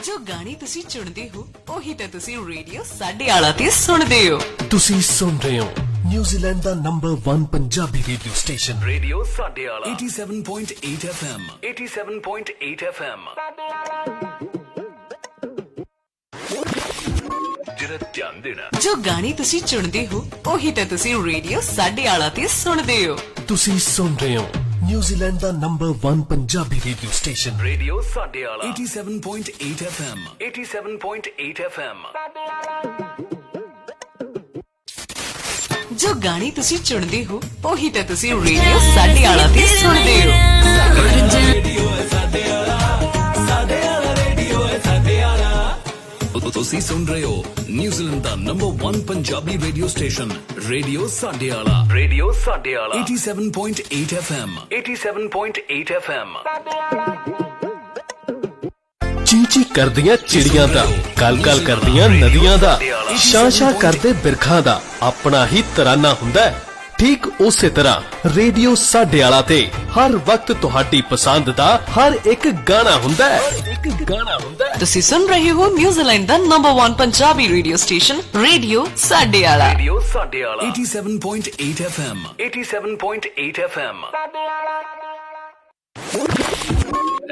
जो गाने तुसी चुनदे हो ओही तां तुसी रेडियो साडे आला ते सुनदे हो। तुसी सुन रहे हो न्यूजीलैंड दा number 1 Punjabi radio station radio साडे आला 87.8 FM 87.8 FM जरा ध्यान देना। जो गाने तुसी चुनदे हो ओही तां तुसी रेडियो साडे आला ते सुनदे हो। तुसी सुन रहे हो न्यूजीलैंड दा number 1 Punjabi radio station radio साडे आला 87.8 FM 87.8 FM जो गाने तुसी चुनदे हो ओही तां तुसी रेडियो साडे आला ते सुनदे हो। तुसी सुन रहे हो न्यूजीलैंड दा number 1 Punjabi radio station radio साडे आला 87.8 FM 87.8 FM चीची करदियां चिड़ियां दा कल कल करदियां नदियां दा शां शां करदे बिरखां दा अपना ही तराना हुंदा है। ठीक उसे तरह रेडियो साडे आला ते हर वक्त तुहाडी पसंद दा हर एक गाना हुंदा है। तुसी सुन रहे हो न्यूजीलैंड दा number 1 Punjabi radio station radio साडे आला 87.8 FM 87.8 FM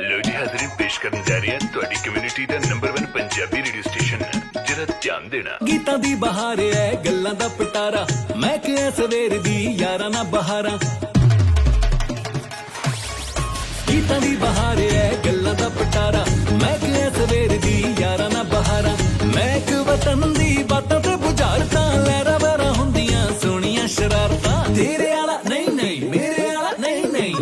लो जी हाज़रीन पेश करने जा रहे हैं ਤੁਹਾਡੀ ਕਮਿਊਨਿਟੀ ਦਾ ਨੰਬਰ 1 ਪੰਜਾਬੀ ਰੇਡੀਓ ਸਟੇਸ਼ਨ ਜਰਾ ਧਿਆਨ ਦੇਣਾ। ਗੀਤਾਂ ਦੀ ਬਹਾਰ ਹੈ ਗੱਲਾਂ ਦਾ ਪਟਾਰਾ ਮੈਂ ਕਿ ਸਵੇਰ ਦੀ ਯਾਰਾਂ ਨਾ ਬਹਾਰਾਂ ਗੀਤਾਂ ਦੀ ਬਹਾਰ ਹੈ ਗੱਲਾਂ ਦਾ ਪਟਾਰਾ ਮੈਂ ਕਿ ਸਵੇਰ ਦੀ ਯਾਰਾਂ ਨਾ ਬਹਾਰਾਂ ਮੈਂ ਇੱਕ ਵਤਨ ਦੀ ਬਾਤਾਂ ਤੇ ਬੁਝਾਰਤਾਂ ਲਹਿਰਾਂ ਵਹਿਰਾਂ ਹੁੰਦੀਆਂ ਸੋਹਣੀਆਂ ਸ਼ਰਾਰਤਾਂ ਤੇਰੇ ਵਾਲਾ ਨਹੀਂ ਨਹੀਂ ਮੇਰੇ ਵਾਲਾ ਨਹੀਂ ਨਹੀਂ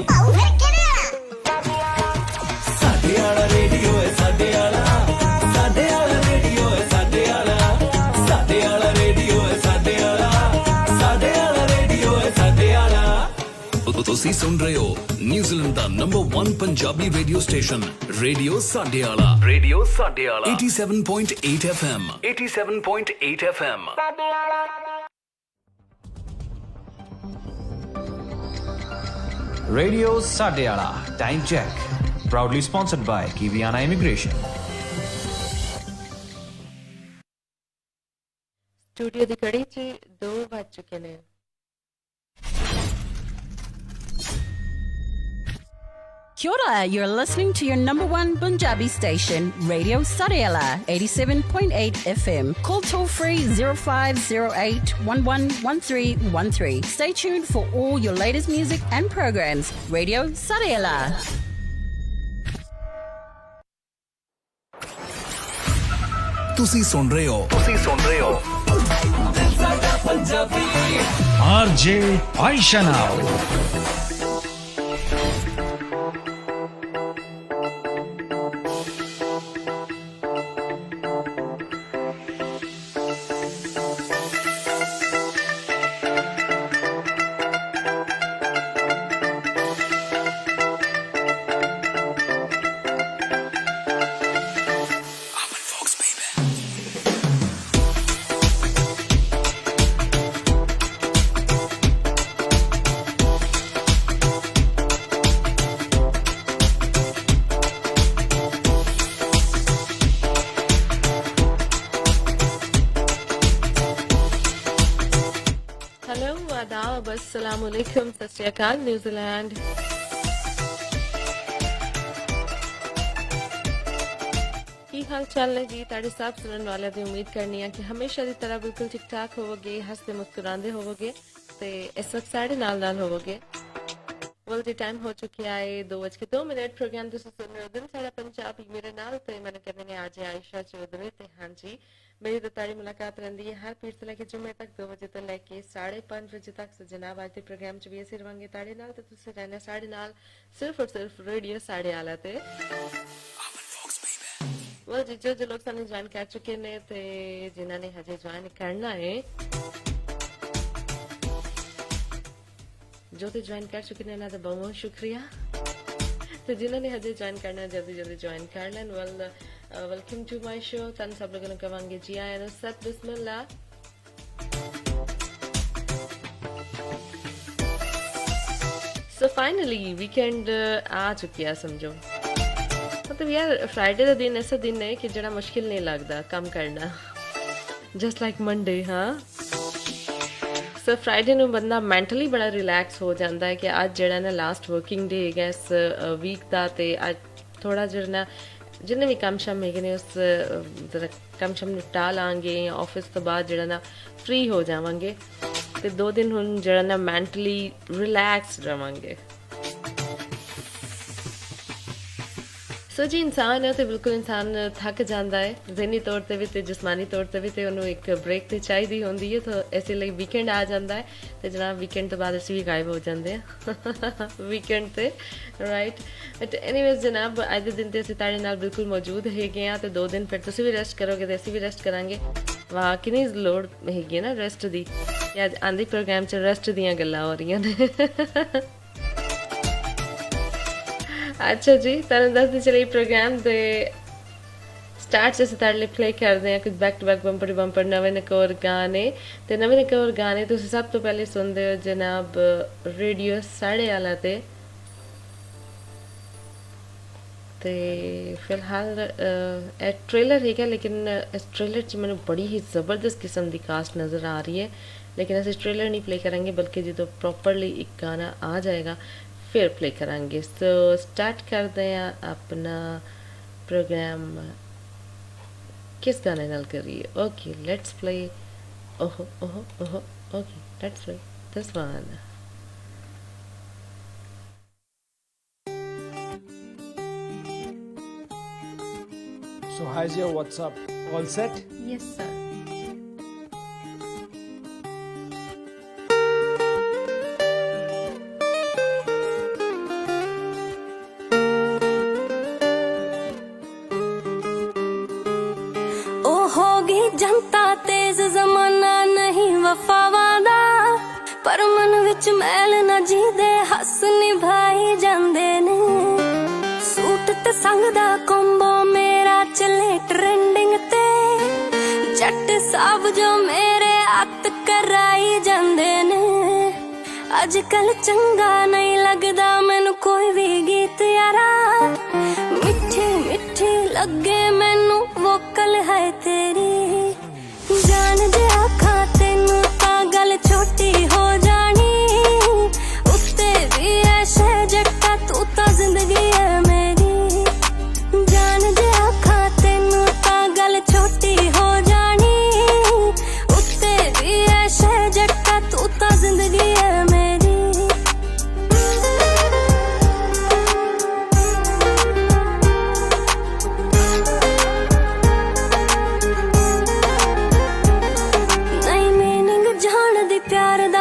ਤੁਸੀਂ ਸੁਣ ਰਹੇ ਹੋ ਨਿਊਜ਼ੀਲੈਂਡ ਦਾ number 1 Punjabi radio station radio ਸਾਡੇ ਆਲਾ 87.8 FM 87.8 FM Radio Sadeala Time Check proudly sponsored by Kiwiana Immigration. Studio ਦੀ ਘੜੀ 'ਚ 2 ਵੱਜ ਚੁੱਕੇ ਨੇ। Kia ora, you're listening to your number 1 Punjabi station, Radio Sadeala, 87.8 FM. Call toll free 0508 111313. Stay tuned for all your latest music and programs. Radio Sadeala. ਤੁਸੀਂ ਸੁਣ ਰਹੇ ਹੋ RJ Aisha now. अस्सलाम वालेकुम सत श्री अकाल न्यूजीलैंड की हाल चाल है जी ताड़े साहब सुनने वाले दी उम्मीद करनी है कि हमेशा की तरह बिल्कुल ठीक ठाक होवोगे हंसते मुस्कुरांदे होवोगे ते इस वक्त साढ़े नाल होवोगे। वेल जी टाइम हो चुकी है 2:02 प्रोग्राम तुसीं सुन रहे हो दिन साड़ा पंजाबी मेरे नाल ते मैंने कहने ने आज आयशा चौधरी ते हां जी मेरी तो ताड़ी मुलाकात रहती है हर पीर से लेके जुम्मे तक 2 बजे तो लेके 5:30 बजे तक। सो जनाब आज के प्रोग्राम च भी असीं रवांगे ताड़े नाल ते तुसीं रहना साढ़े नाल सिर्फ और सिर्फ रेडियो साढ़े आला ते। वेल जी जो लोग सानू ज्वाइन कर चुके ने ते जिन्हां ने हजे ज्वाइन करना है जो तो ज्वाइन कर चुके हैं ना तो बहुत शुक्रिया तो जिन्होंने हजे ज्वाइन करना जल्दी जल्दी ज्वाइन कर लें। वेलकम टू माय शो तन सब लोगों को कहेंगे जी आया नुसरत बिस्मिल्लाह। सो फाइनली वीकेंड आ चुकी है समझो मतलब यार फ्राइडे का दिन ऐसा दिन है कि जरा मुश्किल नहीं लगता काम करना, जस्ट लाइक मंडे। हाँ सो फ्राइडे ਨੂੰ ਬੰਦਾ ਮੈਂਟਲੀ ਬੜਾ ਰਿਲੈਕਸ ਹੋ ਜਾਂਦਾ ਹੈ ਕਿ ਅੱਜ ਜਿਹੜਾ ਨਾ ਲਾਸਟ ਵਰਕਿੰਗ ਡੇ ਹੈਗਾ ਇਸ ਵੀਕ ਦਾ, ਤੇ ਅੱਜ ਥੋੜਾ ਜਿਹਾ ਨਾ ਜਿੰਨੇ ਵੀ ਕੰਮ ਸ਼ਮ ਹੈਗੇ ਨੇ ਉਸ ਜ਼ਰਾ ਕੰਮ ਸ਼ਮ ਨਿਪਟਾ ਲਾਂਗੇ, ਜਾਂ ਆਫਿਸ ਤੋਂ ਬਾਅਦ ਜਿਹੜਾ ਨਾ ਫ੍ਰੀ ਹੋ ਜਾਵਾਂਗੇ, ਤੇ 2 ਦਿਨ ਹੁਣ ਜਿਹੜਾ ਨਾ ਮੈਂਟਲੀ ਰਿਲੈਕਸ ਰਵਾਂਗੇ। ਸੋ ਜੀ ਇਨਸਾਨ ਹੈ ਤੇ ਬਿਲਕੁਲ ਇਨਸਾਨ ਥੱਕ ਜਾਂਦਾ ਹੈ, ਜ਼ਹਿਨੀ ਤੌਰ 'ਤੇ ਵੀ ਅਤੇ ਜਿਸਮਾਨੀ ਤੌਰ 'ਤੇ ਵੀ, ਤੇ ਉਹਨੂੰ ਇੱਕ ਬ੍ਰੇਕ ਤੇ ਚਾਹੀਦੀ ਹੁੰਦੀ ਹੈ। ਤਾਂ ਇਸੇ ਲਈ ਵੀਕਐਂਡ ਆ ਜਾਂਦਾ ਹੈ, ਤੇ ਜਨਾਬ ਵੀਕਐਂਡ ਤੋਂ ਬਾਅਦ ਅਸੀਂ ਵੀ ਗਾਇਬ ਹੋ ਜਾਂਦੇ ਹਾਂ ਵੀਕਐਂਡ 'ਤੇ, ਰਾਈਟ। ਬਟ ਐਨੀਵੇਜ਼ ਜਨਾਬ ਅੱਜ ਦੇ ਦਿਨ 'ਤੇ ਅਸੀਂ ਤੁਹਾਡੇ ਨਾਲ ਬਿਲਕੁਲ ਮੌਜੂਦ ਹੈਗੇ ਹਾਂ, ਅਤੇ 2 ਦਿਨ ਫਿਰ ਤੁਸੀਂ ਵੀ ਰੈਸਟ ਕਰੋਗੇ ਅਤੇ ਅਸੀਂ ਵੀ ਰੈਸਟ ਕਰਾਂਗੇ। ਵਾਹ ਕਿੰਨੀ ਲੋੜ ਹੈਗੀ ਹੈ ਨਾ ਰੈਸਟ ਦੀ, ਕਿ ਅੱਜ ਆਂਦੀ ਪ੍ਰੋਗਰਾਮ 'ਚ ਰੈਸਟ ਦੀਆਂ ਗੱਲਾਂ ਹੋ ਰਹੀਆਂ ਨੇ। अच्छा जी तुहानूं दसदी चली प्रोग्राम दे स्टार्ट से तुहाडे लई प्ले करदे हैं कुछ back to back bumper bumper नवे नकोर गाने, ते नवे नकोर गाने तुसीं सब तो पहले सुनदे हो जनाब रेडियो साढ़े आला ते फिलहाल ट्रेलर है, लेकिन इस ट्रेलर च मैनूं बड़ी ही ज़बरदस्त किस्म की कास्ट नज़र आ रही है, लेकिन असीं ट्रेलर नहीं प्ले करेंगे बल्कि जो प्रॉपरली एक गाना आ जाएगा फिर प्ले करांगे। सो स्टार्ट करते हैं अपना प्रोग्राम किस गाने नाल करिए। ओके लेट्स प्ले ओहो ओहो ओहो okay let's play this one. So how's your WhatsApp? All set? Yes sir। जनता तेज जमाना नहीं वफावां दा, पर मन विच मैल न जीदे हस निभाई जांदे ने। सूट ते संग दा कोंबो मेरा चले ट्रेंडिंग ते, जट साहब जो मेरे हत्थ कराई जांदे ने। अजकल चंगा नहीं लगदा मैनू कोई भी गीत यारा, मिठी मिठी लगे मैनू वोकल है तेरी। जान दे आखा तेनू तां गल छोटी हो जानी, उत्ते भी ऐशे जट्टा तू तां जिंदगी है मेरी। जान दे आखा तेनू तां गल छोटी हो जानी, उत्ते भी ऐशे जट्टा तू तां जिंदगी है मेरी।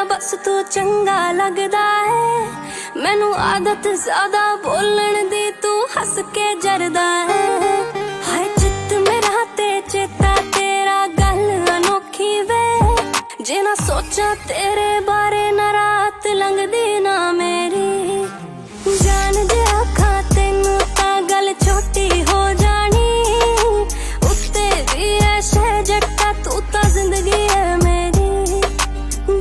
बस तू चंगा लगदा है मैनू आदत ज्यादा बोलण दी, तू हस के जरदा है। हाय चित मेरा ते चेता तेरा गल अनोखी वे, जे ना सोचा तेरे बारे ना रात लंघदी ना मेरी। जान दे आखा तेनू तां गल छोटी हो जानी, उत्ते भी ऐशे जट्टा तू तां जिंदगी है मेरी।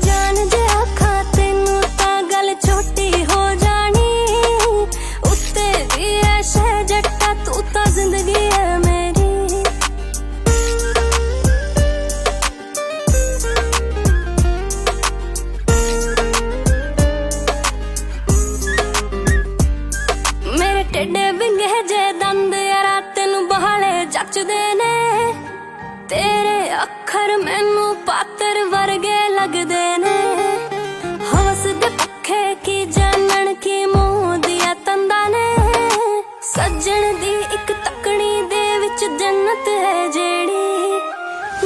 जान दे आखा तेनू तां गल छोटी हो जानी, उत्ते भी ऐशे जट्टा तू तां जिंदगी है मेरी। मेरे टेढ़े विंगे जे दंद यारा तेनू बहाले जचदे ने, तेरे अखर मैनू पातर वर्गे लगदे ने। हवस दे भुखे की जानन की मुंह दिया तंदा ने, सज्जन दी एक तकनी दे विच जन्नत है जेड़ी।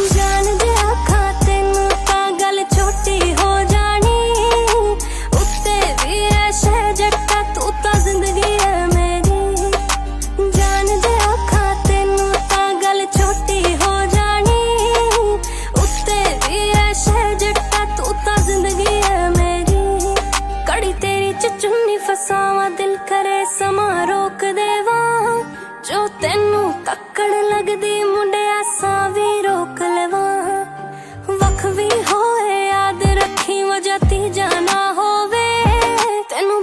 जान दे आखा तेनू तां गल छोटी हो जानी, उत्ते भी ऐशे जट्टा तू तां जिंदगी है मेरी। जान दे आखा तेनू तां गल छोटी हो जानी, उत्ते भी ऐशे जट्टा तू तां जिंदगी है मेरी। कड़ी तेरी च चुन्नी फसावा दिल करे समा रोक देवा, जो तेनू तक्कड़ लगदी मुंडिया सा भी रोक लेवा। वख भी होए याद रखी वजह ती जाना होवे तेनू।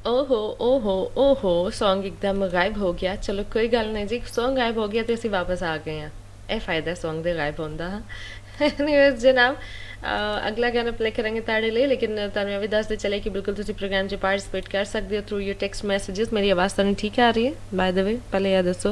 ओहो ओहो सॉन्ग एकदम गायब हो गया। चलो कोई गल नहीं जी, सॉन्ग गायब हो गया तो ਅਸੀਂ ਵਾਪਸ ਆ ਗਏ ਆ। ਇਹ ਫਾਇਦਾ ਸॉन्ग ਦੇ ਗਾਇਬ ਹੋਣ ਦਾ। ਐਨੀਵੇਜ਼ ਜਨਾਬ, ਅਗਲਾ ਗਾਣਾ ਪਲੇ ਕਰਾਂਗੇ ਤੁਹਾਡੇ ਲਈ, ਲੇਕਿਨ ਤੁਹਾਨੂੰ ਇਹ ਵੀ ਦੱਸਦੇ ਚਲੇ ਕਿ ਬਿਲਕੁਲ ਤੁਸੀਂ ਪ੍ਰੋਗਰਾਮ 'ਚ ਪਾਰਟਿਸਿਪੇਟ ਕਰ ਸਕਦੇ ਹੋ ਥਰੂ ਯੂਰ ਟੈਕਸਟ ਮੈਸੇजेस। ਮੇਰੀ ਆਵਾਜ਼ ਤੁਹਾਨੂੰ ਠੀਕ ਆ ਰਹੀ ਹੈ ਬਾय द वे? ਪਹਿਲੇ ਇਹ ਦੱਸੋ।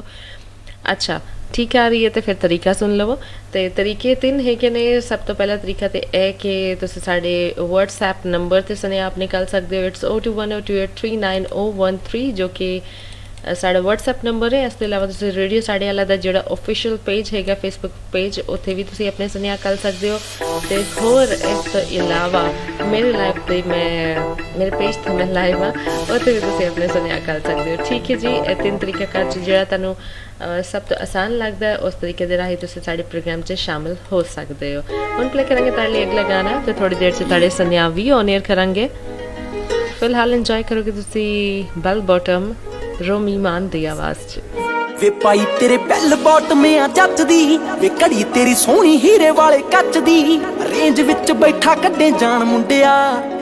अच्छा ठीक आ रही है तो फिर तरीका सुन लवो। तो तरीके 3 है ने। सब तो पहला तरीका तो यह कि तुसीं साडे WhatsApp नंबर ते सने आप निकाल सकते हो। इट्स 0210283913 जो कि साडा WhatsApp नंबर है। इस तो इलावा तुसीं रेडियो साडे वाला दा जिहड़ा ऑफिशियल पेज हैगा फेसबुक पेज, उत्थे भी तुसीं अपने सनेहा कर सकते हो। तो होर इस तो इलावा मेरे लाइव पे मेरे पेज ते मैं लाइव हाँ, उत्थे भी तुसीं अपने सनेहा कर सकते हो। ठीक है जी, ये 3 तरीका कर जिहड़ा तुहानूं सब तो आसान लगता है उस तरीके के राही तुसीं साडे प्रोग्राम च शामिल हो सकते हो। हुण प्ले करांगे तुहाडे लई अगला गाना, तो थोड़ी देर से तुहाडे सनेहा भी ऑन एयर करांगे। फिलहाल इंजॉय करोगे तुसीं बेल बॉटम रोमी मान दी आवाज़ च। वे पाई तेरे बैल बॉटमे आ जचदी, वे घड़ी तेरी सोहनी हीरे वाले कच दी, रेंज विच बैठा कड्डे जान मुंडिया,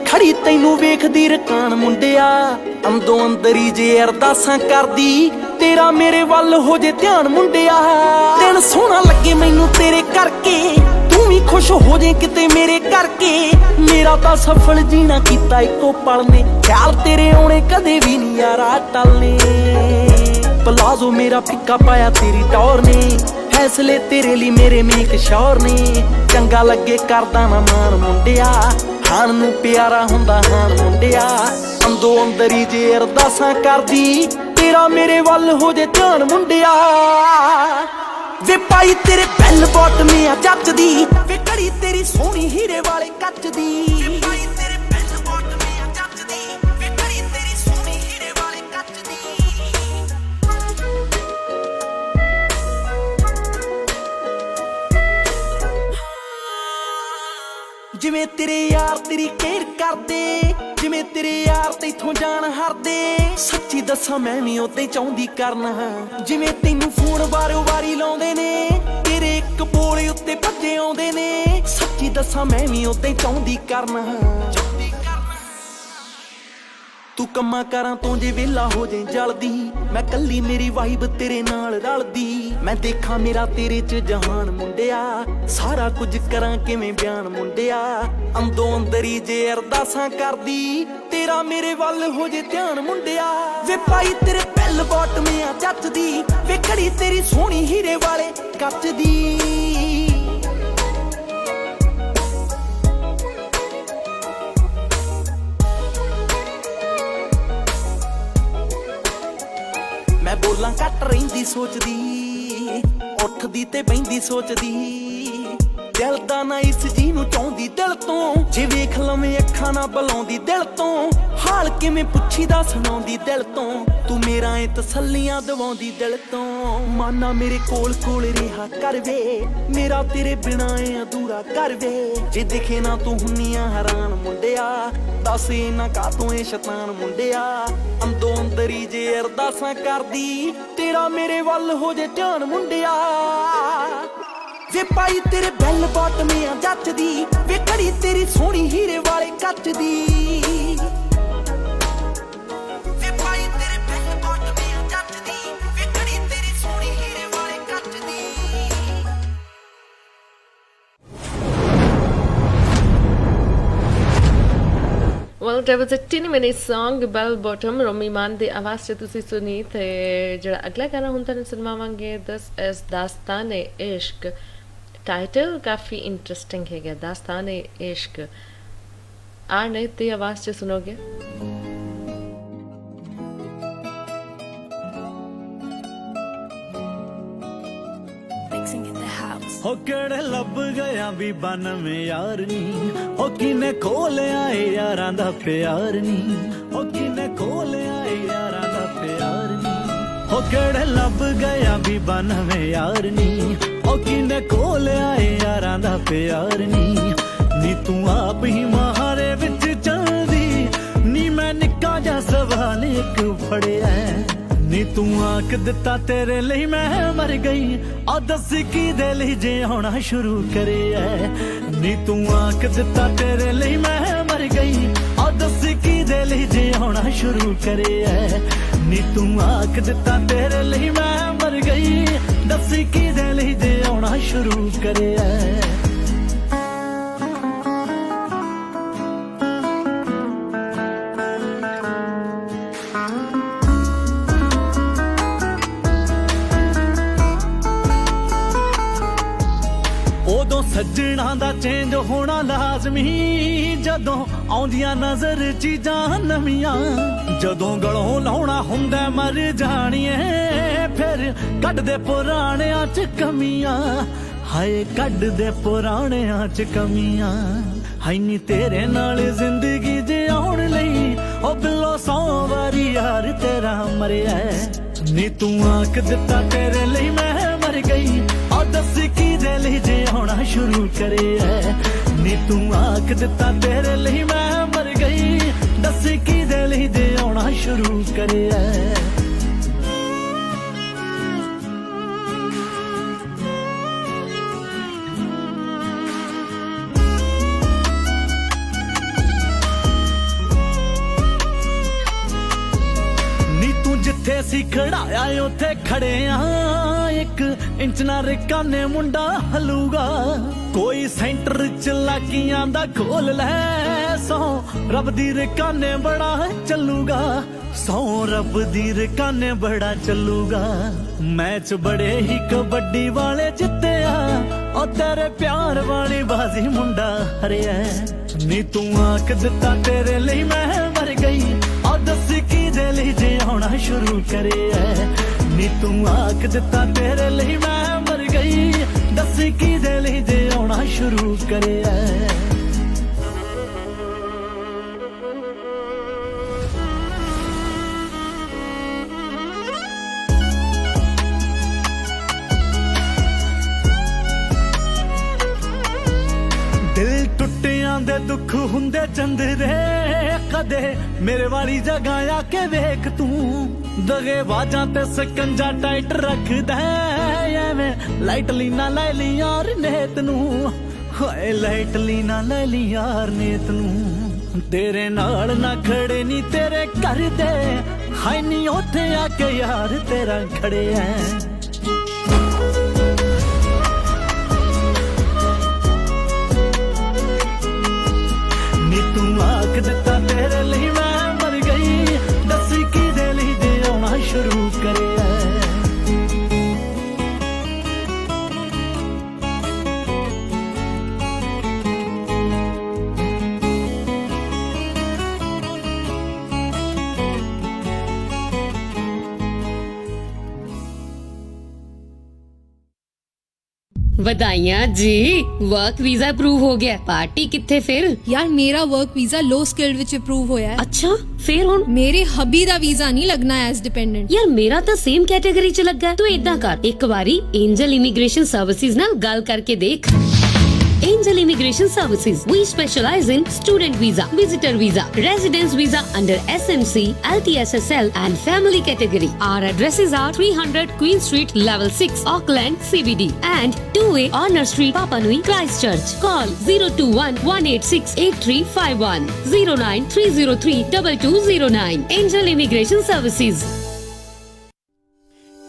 खड़ी तैनू वेखदी रकान मुंडिया, अंदों अंदरी जे अरदासां करदी, तेरा मेरे वल हो जे ध्यान मुंडिया, दिन सोहना लगे मैनू तेरे करके, तू भी खुश हो जे किते मेरे करके, मेरा तां सफल जीना कीता इको पल ने, ख्याल तेरे आउणे कदे भी नहीं यारा टलने, पलाजो मेरा फिक्का पाया तेरी टौर ने, फैसले तेरे लिए मेरे मेक श्योर ने, चंगा लगे करदा ना मान मुंडिया, हान नू प्यारा हुंदा हान मुंडिया, अंदों अंदरी जे अरदासां करदी, तेरा मेरे वल हो जे ध्यान मुंडिया, वे पाई तेरे बैल बॉटमे आ जचदी, वे घड़ी तेरी सोहनी हीरे वाले कच दी, वे पाई तेरे बैल बॉटमे आ जचदी, वे घड़ी तेरी सोहनी हीरे वाले कच दी। जिवें तेरे यार तेरी केयर करदे, जिवें तेरे यार तैथों जान हरदे, सच्ची दसां मैं भी उदां चाहुंदी करना, जिवें तैनू फोन वारो वारी लाउंदे ने, तेरे एक बोले उत्ते भज्जे आउंदे ने, सच्ची दसां मैं भी उदां चाहुंदी करना, तू कम्मा करां तों जे वेला हो जे जलदी, मैं कल्ली मेरी वाइब तेरे नाल रलदी, मैं देखा मेरा तेरे च जहान मुंडिया, सारा कुछ करां किवें बयान मुंडिया, अंदों अंदरी जे अरदासां करदी, तेरा मेरे वल हो जे ध्यान मुंडिया, वे पाई तेरे बैल बॉटमे आ जचदी, वे घड़ी तेरी सोहनी हीरे वाले कच दी। मैं बोलां घट रहिंदी सोचदी, उठदी ते बहिंदी सोचदी, दिल दा ना इस जी नूं चाहुंदी दिल तों, जे वेख लवें अखां ना बुलाउंदी दिल तों, हाल किवें पुछीदा सुणाउंदी दिल तों, तू मेरा ए तसल्लियां दवाउंदी दिल तों, माना मेरे कोल कोल रिहा कर वे, मेरा तेरे बिना ए अधूरा कर वे, जे दिखे ना तू हुन्नियां हैरान मुंडिया, दस इना कातों ए शैतान मुंडिया, अंदों अंदरी जे अरदासां करदी, तेरा मेरे वल हो जे ध्यान मुंडिया, वे पाई तेरे बैल बॉटमे आ जचदी, वे घड़ी तेरी सोहनी हीरे वाले कच दी, वे पाई तेरे बैल बॉटमे आ जचदी, वे घड़ी तेरी सोहनी हीरे वाले कच दी। Well, that was a 10-minute song, Bell Bottom, रोमी मान दी आवाज़ से तुसी सुनी थे। जड़ा अगला गाना हुन तुहानूं सुनवावांगे, दिस इज़ दास्तान-ए इश्क। टाइटल काफ़ी इंटरेस्टिंग है, दास्तान-ए इश्क। नहीं दी आवाज़ से सुनोगे। हो केड़े लब गया भी बन में यार नी, हो किने खोले आए यारां दा प्यार नी, हो किने खोले आए यारां दा प्यार नी, हो केड़े लब गया भी बन में यार नी, हो किने खोले आए यारां दा प्यार नी, नी तू आप ही महारे विच चलदी, नी मैं निक्का जा सवाल एक फड़िया, नी तू आख दिता तेरे लिए मैं मर गई आ दस की दे लिए जे होना शुरू करे है नी तू आख दिता तेरे लिए मैं मर गई आ दस की दे लिए जे होना शुरू करे है नी तू आख दिता तेरे लिए मैं मर गई दस की दे लिए जे होना शुरू करे है उदों सज्जणा दा चेंज होना लाजमी जदों आउंदियां नजर चीजां नवियां जदों गलों लाउणा हुंदा मर जाणीए फिर कढ दे पुराणियां च कमियां हाय कढ दे पुराणियां च कमियां हाय नी तेरे नाल जिंदगी जिउण लई ओ बिल्लो 100 वारी यार तेरा मरिया नी तू आख दिता तेरे लई मैं मर गई आ दस की दे लिए जे होना शुरू करे है नी तू आख दिता तेरे लिए मैं मर गई दस की दे लिए जे होना शुरू करे है जिथे सी खड़ाया उथे खड़े एक इंच ना रिकाने मुंडा हलूगा कोई सेंटर च लाकियां दा खोल लै 100 रब दी रिकाने बड़ा चलूगा 100 रब दी रिकाने बड़ा चलूगा मैच बड़े ही कबड्डी वाले जिते आ तेरे प्यार वाली बाजी मुंडा हरिया नी तू आख दिता तेरे लिए मैं मर गई आ दस की दे लिए जे होना शुरू करे है नी तू आख दिता तेरे लिए मैं मर गई दस की दे लिए जे होना शुरू करे है दिल टुटियां दे दुख हुंदे चंदरे कदे मेरे वाली जगह आके वेख तू दगे बाजां ते सकंजा टाइट रख दे एवें लाइट लीना लै ली यार नेत नू हाय लाइट लीना लै ली यार नेत नू तेरे नाल ना खड़े नी तेरे कर दे हाय नी ओथे आके यार तेरा खड़े है तू आख दिता तेरे लिए मैं मर गई दस की दे लिए जे होना शुरू करे ਵਧਾਈਆਂ ਜੀ वर्क वीजा अप्रूव हो गया पार्टी किथे फिर यार मेरा वर्क वीजा लो स्किल्ड विच अप्रूव होया है अच्छा फिर हुन मेरे हबी दा वीजा नहीं लगना एज डिपेंडेंट यार मेरा तो सेम कैटेगरी च लगा तू इदां कर एक बारी एंजल इमिग्रेशन सर्विसेज नाल गल करके देख Angel Immigration Services. We specialize in student visa, visitor visa, residence visa under SMC, LTSSL and family category. Our addresses are 300 Queen Street, Level 6, Auckland, CBD and 2A Honor Street, Papa Nui, Christchurch. Call 021-186-8351 09303-2209. Angel Immigration Services.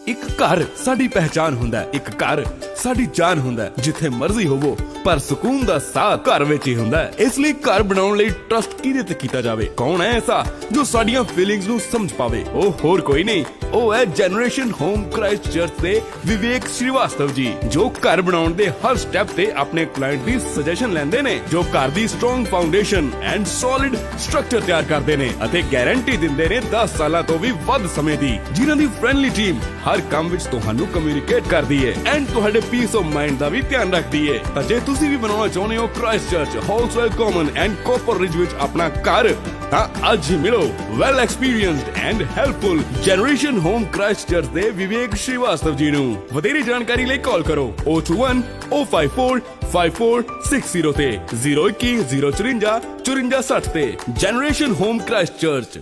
ਇੱਕ ਘਰ ਸਾਡੀ ਪਹਿਚਾਨ ਹੁੰਦਾ ਹੈ, ਇੱਕ ਘਰ ਸਾਡੀ ਜਾਨ ਹੁੰਦਾ ਹੈ। ਜਿੱਥੇ ਮਰਜ਼ੀ ਹੋਵੋ ਪਰ ਸਕੂਨ ਦਾ ਸਾਹ ਘਰ ਵਿੱਚ ਹੀ ਹੁੰਦਾ ਹੈ। ਇਸ ਲਈ ਘਰ ਬਣਾਉਣ ਲਈ ਟਰਸਟ ਕਿਹਦੇ ਤੇ ਕੀਤਾ ਜਾਵੇ? ਕੌਣ ਹੈ ਐਸਾ ਜੋ ਸਾਡੀਆਂ ਫੀਲਿੰਗਸ ਨੂੰ ਸਮਝ ਪਾਵੇ? ਉਹ ਹੋਰ ਕੋਈ ਨਹੀਂ, ਉਹ ਹੈ ਜਨਰੇਸ਼ਨ ਹੋਮ ਕ੍ਰਾਈਸਟਚਰਚ ਦੇ ਵਿਵੇਕ ਸ਼੍ਰੀਵਾਸਤਵ ਜੀ, ਜੋ ਘਰ ਬਣਾਉਣ ਦੇ ਹਰ ਸਟੈਪ ਤੇ ਆਪਣੇ ਕਲਾਇੰਟ ਦੀ ਸੁਜੈਸ਼ਨ ਲੈਂਦੇ ਨੇ, ਜੋ ਘਰ ਦੀ strong foundation and solid structure ਤਿਆਰ ਕਰਦੇ ਨੇ ਅਤੇ ਗਾਰੰਟੀ ਦਿੰਦੇ ਨੇ 10 ਸਾਲਾਂ ਤੋਂ ਵੀ ਵੱਧ ਸਮੇਂ ਦੀ, ਜਿਨ੍ਹਾਂ ਦੀ ਫ੍ਰੈਂਡਲੀ ਟੀਮ ਹਰ ਕੰਮ ਵਿੱਚ ਤੁਹਾਨੂੰ ਕਮਿਊਨੀਕੇਟ ਕਰਦੀ ਹੈ ਐਂਡ ਤੁਹਾਡੇ ਪੀਸ ਆਫ ਮਾਈਂਡ ਦਾ ਵੀ ਧਿਆਨ ਰੱਖਦੀ ਹੈ। ਤਾਂ ਜੇ ਤੁਸੀਂ ਵੀ ਬਣਾਉਣਾ ਚਾਹੁੰਦੇ ਹੋ ਕ੍ਰਾਈਸਟਚਰਚ, ਹਾਲਸਵੇਲ ਕਾਮਨ ਐਂਡ ਕੋਪਰ ਰਿਜ ਵਿੱਚ ਆਪਣਾ ਘਰ, ਤਾਂ ਅੱਜ ਹੀ ਮਿਲੋ well experienced and helpful generation home Christchurch ਦੇ ਵਿਵੇਕ ਸ਼੍ਰੀਵਾਸਤਵ ਜੀ ਨੂੰ। ਵਧੇਰੇ ਜਾਣਕਾਰੀ ਲਈ ਕਾਲ ਕਰੋ 021 054 5460 ਤੇ 021 054 5460 ਤੇ। Generation home Christchurch.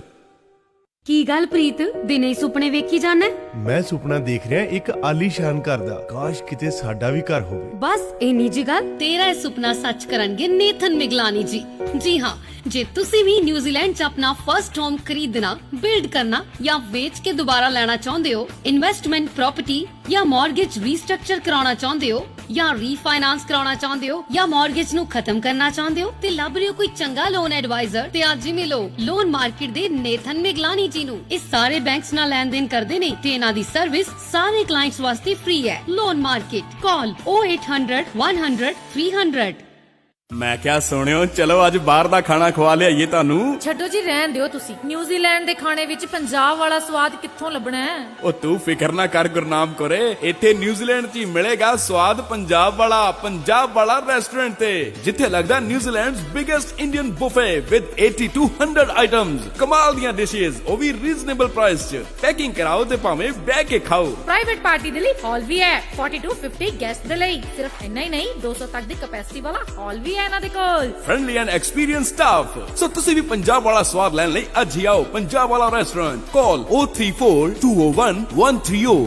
ਕੀ ਗੱਲ ਪ੍ਰੀਤ, ਦਿਨੇ ਹੀ ਸੁਪਨੇ ਵੇਖੀ ਜਾਣਾ? ਮੈਂ ਸੁਪਨਾ ਦੇਖ ਰਿਹਾ ਇੱਕ ਆਲੀਸ਼ਾਨ ਘਰ ਦਾ। ਕਾਸ਼ ਕਿਤੇ ਸਾਡਾ ਵੀ ਘਰ ਹੋਵੇ। ਬਸ ਇੰਨੀ ਜੀ ਗੱਲ। ਤੇਰਾ ਇਹ ਸੁਪਨਾ ਸੱਚ ਕਰਨਗੇ ਨੇਥਨ ਮਿਗਲਾਨੀ ਜੀ। ਜੀ ਹਾਂ, ਜੇ ਤੁਸੀਂ ਵੀ ਨਿਊਜ਼ੀਲੈਂਡ 'ਚ ਆਪਣਾ ਫਰਸਟ ਹੋਮ ਖਰੀਦਣਾ, ਬਿਲਡ ਕਰਨਾ ਜਾਂ ਵੇਚ ਕੇ ਦੁਬਾਰਾ ਲੈਣਾ ਚਾਹੁੰਦੇ ਹੋ, ਇਨਵੈਸਟਮੈਂਟ ਪ੍ਰੋਪਰਟੀ ਜਾਂ ਮੌਰਗੇਜ ਰੀਸਟਰਕਚਰ ਕਰਾਉਣਾ ਚਾਹੁੰਦੇ ਹੋ ਜਾਂ ਰੀਫਾਈਨਾਂਸ ਕਰਾਉਣਾ ਚਾਹੁੰਦੇ ਹੋ ਜਾਂ ਮੌਰਗੇਜ ਨੂੰ ਖਤਮ ਕਰਨਾ ਚਾਹੁੰਦੇ ਹੋ ਤੇ ਲੱਭ ਰਹੇ ਹੋ ਕੋਈ ਚੰਗਾ ਲੋਨ ਐਡਵਾਈਜ਼ਰ, ਤੇ ਅੱਜ ਹੀ ਮਿਲੋ ਲੋਨ ਮਾਰਕੀਟ ਦੇ ਨੇਥਨ ਮਿਗਲਾਨੀ ਜੀ ਨੂੰ। ਇਹ ਸਾਰੇ ਬੈਂਕਸ ਨਾਲ ਲੈਣ ਦੇਣ ਕਰਦੇ ਨੇ ਤੇ ਇਹਨਾਂ ਦੀ ਸਰਵਿਸ ਸਾਰੇ ਕਲਾਇੰਟਸ ਵਾਸਤੇ ਫ੍ਰੀ ਹੈ। ਲੋਨ ਮਾਰਕੀਟ, ਕਾਲ 0800 100 300। ਮੈਂ ਕਿਹਾ ਸੁਣਿਓ, ਚਲੋ ਅੱਜ ਬਾਹਰ ਦਾ ਖਾਣਾ ਖਵਾ ਲਿਆਈਏ ਤੁਹਾਨੂੰ। ਛੱਡੋ ਜੀ, ਰਹਿਣ ਦਿਓ ਤੁਸੀਂ। ਨਿਊਜ਼ੀਲੈਂਡ ਦੇ ਖਾਣੇ ਵਿੱਚ ਪੰਜਾਬ ਵਾਲਾ ਸਵਾਦ ਕਿੱਥੋਂ ਲੱਭਣਾ ਹੈ? ਉਹ ਤੂੰ ਫਿਕਰ ਨਾ ਕਰ ਗੁਰਨਾਮ ਕੋਰੇ, ਇੱਥੇ ਨਿਊਜ਼ੀਲੈਂਡ 'ਚ ਹੀ ਮਿਲੇਗਾ ਸਵਾਦ ਪੰਜਾਬ ਵਾਲਾ ਰੈਸਟੋਰੈਂਟ ਤੇ, ਜਿੱਥੇ ਲੱਗਦਾ New Zealand's biggest Indian buffet with 80 to 100 items. ਕਮਾਲ ਦੀਆਂ ਡਿਸ਼ੇਸ, ਉਹ ਵੀ ਰੀਜ਼ਨੇਬਲ ਪ੍ਰਾਈਸ 'ਚ। ਪੈਕਿੰਗ ਕਰਾਓ ਤੇ ਭਾਵੇਂ ਬਹਿ ਕੇ ਖਾਓ। ਪ੍ਰਾਈਵੇਟ ਪਾਰਟੀ ਦੇ ਲਈ ਹਾਲ ਵੀ ਹੈ, 40 to 50 ਗੈਸਟ ਦੇ ਲਈ। ਸਿਰਫ ਇੰਨਾ ਹੀ ਨਹੀਂ, 200 ਤੱਕ ਦੀ ਕਪੈਸਿਟੀ ਵਾਲਾ ਹਾਲ ਵੀ ਹੈ ਇਹਨਾਂ ਦੇ ਕੋਲ। Friendly and experience staff. So ਤੁਸੀਂ ਵੀ ਪੰਜਾਬ ਵਾਲਾ ਸਵਾਦ ਲੈਣ ਲਈ ਅੱਜ ਹੀ ਆਓ ਪੰਜਾਬ ਵਾਲਾ ਰੈਸਟੋਰੈਂਟ। ਕਾਲ 034 201 130।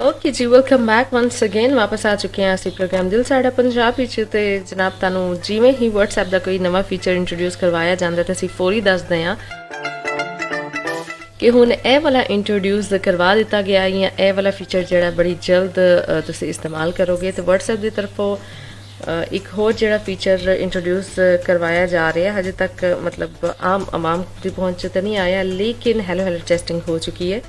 ਓਕੇ ਜੀ, ਵੈਲਕਮ ਬੈਕ ਵਨਸ ਅਗੇਨ। ਵਾਪਸ ਆ ਚੁੱਕੇ ਹਾਂ ਅਸੀਂ ਪ੍ਰੋਗਰਾਮ ਦਿਲ ਸਾਡਾ ਪੰਜਾਬ ਵਿੱਚ। ਤੇ ਜਨਾਬ, ਤੁਹਾਨੂੰ ਜਿਵੇਂ ਹੀ WhatsApp ਦਾ ਕੋਈ ਨਵਾਂ ਫੀਚਰ ਇੰਟਰੋਡਿਊਸ ਕਰਵਾਇਆ ਜਾਂਦਾ ਤਾਂ ਅਸੀਂ ਫੌਰੀ ਦੱਸਦੇ ਹਾਂ ਕਿ ਹੁਣ ਇਹ ਵਾਲਾ ਇੰਟਰੋਡਿਊਸ ਕਰਵਾ ਦਿੱਤਾ ਗਿਆ ਜਾਂ ਇਹ ਵਾਲਾ ਫੀਚਰ ਜਿਹੜਾ ਬੜੀ ਜਲਦ ਤੁਸੀਂ ਇਸਤੇਮਾਲ ਕਰੋਗੇ। ਤੇ WhatsApp ਦੀ ਤਰਫੋਂ ਇੱਕ ਹੋਰ ਜਿਹੜਾ ਫੀਚਰ ਇੰਟਰੋਡਿਊਸ ਕਰਵਾਇਆ ਜਾ ਰਿਹਾ, ਹਜੇ ਤੱਕ ਮਤਲਬ ਆਮ ਆਵਾਮ ਦੀ ਪਹੁੰਚ ਤੇ ਨਹੀਂ ਆਇਆ, ਲੇਕਿਨ ਹੈਲੋ ਟੈਸਟਿੰਗ ਹੋ ਚੁੱਕੀ ਹੈ।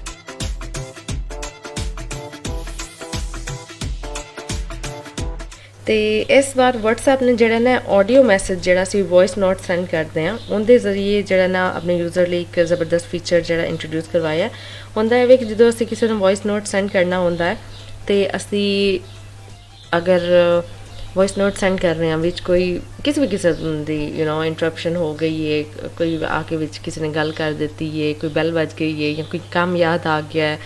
ਤੇ ਇਸ ਵਾਰ WhatsApp ਨੇ ਜਿਹੜਾ ਨਾ ਆਡੀਓ ਮੈਸੇਜ ਜਿਹੜਾ ਅਸੀਂ ਵੌਇਸ ਨੋਟ ਸੈਂਡ ਕਰਦੇ ਹਾਂ, ਉਹਦੇ ਜ਼ਰੀਏ ਜਿਹੜਾ ਨਾ ਆਪਣੇ ਯੂਜ਼ਰ ਲਈ ਇੱਕ ਜ਼ਬਰਦਸਤ ਫੀਚਰ ਜਿਹੜਾ ਇੰਟਰੋਡਿਊਸ ਕਰਵਾਇਆ ਹੁੰਦਾ ਹੈ ਕਿ ਜਦੋਂ ਅਸੀਂ ਕਿਸੇ ਨੂੰ ਵੌਇਸ ਨੋਟ ਸੈਂਡ ਕਰਨਾ ਹੁੰਦਾ ਹੈ ਤੇ ਅਸੀਂ ਅਗਰ ਵੌਇਸ ਨੋਟ ਸੈਂਡ ਕਰ ਰਹੇ ਹਾਂ ਵਿੱਚ ਕੋਈ ਕਿਸੇ ਵੀ ਕਿਸਮ ਦੀ ਇੰਟਰਪਸ਼ਨ ਹੋ ਗਈ ਹੈ, ਕੋਈ ਆ ਕੇ ਵਿੱਚ ਕਿਸੇ ਨੇ ਗੱਲ ਕਰ ਦਿੱਤੀ ਹੈ, ਕੋਈ ਬੈਲ ਵੱਜ ਗਈ ਹੈ ਜਾਂ ਕੋਈ ਕੰਮ ਯਾਦ ਆ ਗਿਆ ਹੈ,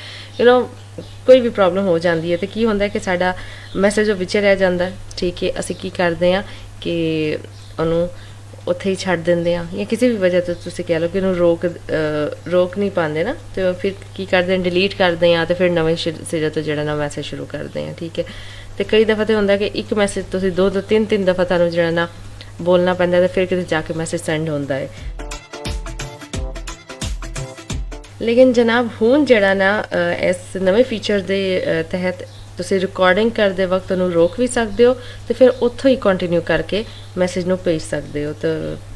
ਕੋਈ ਵੀ ਪ੍ਰੋਬਲਮ ਹੋ ਜਾਂਦੀ ਹੈ ਤੇ ਕੀ ਹੁੰਦਾ ਕਿ ਸਾਡਾ ਮੈਸੇਜ ਉਹ ਵਿੱਚ ਰਹਿ ਜਾਂਦਾ। ਠੀਕ ਹੈ, ਅਸੀਂ ਕੀ ਕਰਦੇ ਹਾਂ ਕਿ ਉਹਨੂੰ ਉੱਥੇ ਹੀ ਛੱਡ ਦਿੰਦੇ ਹਾਂ ਜਾਂ ਕਿਸੇ ਵੀ ਵਜ੍ਹਾ ਤੋਂ ਤੁਸੀਂ ਕਹਿ ਲਓ ਕਿ ਉਹਨੂੰ ਰੋਕ ਨਹੀਂ ਪਾਉਂਦੇ ਨਾ, ਤੇ ਫਿਰ ਕੀ ਕਰਦੇ ਹਾਂ, ਡਿਲੀਟ ਕਰਦੇ ਹਾਂ ਤੇ ਫਿਰ ਨਵੇਂ ਸਿਰੇ ਤੋਂ ਜਿਹੜਾ ਨਾ ਮੈਸੇਜ ਸ਼ੁਰੂ ਕਰਦੇ ਹਾਂ। ਠੀਕ ਹੈ, ਤੇ ਕਈ ਦਫਾ ਤੇ ਹੁੰਦਾ ਕਿ ਇੱਕ ਮੈਸੇਜ ਤੁਸੀਂ 2 ਤੋਂ 3 ਦਫਾ ਤੁਹਾਨੂੰ ਜਿਹੜਾ ਨਾ ਬੋਲਣਾ ਪੈਂਦਾ ਤੇ ਫਿਰ ਕਿਤੇ ਜਾ ਕੇ ਮੈਸੇਜ ਸੈਂਡ ਹੁੰਦਾ ਹੈ। ਲੇਕਿਨ ਜਨਾਬ, ਹੁਣ ਜਿਹੜਾ ਨਾ ਇਸ ਨਵੇਂ ਫੀਚਰ ਦੇ ਤਹਿਤ ਤੁਸੀਂ ਰਿਕਾਰਡਿੰਗ ਕਰਦੇ ਵਕਤ ਉਹਨੂੰ ਰੋਕ ਵੀ ਸਕਦੇ ਹੋ ਤੇ ਫਿਰ ਉੱਥੋਂ ਹੀ ਕੰਟੀਨਿਊ ਕਰਕੇ ਮੈਸੇਜ ਨੂੰ ਭੇਜ ਸਕਦੇ ਹੋ। ਤਾਂ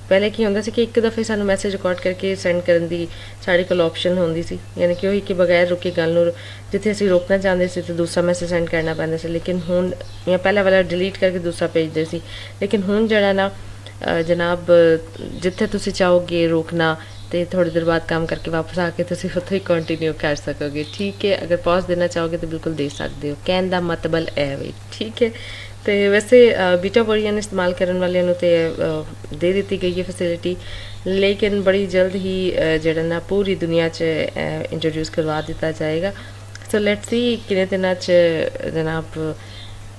ਪਹਿਲੇ ਕੀ ਹੁੰਦਾ ਸੀ ਕਿ ਇੱਕ ਦਫੇ ਸਾਨੂੰ ਮੈਸੇਜ ਰਿਕਾਰਡ ਕਰਕੇ ਸੈਂਡ ਕਰਨ ਦੀ ਸਾਡੇ ਕੋਲ ਆਪਸ਼ਨ ਹੁੰਦੀ ਸੀ, ਯਾਨੀ ਕਿ ਉਹੀ ਕਿ ਬਗੈਰ ਰੁਕੇ ਗੱਲ ਨੂੰ ਜਿੱਥੇ ਅਸੀਂ ਰੋਕਣਾ ਚਾਹੁੰਦੇ ਸੀ ਤੇ ਦੂਸਰਾ ਮੈਸੇਜ ਸੈਂਡ ਕਰਨਾ ਪੈਂਦਾ ਸੀ। ਲੇਕਿਨ ਹੁਣ ਜਾਂ ਪਹਿਲਾ ਵਾਲਾ ਡਿਲੀਟ ਕਰਕੇ ਦੂਸਰਾ ਭੇਜਦੇ ਸੀ, ਲੇਕਿਨ ਹੁਣ ਜਿਹੜਾ ਨਾ ਜਨਾਬ ਜਿੱਥੇ ਤੁਸੀਂ ਚਾਹੋਗੇ ਰੋਕਣਾ ਤੇ ਥੋੜੀ ਦੇਰ ਬਾਅਦ ਕੰਮ ਕਰਕੇ ਵਾਪਸ ਆ ਕੇ ਤੁਸੀਂ ਉੱਥੋਂ ਹੀ ਕੰਟੀਨਿਊ ਕਰ ਸਕੋਗੇ। ਠੀਕ ਹੈ, ਅਗਰ ਪੌਜ਼ ਦੇਣਾ ਚਾਹੋਗੇ ਤਾਂ ਬਿਲਕੁਲ ਦੇ ਸਕਦੇ ਹੋ। ਕਹਿਣ ਦਾ ਮਤਲਬ ਇਹ ਵੇ। ਠੀਕ ਹੈ, ਤੇ ਵੈਸੇ ਬੀਟਾ ਵਰਜ਼ਨ ਇਸਤੇਮਾਲ ਕਰਨ ਵਾਲਿਆਂ ਨੂੰ ਤੇ ਦੇ ਦਿੱਤੀ ਗਈ ਹੈ ਫੈਸਿਲਿਟੀ, ਲੇਕਿਨ ਬੜੀ ਜਲਦ ਹੀ ਜਿਹੜਾ ਨਾ ਪੂਰੀ ਦੁਨੀਆ 'ਚ ਇੰਟਰੋਡਿਊਸ ਕਰਵਾ ਦਿੱਤਾ ਜਾਏਗਾ। ਸੋ ਲੈਟਸ ਸੀ ਕਿੰਨੇ ਦਿਨਾਂ 'ਚ ਜਨਾਬ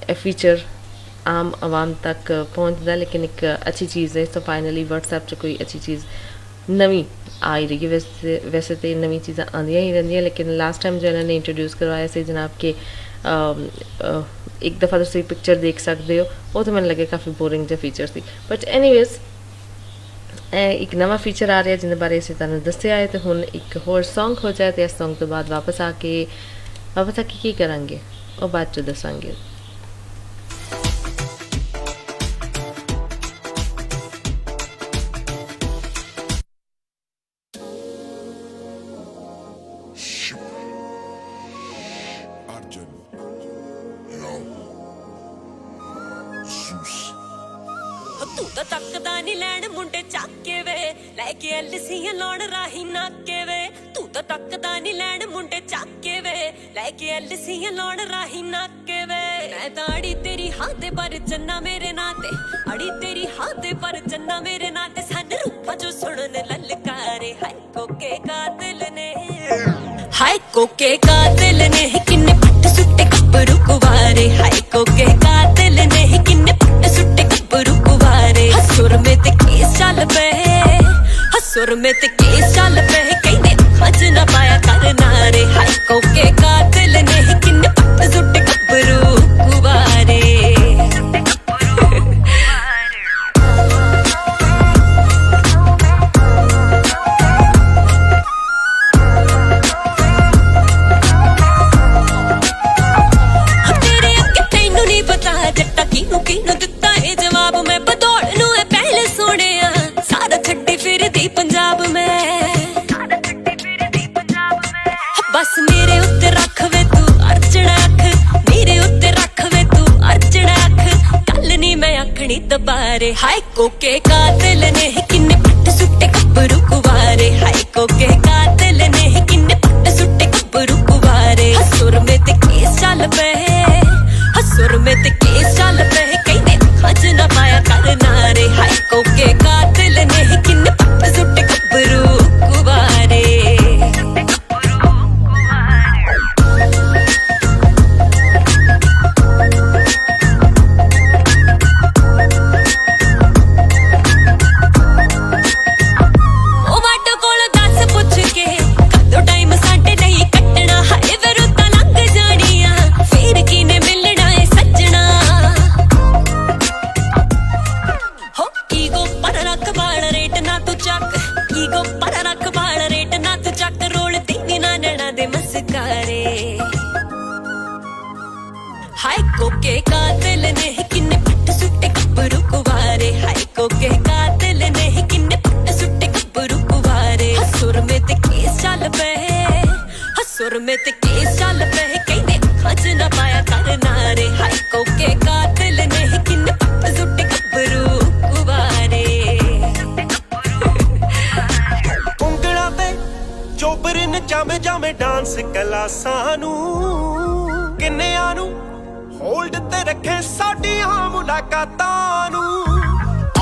ਇਹ ਫੀਚਰ ਆਮ ਆਵਾਮ ਤੱਕ ਪਹੁੰਚਦਾ। ਲੇਕਿਨ ਇੱਕ ਅੱਛੀ ਚੀਜ਼ ਹੈ। ਸੋ ਫਾਈਨਲੀ WhatsApp 'ਚ ਕੋਈ ਅੱਛੀ ਚੀਜ਼ ਨਵੀਂ ਆ ਹੀ ਰਹੀ ਹੈ। ਵੈਸੇ ਤਾਂ ਨਵੀਂ ਚੀਜ਼ਾਂ ਆਉਂਦੀਆਂ ਹੀ ਰਹਿੰਦੀਆਂ, ਲੇਕਿਨ ਲਾਸਟ ਟਾਈਮ ਜੋ ਇਹਨਾਂ ਨੇ ਇੰਟਰੋਡਿਊਸ ਕਰਵਾਇਆ ਸੀ ਜਨਾਬ ਕਿ ਇੱਕ ਦਫਾ ਤੁਸੀਂ ਪਿਕਚਰ ਦੇਖ ਸਕਦੇ ਹੋ, ਉਹ ਤਾਂ ਮੈਨੂੰ ਲੱਗੇ ਕਾਫੀ ਬੋਰਿੰਗ ਜਿਹਾ ਫੀਚਰ ਸੀ। ਬਟ ਐਨੀਵੇਜ਼ ਇੱਕ ਨਵਾਂ ਫੀਚਰ ਆ ਰਿਹਾ ਜਿਹਦੇ ਬਾਰੇ ਅਸੀਂ ਤੁਹਾਨੂੰ ਦੱਸਿਆ ਹੈ। ਤੇ ਹੁਣ ਇੱਕ ਹੋਰ ਸੌਂਗ ਹੋ ਜਾਏ ਤੇ ਇਸ ਸੌਂਗ ਤੋਂ ਬਾਅਦ ਵਾਪਸ ਆ ਕੇ ਕੀ ਕਰਾਂਗੇ ਉਹ ਬਾਅਦ 'ਚ ਦੱਸਾਂਗੇ। ਤੂੰ ਤਾਂ ਤੱਕਦਾ ਨਹੀਂ ਲੈਣ ਮੁੰਡੇ ਚੱਕ ਕੇ ਵੇ, ਲੈ ਕੇ ਐਲਸੀਆਂ ਲਾਉਣ ਰਾਹੀ ਨਾਕੇ ਵੇ। ਤੂੰ ਤਾਂ ਤੱਕਦਾ ਨਹੀਂ ਲੈਣ ਮੁੰਡੇ ਚੱਕ ਕੇ ਵੇ, ਲੈ ਕੇ ਐਲਸੀਆਂ ਲਾਉਣ ਰਾਹੀ ਨਾਕੇ ਵੇ। ਮੈਂ ਤਾਂ ਅੜੀ ਤੇਰੀ ਹਾਂ ਦੇ ਪਰ ਚੰਨਾ ਮੇਰੇ ਨਾਂ ਤੇ, ਅੜੀ ਤੇਰੀ ਹਾਂ ਦੇ ਪਰ ਚੰਨਾ ਮੇਰੇ ਨਾਂ ਤੇ। ਸਾਨੂੰ ਰੂਪਾਂ ਜੋ ਸੁਣਨ ਲਲਕਾਰੇ ਹਾਈ ਕੋਕੇ ਕਾਤਲ कोके कातिल ने किन्ने पट सुट्टे गब्बरू कुवारे हाय कोके कातिल ने किन्ने पट सुट्टे गब्बरू कुवारे हसुर में ते केस चल पे हसुर में ते केस चल पे कहने खज ना पाया करना रे हाय कोके कातिल ने किन्ने पट सुट्टे गब्बरू कुवारे किनु दिता है जवाब मैं बदौड़ नू है पहले सोने सारा छड्डी फिरदी पंजाब में बस मेरे उत्ते रख वे तू अर्चना अख मेरे उत्ते रख वे तू अर्चना अख कल नी मैं आखनी दबारे हाय कोके कातिल ने किन्ने पट सुट्टे गब्बरू कुवारे हाय कोके कातिल ने किन्ने पट सुट्टे गब्बरू कुवारे हसुर में ते केस चल पे हसुर में ते केस चल पे कहने खज ना पाया करना रे हाय कोके कातिल ने किन्ने पट सुट्टे गब्बरू कुवारे ओ वाटो कोल दस पुछ के कदों टाइम साडे नहीं कटना हाय विरुद्ध लंघ जानिया फिर किने मिलना है सजना हो ईगो पर रख बाल रेट ना तू चक ईगो पर रख बाल रेट ना तू चक रोल तीनी ना नैना दे मस्कारे हाय कोके कातिल ने किन्ने पट सुट्टे गब्बरू कुवारे हाय कोके कातिल ने किन्ने पट सुट्टे गब्बरू कुवारे हसुर में ते केस चल पे हसुर में ते केस चल पे कहने खज ना पाया करना रे हाय कोके कातिल ने किन्ने पट सुट्टे गब्बरू कुवारे ਉਂਗਲਾਂ ਤੇ ਚੋਬਰਨ ਜਾਵੇਂ ਜਾਵੇਂ ਡਾਂਸ ਕਲਾਸਾਂ ਨੂੰ ਕਿੰਨਿਆਂ ਨੂੰ ਹੋਲਡ ਤੇ ਰੱਖੇ ਸਾਡੀਆਂ ਮੁਲਾਕਾਤਾਂ ਨੂੰ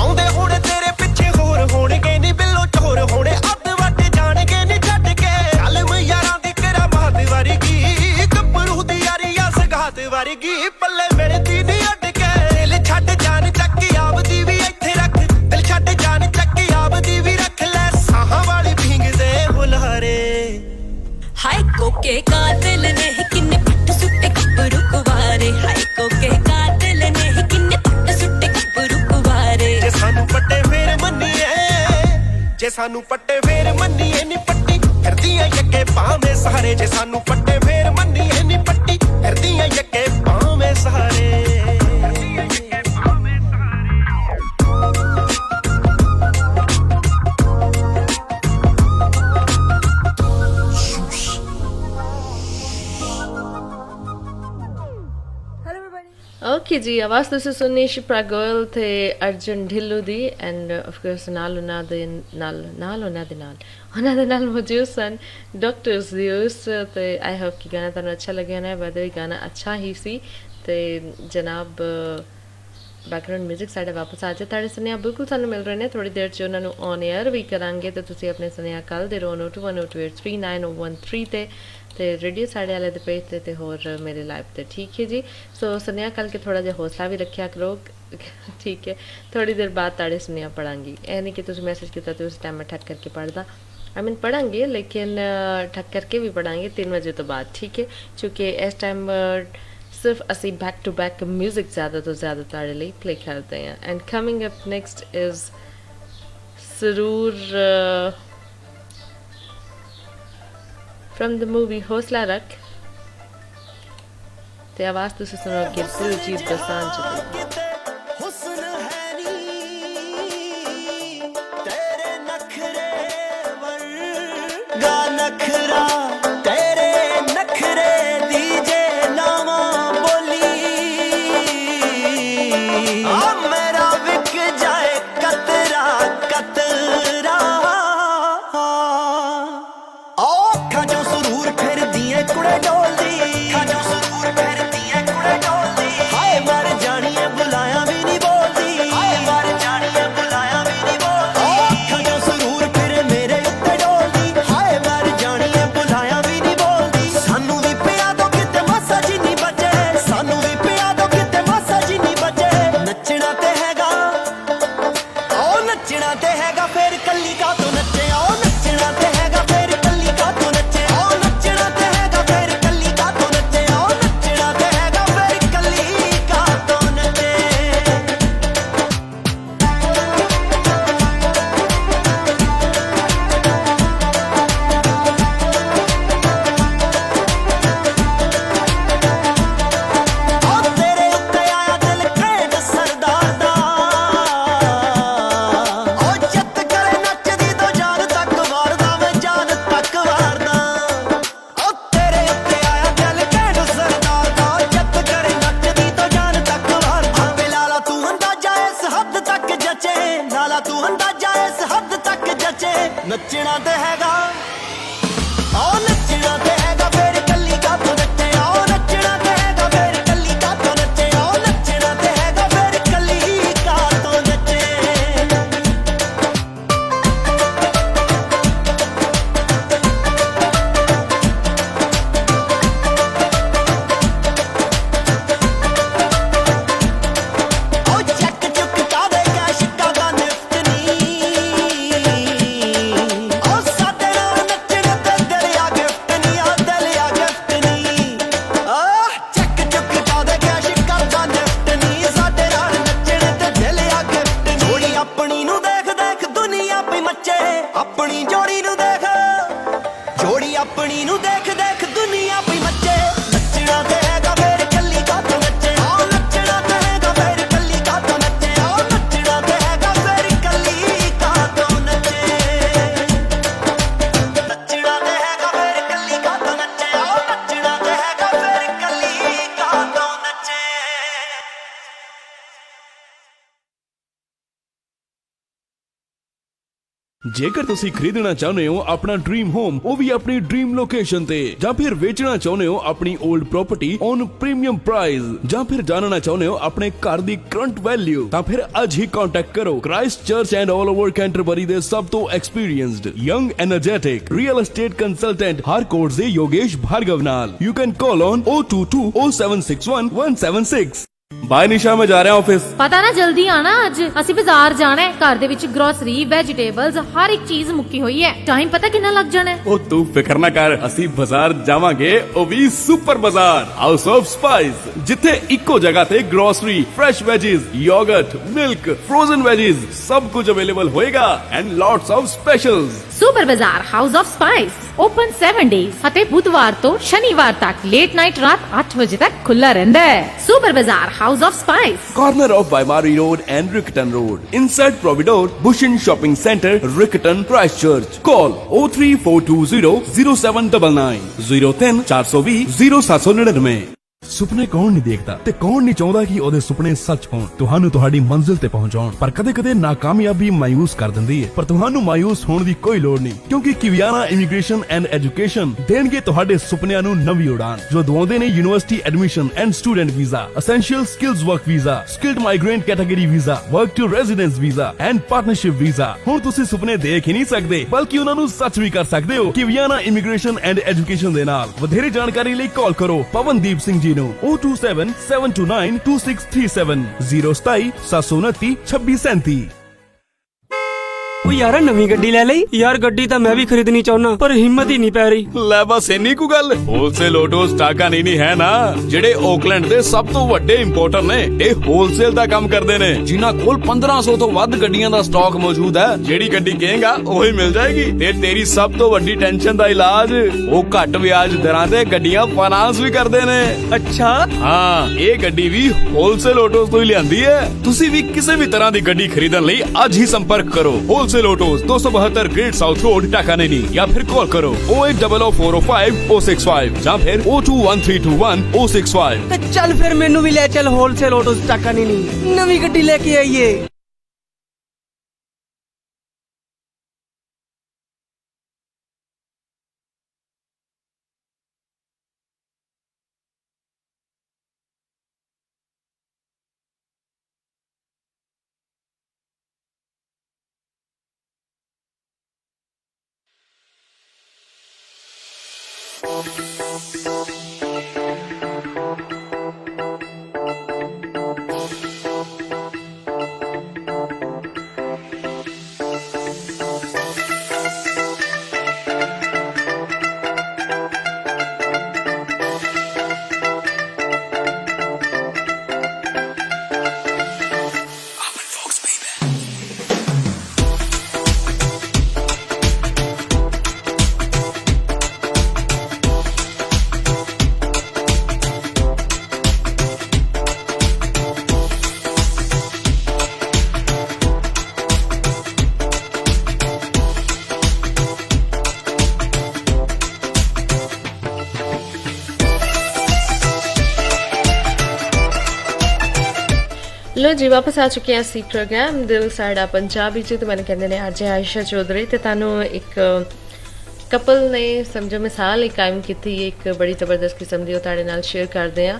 ਆਉਂਦੇ ਹੋਣੇ ਤੇਰੇ ਪਿੱਛੇ ਹੋਰ ਹੋਣਗੇ ਨੀ ਬਿੱਲੋ ਚੋਰ ਹੋਣੇ ਅੱਧ ਵੱਟ ਜਾਣਗੇ ਨੀ ਛੱਡ ਕੇ ਕਲਮ ਯਾਰਾਂ ਦੀ ਕਰਾਮਾਤ ਵਰਗੀ ਗੱਭਰੂ ਦੀ ਯਾਰੀਆਂ ਸਗਾਤ ਵਰਗੀ ਪੱਲੇ ਮੇਰੇ ਦੀ ਨੀ ਅੱਡ ਕੇ ਦਿਲ ਛੱਡ ਜਾਨ ਚੱਕੀ ਆਪਦੀ ਵੀ ਇੱਥੇ ਰੱਖ ਦਿਲ ਛੱਡ ਜਾਨ ਚੱਕੀ ਆਪਦੀ ਵੀ ਰੱਖ ਲੈ ਸਾਹਾਂ ਵਾਲੀ ਭਿੰਗਦੇ ਹੁਲਾਰੇ हाय कोके कातिल ने किन्ने पट सुट्टे गब्बरू कुवारे हाय कोके कातिल ने किन्ने पट सुट्टे गब्बरू कुवारे ਜੇ ਸਾਨੂੰ ਪੱਟੇ ਫੇਰ ਮੰਨੀਏ ਜੇ ਸਾਨੂੰ ਪੱਟੇ ਫੇਰ ਮੰਨੀਏ ਨੀ ਪੱਟੀ ਫਿਰਦੀਆਂ ਯੱਕੇ ਭਾਵੇਂ ਸਾਰੇ ਜੇ ਸਾਨੂੰ ਪੱਟੇ ਫੇਰ ਮੰਨੀਏ ਨੀ ਪੱਟੀ ਫਿਰਦੀਆਂ ਯੱਕੇ ਭਾਵੇਂ ਸਾਰੇ ओके जी आवाज़ तुसी सुननी शिप्रा गोयल थे अर्जुन ढिल्लो दी एंड ऑफ कोर्स नाल उना दे मौजूद सन डॉक्टर्स दियोस ते आई होप कि गाना तुहानू अच्छा लगे ना वैसे गाना अच्छा ही सी ते जनाब बैकग्राउंड म्यूजिक साढ़े वापस आ जाए तुहाडे सुनिया बिल्कुल सानू मिल रहे ने थोड़ी देर च उन्हां नू ऑन एयर भी करांगे ते तुसी अपने सुनिया कल दे 02102839013 ते रेडियो साढ़े वाले दे पेज ते होर मेरे लाइव ते ठीक है जी सो सुनिया कल के थोड़ा जिहा हौसला भी रखिया करो ठीक है थोड़ी देर बाद ताड़े सुनिया पढ़ांगी ऐ नहीं कि तुसी मैसेज किया तो उस टाइम में ठक करके पढ़दा आई मीन पढ़ांगे लेकिन ठक करके भी पढ़ांगे 3 बजे तो बाद ठीक है क्योंकि इस टाइम सिर्फ असी बैक टू बैक म्यूजिक ज़्यादा तो ज़्यादा ताड़े लिए प्ले करते हैं and coming up next is सरूर from the movie हौसला रख ते आवाज़ तुसी सुनोगे दिलजीत दोसांझ दी नखरा तेरे नखरे दीजे लावा बोली मेरा विक जाए कतरा कतरा खाजो सुरूर फिर दिए कुड़े डोल दी खाजो सुरूर फिर दिए कुड़े डोल दी हाय मर जानी है बुलाया भी नहीं बोलती हाय मर जानी है बुलाया भी नहीं बोलती खाजो सुरूर फिर मेरे उत्ते डोल दी हाय मर जानी है बुलाया भी नहीं बोलती का तो नचे ओ नचना ते हैगा फिर कल्ली का तो नचे ओ नचना ते हैगा फिर कल्ली का तो नचे ओ नचना ते हैगा फिर कल्ली का तो नचे नचना ते हैगा ओ नचना ते हैगा फिर कल्ली का तो नचे ओ नचना ते हैगा फिर कल्ली का तो नचे ओ नचना ते हैगा फिर कल्ली का तो नचे ओ चक चुक का दे कैश का दा निफ्ट अपनी जोड़ी नू देख जोड़ी अपनी नू देख देख दुनिया पई मचे नचना ते हैगा फिर कल्ली का तो नचे ओ नचना ते हैगा फिर कल्ली का तो नचे ओ नचना ते हैगा फिर कल्ली का तो नचे नचना ते हैगा फिर कल्ली का तो नचे ओ नचना ते हैगा फिर कल्ली का तो नचे ਜੇਕਰ ਤੁਸੀਂ ਖਰੀਦਣਾ ਚਾਹੁੰਦੇ ਹੋ ਆਪਣਾ ਡ੍ਰੀਮ ਹੋਮ ਉਹ ਵੀ ਆਪਣੀ ਡ੍ਰੀਮ ਲੋਕੇਸ਼ਨ ਤੇ ਜਾਂ ਫਿਰ ਵੇਚਣਾ ਚਾਹੁੰਦੇ ਹੋ ਆਪਣੀ old property on premium price ਜਾਂ ਫਿਰ ਜਾਣਨਾ ਚਾਹੁੰਦੇ ਹੋ ਆਪਣੇ ਘਰ ਦੀ ਕਰੰਟ ਵੈਲਿਊ ਤਾਂ ਫਿਰ ਅੱਜ ਹੀ ਕੰਟੈਕਟ ਕਰੋ Christchurch and all over Canterbury ਦੇ ਸਭ ਤੋਂ experienced young energetic real estate consultant Harcourts ਦੇ ਯੋਗੇਸ਼ ਭਾਰਗਵ ਨਾਲ you can call on 0220761 by Nisha ਮੈਂ ਜਾ ਰਿਹਾ ਆਫਿਸ ਪਤਾ ਨਾ ਜਲਦੀ ਆਣਾ ਅੱਜ ਅਸੀਂ ਬਾਜ਼ਾਰ ਜਾਣਾ ਹੈ ਘਰ ਦੇ ਵਿੱਚ ਗਰੋਸਰੀ ਵੈਜੀਟੇਬਲਸ ਹਰ ਇੱਕ ਚੀਜ਼ ਮੁੱਕੀ ਹੋਈ ਹੈ ਟਾਈਮ ਪਤਾ ਕਿੰਨਾ ਲੱਗ ਜਾਣਾ ਹੈ ਉਹ ਤੂੰ ਫਿਕਰ ਨਾ ਕਰ ਅਸੀਂ ਬਾਜ਼ਾਰ ਜਾਵਾਂਗੇ ਉਹ ਵੀ ਸੁਪਰ ਬਾਜ਼ਾਰ ਹਾਊਸ ਆਫ ਸਪਾਈਸ ਜਿੱਥੇ ਇੱਕੋ ਜਗ੍ਹਾ ਤੇ grocery fresh ਵੈਜੀਜ਼ yoghurt milk frozen ਵੈਜੀਜ਼ ਸਭ ਕੁਝ ਅਵੇਲੇਬਲ ਹੋਏਗਾ ਐਂਡ ਲੋਟਸ ਆਫ ਸਪੈਸ਼ਲਸ ਸੁਪਰ ਬਾਜ਼ਾਰ house of spice open 7 days ਅਤੇ ਬੁੱਧਵਾਰ ਤੋਂ ਸ਼ਨੀਵਾਰ ਤੱਕ ਲੇਟ ਨਾਈਟ ਰਾਤ 8 ਵਜੇ ਤੱਕ ਖੁੱਲਾ ਰਹਿੰਦਾ ਹੈ ਸੁਪਰ ਬਾਜ਼ਾਰ house of spice corner of Vaimari Road and Riccarton Road inside Providore Bushin Shopping Center Riccarton Christchurch call 03420 0799 03 420 0799 ਸੁਪਨੇ ਕੌਣ ਨਹੀਂ ਦੇਖਦਾ ਤੇ ਕੌਣ ਨਹੀਂ ਚਾਹੁੰਦਾ ਕਿ ਉਹਦੇ ਸੁਪਨੇ ਸੱਚ ਹੋਣ ਤੁਹਾਨੂੰ ਤੁਹਾਡੀ ਮੰਜ਼ਿਲ ਤੇ ਪਹੁੰਚਾਉਣ ਪਰ ਕਦੇ-ਕਦੇ ਨਾਕਾਮਯਾਬੀ ਮਾਇੂਸ ਕਰ ਦਿੰਦੀ ਹੈ ਪਰ ਤੁਹਾਨੂੰ ਮਾਇੂਸ ਹੋਣ ਦੀ ਕੋਈ ਲੋੜ ਨਹੀਂ ਕਿਉਂਕਿ ਕਿਵਿਆਨਾ ਇਮੀਗ੍ਰੇਸ਼ਨ ਐਂਡ ਐਜੂਕੇਸ਼ਨ ਦੇਣਗੇ ਤੁਹਾਡੇ ਸੁਪਨਿਆਂ ਨੂੰ ਨਵੀਂ ਉਡਾਨ ਜੋ ਦਵਾਉਂਦੇ ਨੇ university admission and student visa essential skills work visa skilled migrant category visa work to residence visa and partnership visa ਹੁਣ ਤੁਸੀਂ ਸੁਪਨੇ ਦੇਖ ਹੀ ਨਹੀਂ ਸਕਦੇ ਬਲਕਿ ਉਹਨਾਂ ਨੂੰ ਸੱਚ ਵੀ ਕਰ ਸਕਦੇ ਹੋ ਕਿਵਿਆਨਾ ਇਮੀਗ੍ਰੇਸ਼ਨ ਐਂਡ ਐਜੂਕੇਸ਼ਨ ਦੇ ਨਾਲ ਵਧੇਰੇ ਜਾਣਕਾਰੀ ਲਈ ਕਾਲ ਕਰੋ ਪਵਨਦੀਪ ਸਿੰਘ ਜੀ ਨੂੰ 027-729-2637 027 729 2637 ਉਹ ਯਾਰ ਨਵੀਂ ਗੱਡੀ ਲੈ ਲਈ ਯਾਰ ਗੱਡੀ ਤਾਂ ਮੈਂ ਵੀ ਖਰੀਦਣੀ ਚਾਹੁੰਨਾ ਪਰ ਹਿੰਮਤ ਹੀ ਨਹੀਂ ਪੈ ਰਹੀ ਲੈ ਬਸ ਇੰਨੀ ਕੁ ਗੱਲ ਹੋਲਸੇਲ ਆਟੋਸ ਟਾਕਾ ਨਹੀਂ ਹੈ ਨਾ ਜਿਹੜੇ ਓਕਲੈਂਡ ਦੇ ਸਭ ਤੋਂ ਵੱਡੇ ਇੰਪੋਰਟਰ ਨੇ ਇਹ ਹੋਲਸੇਲ ਦਾ ਕੰਮ ਕਰਦੇ ਨੇ ਜਿਨ੍ਹਾਂ ਕੋਲ 1500 ਤੋਂ ਵੱਧ ਗੱਡੀਆਂ ਦਾ ਸਟਾਕ ਮੌਜੂਦ ਹੈ ਜਿਹੜੀ ਗੱਡੀ ਕਹੇਗਾ ਉਹੀ ਮਿਲ ਜਾਏਗੀ ਤੇ ਤੇਰੀ ਸਭ ਤੋਂ ਵੱਡੀ ਟੈਨਸ਼ਨ ਦਾ ਇਲਾਜ ਉਹ ਘੱਟ ਵਿਆਜ ਦਰਾਂ ਤੇ ਗੱਡੀਆਂ ਫਾਈਨਾਂਸ ਵੀ ਕਰਦੇ ਨੇ ਅੱਛਾ ਹਾਂ ਇਹ ਗੱਡੀ ਵੀ ਹੋਲਸੇਲ ਆਟੋਸ ਤੋਂ ਹੀ ਲਿਆਂਦੀ ਹੈ ਤੁਸੀਂ ਵੀ ਕਿਸੇ ਵੀ ਤਰ੍ਹਾਂ ਦੀ ਗੱਡੀ ਖਰੀਦਣ ਲਈ ਅੱਜ ਹੀ ਸੰਪਰਕ ਕਰੋ Autos 272 Great South Road Takanini या फिर कॉल करो 0800405 065 या फिर 021321 065 ਤੇ ਚੱਲ ਫਿਰ ਮੈਨੂੰ ਵੀ ਲੈ ਚੱਲ ਹੋਲਸੇਲ ਆਟੋਸ ਟਾਕਾਨੀਨੀ ਨਵੀਂ ਗੱਡੀ ਲੈ ਕੇ ਆਈਏ लो जी वापस आ चुके हैं सी प्रोग्राम दिल साड़ा पंजाबी च तो मैंने कहते हैं अज आयशा चौधरी तो तुहानू एक कपल ने समझो मिसाल ही कायम की थी एक बड़ी ज़बरदस्त किस्म की तुहाडे नाल शेयर करते हैं।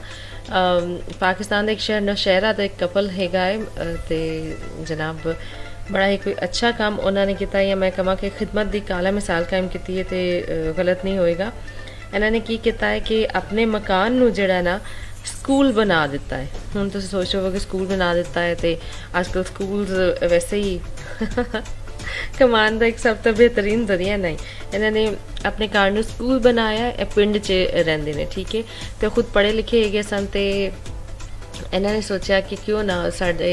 पाकिस्तान के एक शहर नौशहरा का एक कपल हैगा है ते जनाब बड़ा ही कोई अच्छा काम उन्होंने किया या मैं कहा कि खिदमत की काला मिसाल कायम की है तो गलत नहीं होएगा। इन्होंने की किया है कि अपने मकान नू जिहड़ा ना स्कूल बना दिता है। हुण तुसीं सोचो कि स्कूल बना दिता है तो आजकल स्कूल वैसे ही कमान का एक सब तो बेहतरीन जरिया नहीं। इन्होंने अपने घर नू स्कूल बनाया पिंड च रहिंदे ने ठीक है तो खुद पढ़े लिखे है सन तो इन्होंने सोचा कि क्यों ना साडे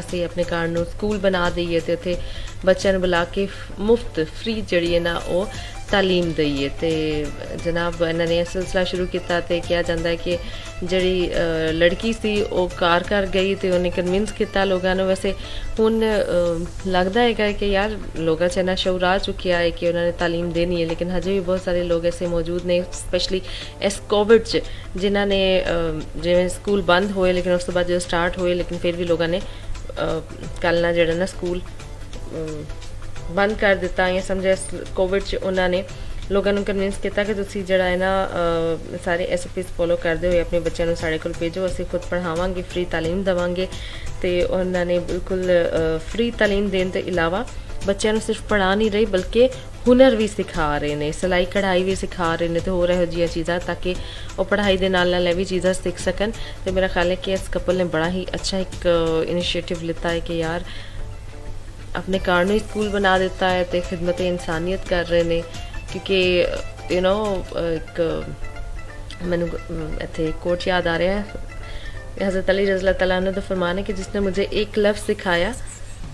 असीं अपने घर नू स्कूल बना दईए तो उत्थे बच्चों नू बुला के मुफ्त फ्री जिहड़ी है ना वो तालीम दईए तो जनाब इन्होंने सिलसिला शुरू किया तो कहा जाता है कि जिहड़ी लड़की सी वो घर गई तो उन्हें कन्विंस किया लोगों ने। वैसे हुण लगता है कि यार लोगों च इन्ना शऊर आ चुकिया है कि उन्होंने तालीम देनी है लेकिन हजे भी बहुत सारे लोग ऐसे मौजूद ने स्पैशली इस कोविड च जिन्हों ने जिवें स्कूल बंद होए लेकिन उस तो बाद जो स्टार्ट होए लेकिन फिर भी लोगों ने कल ना जिहड़ा ना स्कूल बंद कर दिता या समझा कोविड च उन्होंने लोगों को कन्विंस किया कि तुसीं जिहड़ा है ना सारे SOPs फॉलो करते हुए अपने बच्चों को साढ़े कोल भेजो असीं खुद पढ़ावांगे फ्री तालीम देवांगे। तो उन्होंने बिल्कुल फ्री तालीम देने के अलावा बच्चों को सिर्फ पढ़ा नहीं रही बल्कि हुनर भी सिखा रहे हैं, सिलाई कढ़ाई भी सिखा रहे हैं तो होर इहो जिहियां चीज़ां ताकि वो पढ़ाई के नाल नाल भी चीज़ां सीख सकन। तो मेरा ख्याल है कि इस कपल ने बड़ा ही अच्छा एक इनिशिएटिव लिता है कि यार अपने घर में स्कूल बना देता है तो खिदमत इंसानियत कर रहे हैं क्योंकि यू नो एक मैनू इत्थे कोट याद आ रहा है हज़रत अली रज़ी अल्लाह तआला अन्हु दा फरमान है कि जिसने मुझे एक लफ्ज़ सिखाया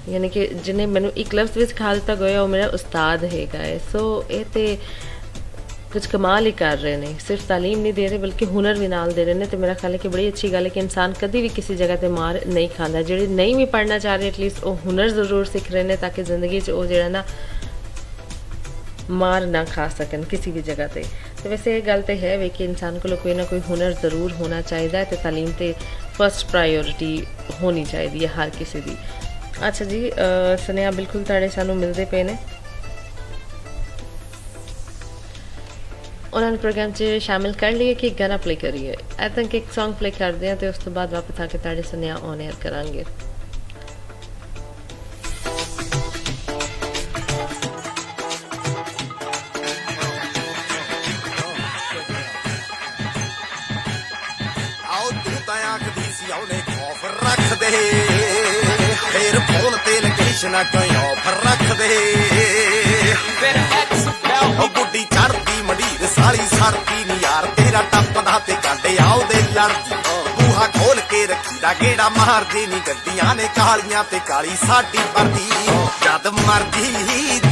यानी कि जिन्हें मैनू एक लफ्ज़ भी सिखा दिता गया वो मेरा उस्ताद हैगा है। सो ये तो कुछ कमाल ही कर रहे हैं, सिर्फ तालीम नहीं दे रहे बल्कि हुनर भी नाल दे रहे हैं। तो मेरा ख्याल है कि बड़ी अच्छी गल है कि इंसान कभी भी किसी जगह पर मार नहीं खाता, ਜਿਹੜੇ नहीं भी पढ़ना चाह रहे एटलीस्ट वो हुनर ज़रूर सीख रहे हैं ताकि ज़िंदगी वो जो ना मार ना खा सकन किसी भी जगह पे। तो वैसे ये गल तो है वे कि इंसान को कोई ना कोई हुनर ज़रूर होना चाहिए तो तालीम तो फर्स्ट प्रायोरिटी होनी चाहिए हर किसी की। अच्छा जी सुनिया बिल्कुल तुहाडे सानू मिलते पे ने उन्होंने प्रोग्राम च शामिल कर लिए कि गाना प्ले करिए। आई थिंक एक सॉन्ग प्ले करते हैं तो उस तो बाद वापस आके तुहाडे सुनिया ऑन एयर करांगे। फिर फोन ते लोकेशन कोई ऑफर रख दे फिर गुड्डी चढ़दी मंडीर साली सड़दी नी यार तेरा टप्पदा ते कांडे आओ दे लड़दी बूहा खोल के रखी दा गेड़ा मारदी नी गड्डियां ने कालियां ते काली साडी परदी जद मर्जी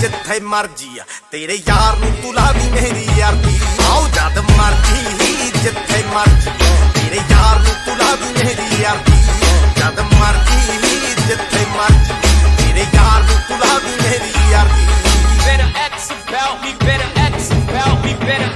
जिथे मर्जी तेरे यार नू तू लादी मेरी यारदी आओ जद मर्जी जिथे मर्जी तेरे यार नू तू लादी मेरी यारदी जद मर्जी जिथे मर्जी तेरे यार नू तू लादी मेरी यारदी better ask about me better ask about me better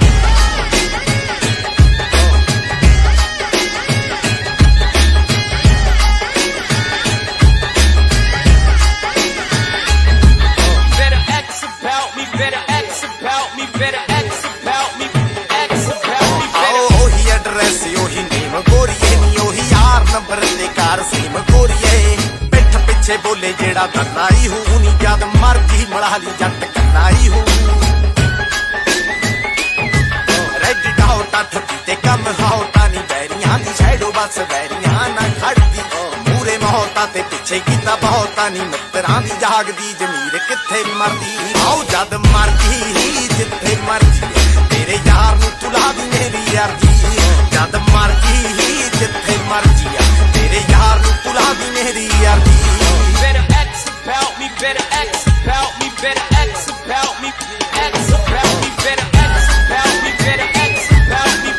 बोले जेड़ा दनाई हूं नी जद मर्जी मड़ाली जट कनाई हूं रेड डाउटा ठती कम हाउटा नी बैरियां दी शैडो बस बैरियां ना खड़दी मूरे महोता ते पिछे कीता बहुता नी मित्रां दी जागदी जमीर किथे मरदी आओ जद मर्जी जिथे मर्जी तेरे यार नू तुला दी मेरी यारदी जद मर्जी जिथे मर्जी तेरे यार नू तुला दी मेरी यारदी better ask about me better ask about me better ask about me ask about me better ask about me better ask about me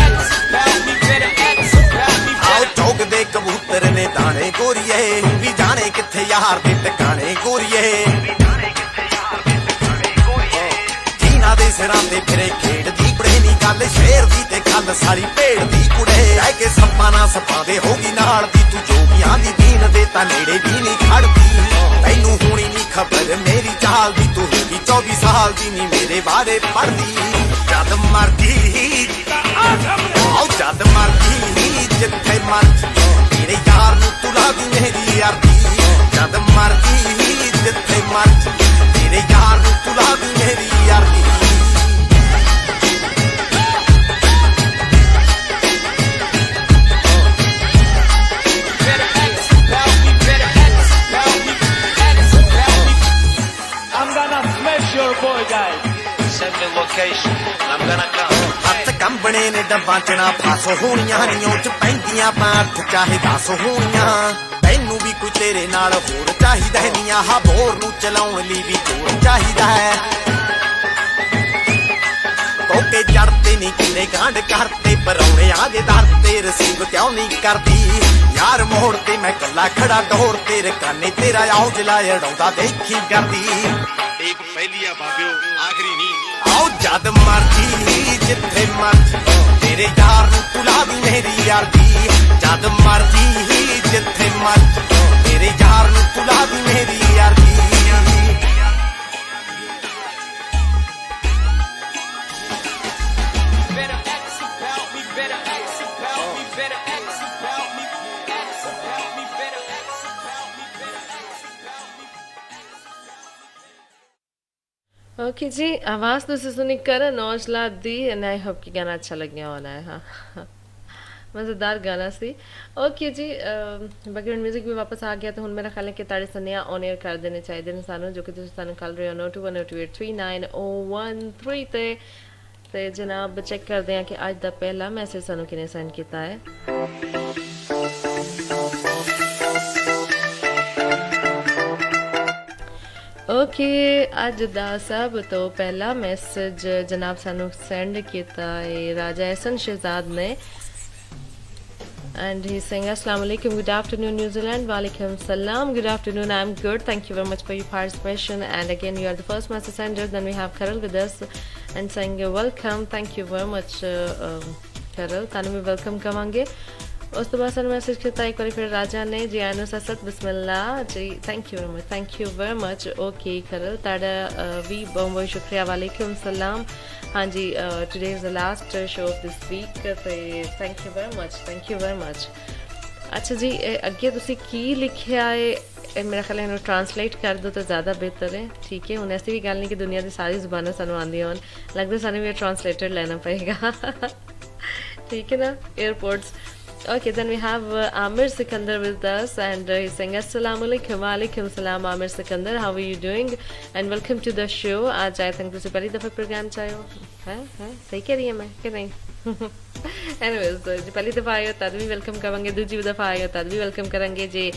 ask about me better ask about me आओ चौक दे कबूतर ने दाने गोरिए भी जाने किथे यार दे टकाने गोरिए जीना दे सिरां ते फिरे खेड़ दी बड़े नी गल शेर दी ते गल सारी भेड़ दी कुड़े रह के सप्पा ना सप्पा दे होगी नाल दी तू जोगियां दी दीन दे तां नेड़े भी नहीं खड़दी तैनू होनी नहीं खबर मेरी चाल दी तू होगी 24 साल दी नहीं मेरे बारे पढ़दी जद मरदी आओ जद मरदी जिथे मर्जी मेरे यार नू तू ला दी मेरी यारी जद मरदी जिथे मर्जी मेरे यार नू तू ला दी मेरी यारी हथ कंबने ने डब्बा च ना फास होनियां नियों च पैंदियां पाठ चाहे 10 होनियां तैनू भी कोई तेरे नाल होर चाहिदा है नियां हा बोर नू चलाउण लई भी जोर चाहिदा है कोके चढ़ते नहीं किने गांड करते परौने आजे दर तेरे सिंग क्यों नहीं करदी यार मोड़ ते मैं कला खड़ा डोर तेरे काने तेरा आओ जला अड़ाउंदा देखी करदी एक पहलिया बाबियो आखरी नहीं आओ जद मर्जी जिथे मर्जी तेरे यार नू तू ला दी मेरी यारी जद मर्जी जिथे मर्जी तेरे यार नू तू ला दी मेरी यारी ओके जी, आवाज़ तो सुनी करण औजला दी एंड आई होप कि गाना अच्छा लग गया होना है। हाँ मज़ेदार गाना सी। ओके जी, बैकग्राउंड म्यूजिक भी वापस आ गया तो हुण मेरा ख्याल है कि ताड़े सनेहा ऑन एयर कर देने चाहिए ने सानू जो कि तुसीं सानू कल रहे हो 9210283913 ते जनाब चेक करते हैं कि अज दा पहला मैसेज सानू किने सेंड किया है। ओके अज दा सब तो पहला मैसेज जनाब सानू सेंड किया है राजा एहसन शहजाद ने and he's saying assalamu alaikum, good afternoon New Zealand. Walaikum salam, good afternoon, I'm good, thank you very much for your participation. And again you are the first message sender. Then we have Carol with us and saying welcome, thank you very much Carol, tanu भी welcome कवांगे। उस तो बाद सानू message किया एक बार फिर राजा ने जी आनो ससत बिस्मिल्लाह जी, thank you very much okay करल ताड़ा भी बहुत बहुत शुक्रिया। वालेकुम सलाम। हाँ जी, today is the last show of this week ते थैंक यू वेरी मच। अच्छा जी, अगे तुसी की लिखिया है मेरा ख्याल है इन्हों ट्रांसलेट कर दो तो ज़्यादा बेहतर है। ठीक है, हुण ऐसी भी गल नहीं कि दुनिया की सारी ज़ुबानें सानू आंदियां होन, लगता सानू भी ट्रांसलेटर लेना पड़ेगा ठीक है ना, airports. Okay, then we have Amir Sikandar with us and he's saying assalamu alaikum, walaikum salam Amir Sikandar, how are you doing and welcome to the show। आज I think तुसी पहली दफा प्रोग्राम चाहे हो हैं सही कह रही है मैं कि नहीं anyways जी पहली दफा आए हो तद भी वेलकम करेंगे, दूसरी दफा आए हो तद भी वेलकम करेंगे जी,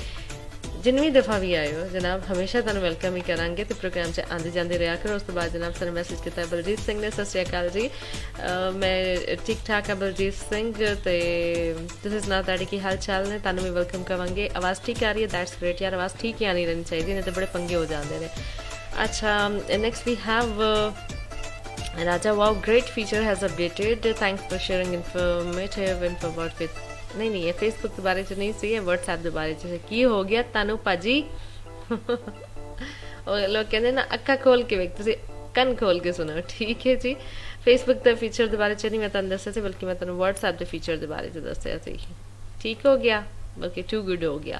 जिनवी दफा भी आए हो जनाब हमेशा तुम वेलकम ही करांगे तो प्रोग्राम से आंदे जाते रहा करो। उस तो बाद जनाब सर मैसेज किया बलजीत सिंह ने, सत श्री अकाल जी, मैं ठीक ठाक है बलजीत सिंह ते तुसीं सुना ताड़ी की हाल चाल ने, तुहानूं भी वेलकम करेंगे। आवाज़ ठीक आ रही है, दैट्स ग्रेट यार, आवाज़ ठीक ही आनी रहनी चाहिए नहीं तो बड़े पंगे हो जाते हैं। अच्छा next we have Raja, wow great feature has updated, thanks for sharing informative info about with नहीं है फेसबुक के बारे च नहीं सी, व्हाट्सएप के बारे च की हो गया तानू भाजी लोग कहते ना अक्खा खोल के वेख, तुसीं कन खोल के सुनो। ठीक है जी, फेसबुक के फीचर के बारे च नहीं मैं तुहानूं दस्सिया सी, बल्कि मैं तुहानूं व्हाट्सएप के फीचर के बारे च दस्सिया सी। ठीक हो गया, बल्कि टू गुड हो गया।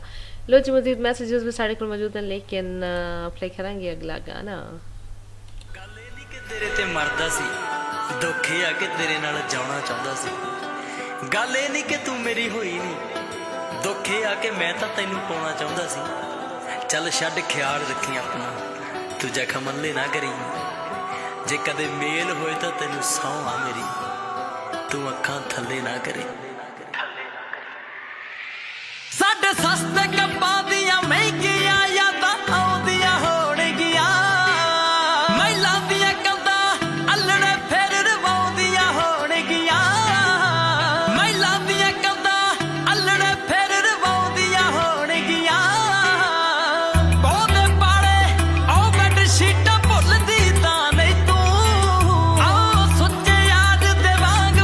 लो जी, मजीद मैसेजेस भी साढ़े को मौजूद हैं लेकिन प्ले करांगे अगला गाना। तेरे ते मरदा सी दुख आ के तेरे नाल जाना चाहता सी, गल ये नहीं कि तू मेरी होई नहीं, दुख ये आ कि मैं तो तेनू पाउणा चाहता सी। चल छड्ड ख्याल रखी अपना, तू जख्म मल्ले ना करी, जे कदे मेल होए तो तेनू सौं आ मेरी, तू अखां थल्ले ना करे। साडे सस्ते कप्पां दियां महंगियां यादां आउंदियां होणगियां, महिलां दियां कंधां अल्लड़े फेर रवाउंदियां होणगियां, शीटा भुलदी तां नहीं तू, आओ सुच्चे याद दे वांग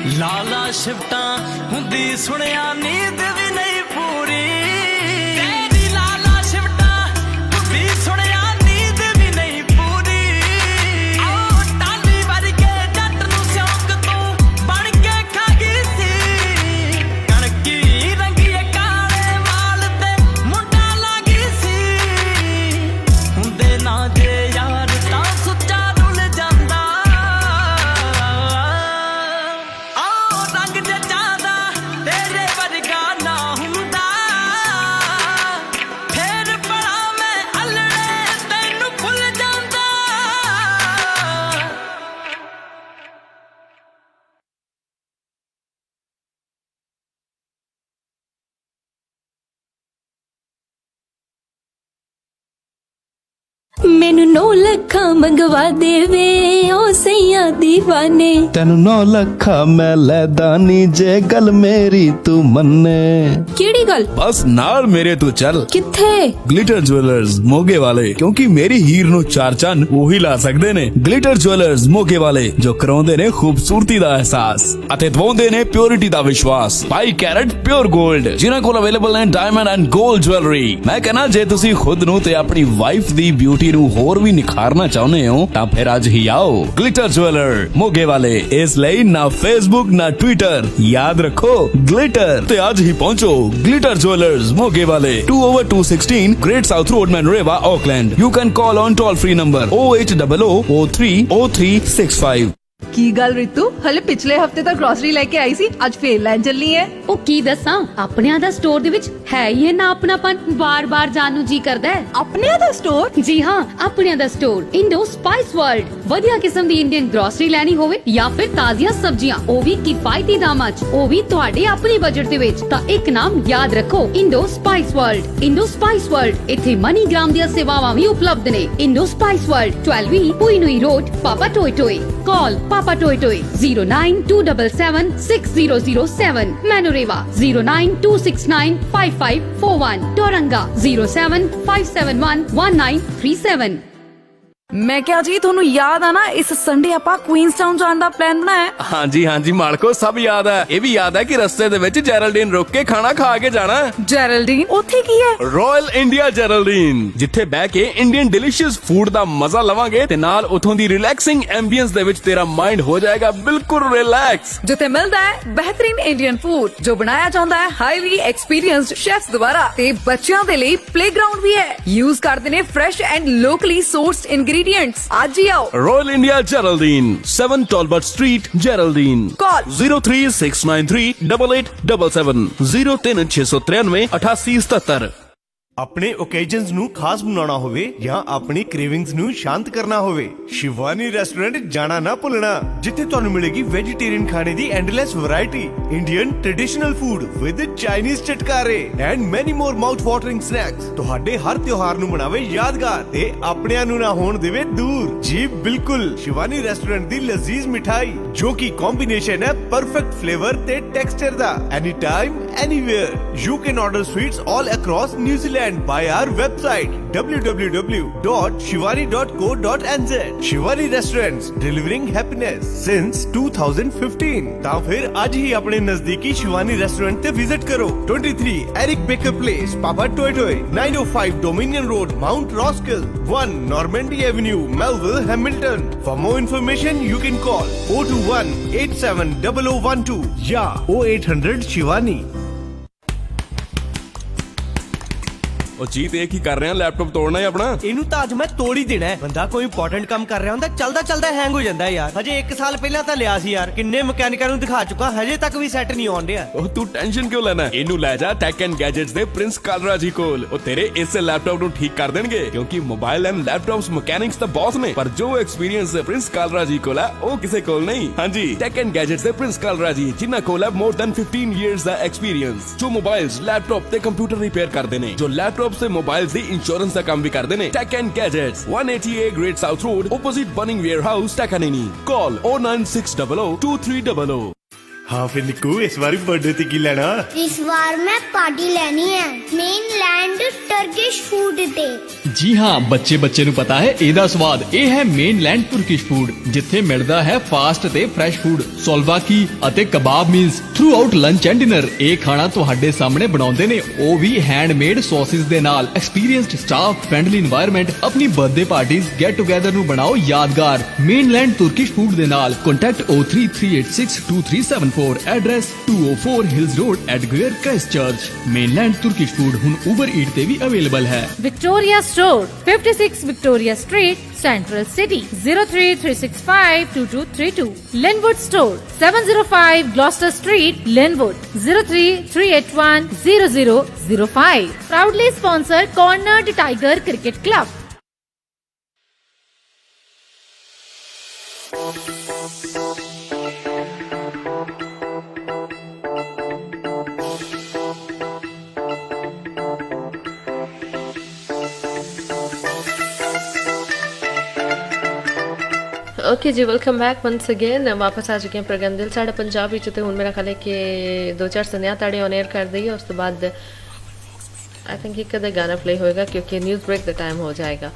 ਲਾਲਾ ਸ਼ਿਫਟਾਂ ਹੁੰਦੀ ਸੁਣਿਆ ਨੀਂਦ ਵੀ ਨਹੀਂ ਪੂਰੀ ਤੇਰੀ ਲਾਲਾ ਸ਼ਿਫਟਾਂ ਹੁੰਦੀ ਸੁਣਿਆ ਨੀਂਦ ਵੀ ਨਹੀਂ ਪੂਰੀ ਆਹ ਟਾਲੀ ਵਰਗੇ ਜੱਟ ਨੂੰ ਸ਼ੌਕ ਤੂੰ ਬਣ ਕੇ ਖਾ ਗਈ ਸੀ ਕਣਕੀ ਰੰਗੀਏ ਕਾਲੇ ਵਾਲ ਤੇ ਮੁੰਡਾ ਲੱਗੀ ਸੀ ਹੁੰਦੇ ਨਾ ਜੇ ਯਾਰ ਤਾਂ ਸੁੱਚਾ ਰੁੱਲ ਜਾਂਦਾ ਰੰਗ ਜੱਜਾਦਾ ਤੇਰੇ ਵਰਗਾ ਨਾ ਹੁੰਦਾ ਫੇਰ ਬੜਾ ਮੈਂ ਅਲੜੇ ਤੈਨੂੰ ਭੁੱਲ ਜਾਂਦਾ ਮੈਨੂੰ 9 ਲੱਖਾਂ ਮੰਗਵਾ ਦੇਵੇ ਓ ਸਈਆਂ ਦੀਵਾਨੇ ਤੈਨੂੰ 9 ਲੱਖਾਂ ਮੈਂ ਲੈਦਾ ਨੀ ਜੇ ਗੱਲ ਮੇਰੀ ਤੂੰ ਮੰਨੇ ਕਿਹੜੀ ਗੱਲ ਬਸ ਨਾਲ ਮੇਰੇ ਤੂੰ ਚੱਲ ਕਿੱਥੇ ਗਲਿਟਰ ਜੁਐਲਰਸ ਮੋਗੇ ਵਾਲੇ ਕਿਉਂਕਿ ਮੇਰੀ ਹੀਰ ਨੂੰ ਚਾਰ ਚੰਨ ਉਹੀ ਲਾ ਸਕਦੇ ਨੇ ਗਲਿਟਰ ਜੁਐਲਰਸ ਮੋਗੇ ਵਾਲੇ ਜੋ ਕਰਾਉਂਦੇ ਨੇ ਖੂਬਸੂਰਤੀ ਦਾ ਅਹਿਸਾਸ ਅਤੇ ਦਵਾਉਂਦੇ ਨੇ ਪਿਓਰਿਟੀ ਦਾ ਵਿਸ਼ਵਾਸ 22 ਕੈਰਟ ਪਿਓਰ 골ਡ ਜਿਨ੍ਹਾਂ ਕੋਲ ਅਵੇਲੇਬਲ ਨੇ ਡਾਇਮੰਡ ਐਂਡ 골ਡ ਜੁਐਲਰੀ ਮੈਂ ਕਹਿੰਦਾ ਜੇ ਤੁਸੀਂ ਖੁਦ ਨੂੰ ਤੇ ਆਪਣੀ ਵਾਈਫ ਦੀ ਬਿਊਟੀ ਨੂੰ ਹੋਰ ਵੀ ਨਿਖਾਰਨਾ ਚਾਹੁੰਦੇ ਹੋ ਤਾਂ ਫਿਰ ਅੱਜ ਹੀ ਆਓ ਗਲਿਟਰ ਜੁਐਲਰ ਮੋਗੇ ਵਾਲੇ ਇਸ ਲਈ ਨਾ ਫੇਸਬੁੱਕ ਨਾ ਟਵਿੱਟਰ ਯਾਦ ਰੱਖੋ ਗਲਿਟਰ ਤੇ ਅੱਜ ਹੀ ਪਹੁੰਚੋ ਗਲਿਟਰ ਜੁਐਲਰਸ ਮੋਗੇ ਵਾਲੇ 2/216 Great South Road Manreva Auckland you can call on toll free number 0800030365 ਕੀ ਗੱਲ ਰਿਤੂ ਹਲੇ ਪਿਛਲੇ ਹਫਤੇ ਤਾਂ ਗਰੋਸਰੀ ਲੈ ਕੇ ਆਈ ਸੀ ਅੱਜ ਫੇਰ ਲੈਣ ਚੱਲੀ ਐ ਉਹ ਕੀ ਦੱਸਾਂ ਆਪਣਿਆਂ ਦਾ ਸਟੋਰ ਦੇ ਵਿੱਚ ਹੈ ਹੀ ਇਹ ਨਾ ਆਪਣਾਪਨ ਬਾਰ-ਬਾਰ ਜਾਣ ਨੂੰ ਜੀ ਕਰਦਾ ਹੈ ਆਪਣਿਆਂ ਦਾ ਸਟੋਰ ਜੀ ਹਾਂ ਆਪਣਿਆਂ ਦਾ ਸਟੋਰ ਇੰਡੋ ਸਪਾਈਸ ਵਰਲਡ ਵਧੀਆ ਕਿਸਮ ਦੀ ਇੰਡੀਅਨ ਗਰੋਸਰੀ ਲੈਣੀ ਹੋਵੇ ਜਾਂ ਫਿਰ ਤਾਜ਼ੀਆਂ ਸਬਜ਼ੀਆਂ ਉਹ ਵੀ ਕਿਫਾਇਤੀ ਦਾਮਾਂ 'ਚ ਉਹ ਵੀ ਤੁਹਾਡੇ ਆਪਣੇ ਬਜਟ ਦੇ ਵਿੱਚ ਤਾਂ ਇੱਕ ਨਾਮ ਯਾਦ ਰੱਖੋ Indo spice world Indo spice world ਇੱਥੇ ਮਨੀਗ੍ਰਾਮ ਦੀਆਂ ਸੇਵਾਵਾਂ ਵੀ ਉਪਲਬਧ ਨੇ ਇੰਡੋ ਸਪਾਈਸ ਵਰਲਡ 12 ਪੁਈਨੂਈ ਰੋਡ ਪਾਪਾ ਟੋਏ ਟੋਏ ਕਾਲ Papa Toy Toy 092776007 Manoreva 092695541 Toranga 075711937 ਮੈਂ ਕਿਹਾ ਜੀ ਤੁਹਾਨੂੰ ਯਾਦ ਆ ਨਾ ਇਸ ਸੰਡੇ ਆਪਾਂ ਕੁਈਨਸਟਾਊਨ ਜਾਣ ਦਾ ਪਲਾਨ ਬਣਾਇਆ ਹਾਂਜੀ ਹਾਂਜੀ ਮਾਲਕੋ ਸਭ ਯਾਦ ਹੈ ਇਹ ਵੀ ਯਾਦ ਹੈ ਕਿ ਰਸਤੇ ਦੇ ਵਿੱਚ ਜੈਰਲਡੀਨ ਰੁਕ ਕੇ ਖਾਣਾ ਖਾ ਕੇ ਜਾਣਾ ਜੈਰਲਡੀਨ ਉੱਥੇ ਕੀ ਹੈ ਰਾਇਲ ਇੰਡੀਆ ਜੈਰਲਡੀਨ ਜਿੱਥੇ ਬਹਿ ਕੇ ਇੰਡੀਅਨ ਡਿਲੀਸ਼ੀਅਸ ਫੂਡ ਦਾ ਮਜ਼ਾ ਲਵਾਂਗੇ ਤੇ ਨਾਲ ਉਥੋਂ ਦੀ ਰਿਲੈਕਸਿੰਗ ਐਂਬੀਐਂਸ ਦੇ ਵਿੱਚ ਤੇਰਾ ਮਾਈਂਡ ਹੋ ਜਾਏਗਾ ਬਿਲਕੁਲ ਰਿਲੈਕਸ ਜਿੱਥੇ ਮਿਲਦਾ ਹੈ ਬਿਹਤਰੀਨ ਇੰਡੀਅਨ ਫੂਡ ਜੋ ਬਣਾਇਆ ਜਾਂਦਾ ਹੈ ਹਾਈਲੀ ਐਕਸਪੀਰੀਐਂਸਡ ਸ਼ੈਫਸ ਦੁਆਰਾ ਤੇ ਬੱਚਿਆਂ ਦੇ ਲਈ ਪਲੇਗਰਾਉਂਡ ਵੀ ਹੈ ਯੂਜ਼ ਕਰਦੇ ਨੇ ਫਰੈਸ਼ ਐਂਡ ਲੋਕਲੀ ਸੋਰਸਡ ਇੰਗਰੀਡੀਐਂਟਸ ਅੱਜ ਹੀ ਆਓ ਰਾਇਲ ਇੰਡੀਆ ਜੈਰਲਡੀਨ 7 ਟਾਲਬਟ ਸਟਰੀਟ ਜੈਰਲਡੀਨ ਕਾਲ 036938877 03693 8877 ਆਪਣੇ ਓਕੇਜਨਸ ਨੂੰ ਖਾਸ ਬਣਾਉਣਾ ਹੋਵੇ ਜਾਂ ਆਪਣੀ ਕ੍ਰੇਵਿੰਗਸ ਨੂੰ ਸ਼ਾਂਤ ਕਰਨਾ ਹੋਵੇ ਸ਼ਿਵਾਨੀ ਰੈਸਟੋਰੈਂਟ ਜਾਣਾ ਨਾ ਭੁੱਲਣਾ ਜਿੱਥੇ ਤੁਹਾਨੂੰ ਮਿਲੇਗੀ ਵੈਜੀਟੇਰੀਅਨ ਖਾਣੇ ਦੀ endless variety Indian traditional food with Chinese ਚਟਕਾਰੇ and many more mouth watering snacks ਤੁਹਾਡੇ ਹਰ ਤਿਉਹਾਰ ਨੂੰ ਬਣਾਵੇ ਯਾਦਗਾਰ ਤੇ ਆਪਣਿਆਂ ਨੂੰ ਨਾ ਹੋਣ ਦੇਵੇ ਦੂਰ ਜੀ ਬਿਲਕੁਲ ਸ਼ਿਵਾਨੀ ਰੈਸਟੋਰੈਂਟ ਦੀ ਲਜ਼ੀਜ਼ ਮਿਠਾਈ ਜੋ ਕਿ ਕੰਬੀਨੇਸ਼ਨ ਹੈ ਪਰਫੈਕਟ ਫਲੇਵਰ ਤੇ texture the any time anywhere you can order sweets all across New Zealand by our website www.shivani.co.nz Shivani Restaurants delivering happiness since 2015 ਤਾਂ ਫਿਰ ਅੱਜ ਹੀ ਆਪਣੇ ਨਜ਼ਦੀਕੀ ਸ਼ਿਵਾਨੀ ਰੈਸਟੋਰੈਂਟ ਤੇ ਵਿਜ਼ਿਟ ਕਰੋ 23 Eric Baker Place Papa Toy Toy 905 Dominion Road Mount Roskill 1 Normandy Avenue Melville Hamilton for more information you can call 021-870012 ਜਾਂ 0800 Shivani ਉਹ ਜੀਤ ਇਹ ਕੀ ਕਰ ਰਿਹਾ ਲੈਪਟਾਪ ਤੋੜਨਾ ਹੈ ਆਪਣਾ ਇਹਨੂੰ ਤਾਂ ਅੱਜ ਮੈਂ ਤੋੜ ਹੀ ਦੇਣਾ ਬੰਦਾ ਕੋਈ ਇੰਪੋਰਟੈਂਟ ਕੰਮ ਕਰ ਰਿਹਾ ਹੁੰਦਾ ਚਲਦਾ ਹੈਂਗ ਹੋ ਜਾਂਦਾ ਯਾਰ ਹਜੇ 1 ਸਾਲ ਪਹਿਲਾਂ ਤਾਂ ਲਿਆ ਸੀ ਯਾਰ ਕਿੰਨੇ ਮਕੈਨਿਕਾਂ ਨੂੰ ਦਿਖਾ ਚੁੱਕਾ ਹਜੇ ਤੱਕ ਵੀ ਸੈੱਟ ਨਹੀਂ ਆਉਣ ਡਿਆ ਉਹ ਤੂੰ ਟੈਨਸ਼ਨ ਕਿਉਂ ਲੈਣਾ ਇਹਨੂੰ ਲੈ ਜਾ ਟੈਕ ਐਂਡ ਗੈਜਟਸ ਦੇ ਪ੍ਰਿੰਸ ਕਾਲਰਾ ਜੀ ਕੋਲ ਉਹ ਤੇਰੇ ਇਸੇ ਲੈਪਟਾਪ ਨੂੰ ਠੀਕ ਕਰ ਦੇਣਗੇ ਕਿਉਂਕਿ ਮੋਬਾਈਲ ਐਂਡ ਲੈਪਟਾਪਸ ਮਕੈਨਿਕਸ ਤਾਂ ਬਹੁਤ ਨੇ ਪਰ ਜੋ ਐਕਸਪੀਰੀਅੰਸ ਪ੍ਰਿੰਸ ਕਾਲਰਾ ਜੀ ਕੋਲ ਹੈ ਉਹ ਕਿਸੇ ਕੋਲ ਨਹੀਂ ਹਾਂਜੀ ਟੈਕ ਐਂਡ ਗੈਜਟਸ ਦੇ ਪ੍ਰਿੰਸ ਕਾਲਰਾ ਜੀ ਜਿਨ੍ਹਾਂ ਕੋਲ ਹੈ ਮੋਰ ਦੈਨ 15 ਇਅਰਸ ਦਾ ਐਕਸਪੀਰੀਅੰਸ ਜੋ ਮੋਬਾਈਲਸ ਲੈਪਟਾਪ ਤੇ ਕੰਪਿਊਟਰ ਰਿਪੇਅਰ ਕਰਦੇ ਨੇ ਜੋ ਲੈਪਟਾਪਸ ਤੇ ਮੋਬਾਈਲਸ ਦੀ इंश्योरेंस का काम भी करते हैं Tech and Gadgets 188 Great South Road opposite Bunning Warehouse Takanini call 096002300 हाँ फिर निक्कू इस बार बर्थडे ते की लेना इस बार मैं पार्टी लेनी है मेनलैंड टर्किश फूड ते ਜੀ ਹਾਂ, ਬੱਚੇ ਨੂੰ ਪਤਾ ਹੈ ਇਹਦਾ ਸਵਾਦ। ਇਹ ਹੈ ਮੇਨਲੈਂਡ ਤੁਰਕਿਸ਼ ਫੂਡ, ਜਿੱਥੇ ਮਿਲਦਾ ਹੈ ਫਾਸਟ ਤੇ ਫਰੈਸ਼ ਫੂਡ। ਸੋਲਵਾਕੀ ਅਤੇ ਕਬਾਬ meals throughout lunch and dinner. ਇਹ ਖਾਣਾ ਤੁਹਾਡੇ ਸਾਹਮਣੇ ਬਣਾਉਂਦੇ ਨੇ, ਉਹ ਵੀ ਹੈਂਡਮੇਡ ਸੌਸਿਸ ਦੇ ਨਾਲ। Experienced staff, friendly environment. ਆਪਣੀ ਬਰਥਡੇ ਪਾਰਟੀਜ਼, ਗੈਟ ਟੂਗੇਦਰ ਨੂੰ ਬਣਾਓ ਯਾਦਗਾਰ ਮੇਨਲੈਂਡ ਤੁਰਕਿਸ਼ ਫੂਡ ਦੇ ਨਾਲ। Contact 0338623774। Address 204 Hills Road, Edgeware, Christchurch. Mainland Turkish food ਹੁਣ ਉਬਰ ਈਟ ਤੇ ਵੀ ਅਵੇਲੇਬਲ ਹੈ। Victoria Store, 56 Victoria Street, Central City, 033652232. Linwood Store, 705 Gloucester Street, Linwood, 033810005. Proudly sponsor Cornered Tiger Cricket Club. Okay जी, welcome back once again. वापस आ चुके हैं programme दिल साढ़ा पंजाब विच। ते हुण मेरा ख्याल है कि 2-4 सुनिया ताड़े ऑन एयर कर दईए, उस तो बाद आई थिंक एक अदा गाना प्ले होएगा क्योंकि न्यूज़ ब्रेक दा टाइम हो जाएगा।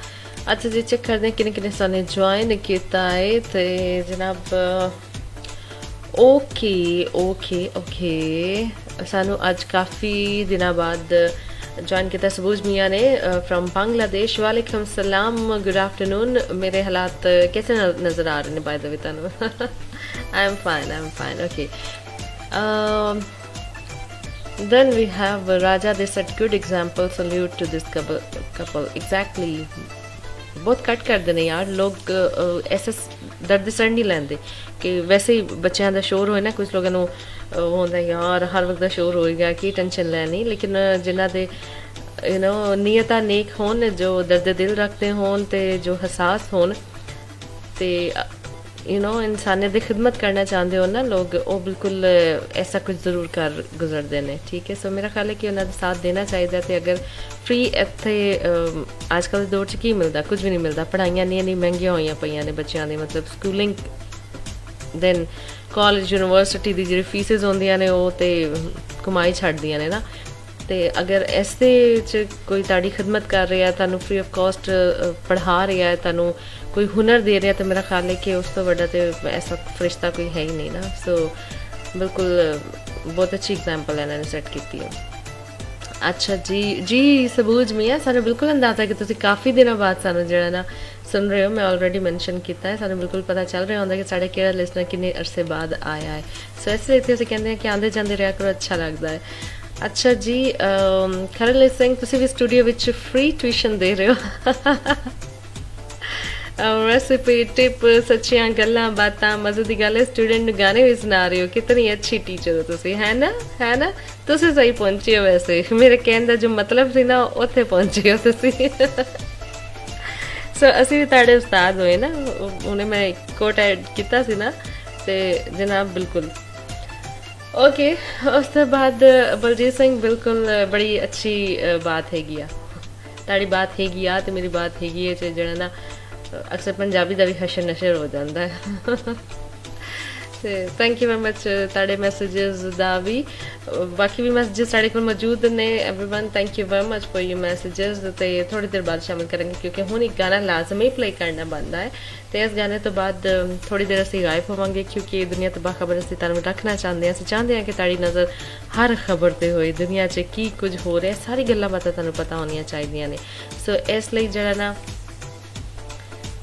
अच्छा जी, चेक करते हैं किन्ने साने ज्वाइन कीता है। ते जनाब ओके ओके ओके, सानू अज काफ़ी दिनों बाद ज्वाइन किया सबूज मियाँ ने फ्रॉम बांग्लादेश। वालेकुम सलाम, गुड आफ्टरनून। मेरे हालात कैसे नज़र आ रहे हैं बाय द वे तुहानू? I am fine okay. Then we have Raja, they set good example, salute to this couple. Exactly, बहुत कट करते हैं यार लोग, ऐसा दर्द सड़ नहीं लेंदे कि वैसे ही बच्चों का शोर होए ना, कुछ लोगों होंदा यार हर वक्त का शोर होएगा की टेंशन लैनी। लेकिन जिन्हां दे यू नो नीयतां नेक होन, जो दर्द दिल रखते होन ते जो हसास होन ते यू नो इंसानियत की खिदमत करना चाहते हो ना लोग, वो बिल्कुल ऐसा कुछ जरूर कर गुजरते हैं। ठीक है, सो मेरा ख्याल है कि उन्होंने साथ देना चाहिए। तो अगर फ्री इत्थे अजकल के दौर च की मिलता, कुछ भी नहीं मिलता। पढ़ाइयां नहीं महंगियां हुई पईयां ने बच्चों दी, मतलब स्कूलिंग, दैन कॉलेज यूनिवर्सिटी की जी फीसिस होंदियां ने वो तो कमाई छड्डदियां ने ना। तो अगर ऐसे कोई ताड़ी खिदमत कर रहा है, तुहानू फ्री ऑफ कॉस्ट पढ़ा रहा है, तुहानू कोई हुनर दे रहा है, तो मेरा ख्याल है कि उस तो बड़ा तो ऐसा फरिश्ता कोई है ही नहीं ना। सो बिल्कुल बहुत अच्छी एग्जाम्पल इन्होंने सैट की है। अच्छा जी सबूज मियाँ, सानू बिल्कुल अंदाजा कि तुसीं काफ़ी दिनों बाद सानू जिहड़ा ना सुन रहे हो। मैं ऑलरेडी मैंशन किया है, सानू बिल्कुल पता चल रहा होंदा कि साढ़े किहड़ा लिसनर किन्ने अरसे बाद आया है। सो इसलिए इत्थे असीं कहंदे हैं कि आंदे जांदे रहा करो, अच्छा लगता है। अच्छा जी, खरल सिंह, तुसीं भी स्टूडियो विच फ्री ट्यूशन दे रहे हो? रेसिपी टिप, सच्चियां गल्लां बातां, मजे दी गल है। स्टूडेंट नूं गाने भी सुना रहे हो, कितनी अच्छी टीचर हो तुसीं, है ना तुसीं सही पहुंचे हो। वैसे मेरे कहने का जो मतलब सी ना, उत्थे पहुंचे हो तुसीं। सो असीं भी तुहाडे उस्ताद होए ना, उन्हें मैं कोट ऐड किया सी ना, ते जनाब बिल्कुल ओके। उस तो बाद बलजीत सिंह, बिल्कुल बड़ी अच्छी बात हैगी आ, ताड़ी बात हैगी आ ते मेरी बात हैगी है, जिहड़ा ना अक्सर पंजाबी का भी हशर नशर हो जाता है। थैंक यू वेरी मच ताड़े मैसेजेस दा भी। बाकी भी मैसेजेस साढ़े को मौजूद ने। Everyone thank you very much for your messages. तो थोड़ी देर बाद शामिल करेंगे क्योंकि हुण एक गाना लाजमी प्ले करना बनता है। तो इस गाने तो बाद थोड़ी देर असीं गायब होवांगे क्योंकि दुनिया तो बाखबर असीं तुहानूं रखना चाहते हैं। असीं चाहते हैं कि ताड़ी नज़र हर खबर ते होए, दुनिया च की कुछ हो रहा है, सारी गल्लां बातां तुहानूं पता होनियां चाहिदियां ने। सो इसलिए जिहड़ा ना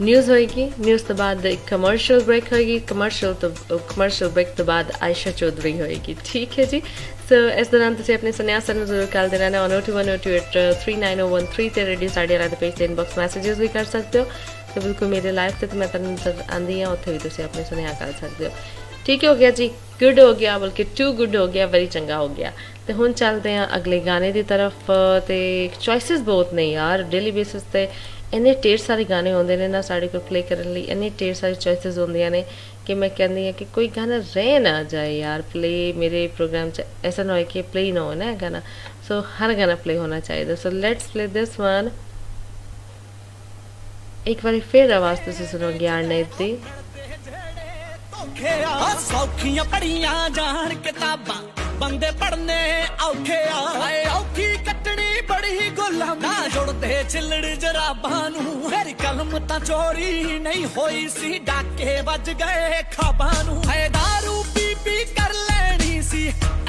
न्यूज़ होएगी, न्यूज़ तो बाद एक कमर्शियल ब्रेक होएगी, कमर्शियल ब्रेक तो बाद आयशा चौधरी होएगी। ठीक है जी। सो इस दौरान तुसीं अपने सुनिया सानूं जरूर कल देना है 02102839013 रेडियो साढ़े वाला पेज से इनबॉक्स मैसेजेस भी कर सकते हो। तो बिल्कुल मेरे लाइफ से तो मैं तुहानूं नज़र आंदी हाँ, उत्थे भी तुसीं अपने सुनिया कर सकते हो। ठीक हो गया जी, गुड हो गया, बल्कि टू गुड हो गया, वेरी चंगा हो गया। तो हुण चलते हैं अगले गाने की तरफ। तो चॉइसिस बहुत ने यार, डेली बेसिस पे इन्ने ढेर सारे गाने होंदे ने ना साढ़े को प्ले करने लई, इन्नी ढेर सारी चॉइसिस होंदियां ने कि मैं कहती हाँ कि कोई गाना रह ना जाए यार प्ले मेरे प्रोग्राम च। ऐसा ना हो कि प्ले ना हो ना गाना, सो हर गाना प्ले होना चाहिए। So let's play this one. एक बार फिर आवाज़ तुसीं सुनोगे आरनेत दी। सौखियां पढ़ियां जान किताबां, बंदे पढ़ने औखे आए, औखी कटनी बड़ी गुलाम ना जुड़ते चिलड़ जराबां नू मेरी कलम तां चोरी नहीं होई सी डाके बज गए खाबां नू है दारू पी पी कर लेनी सी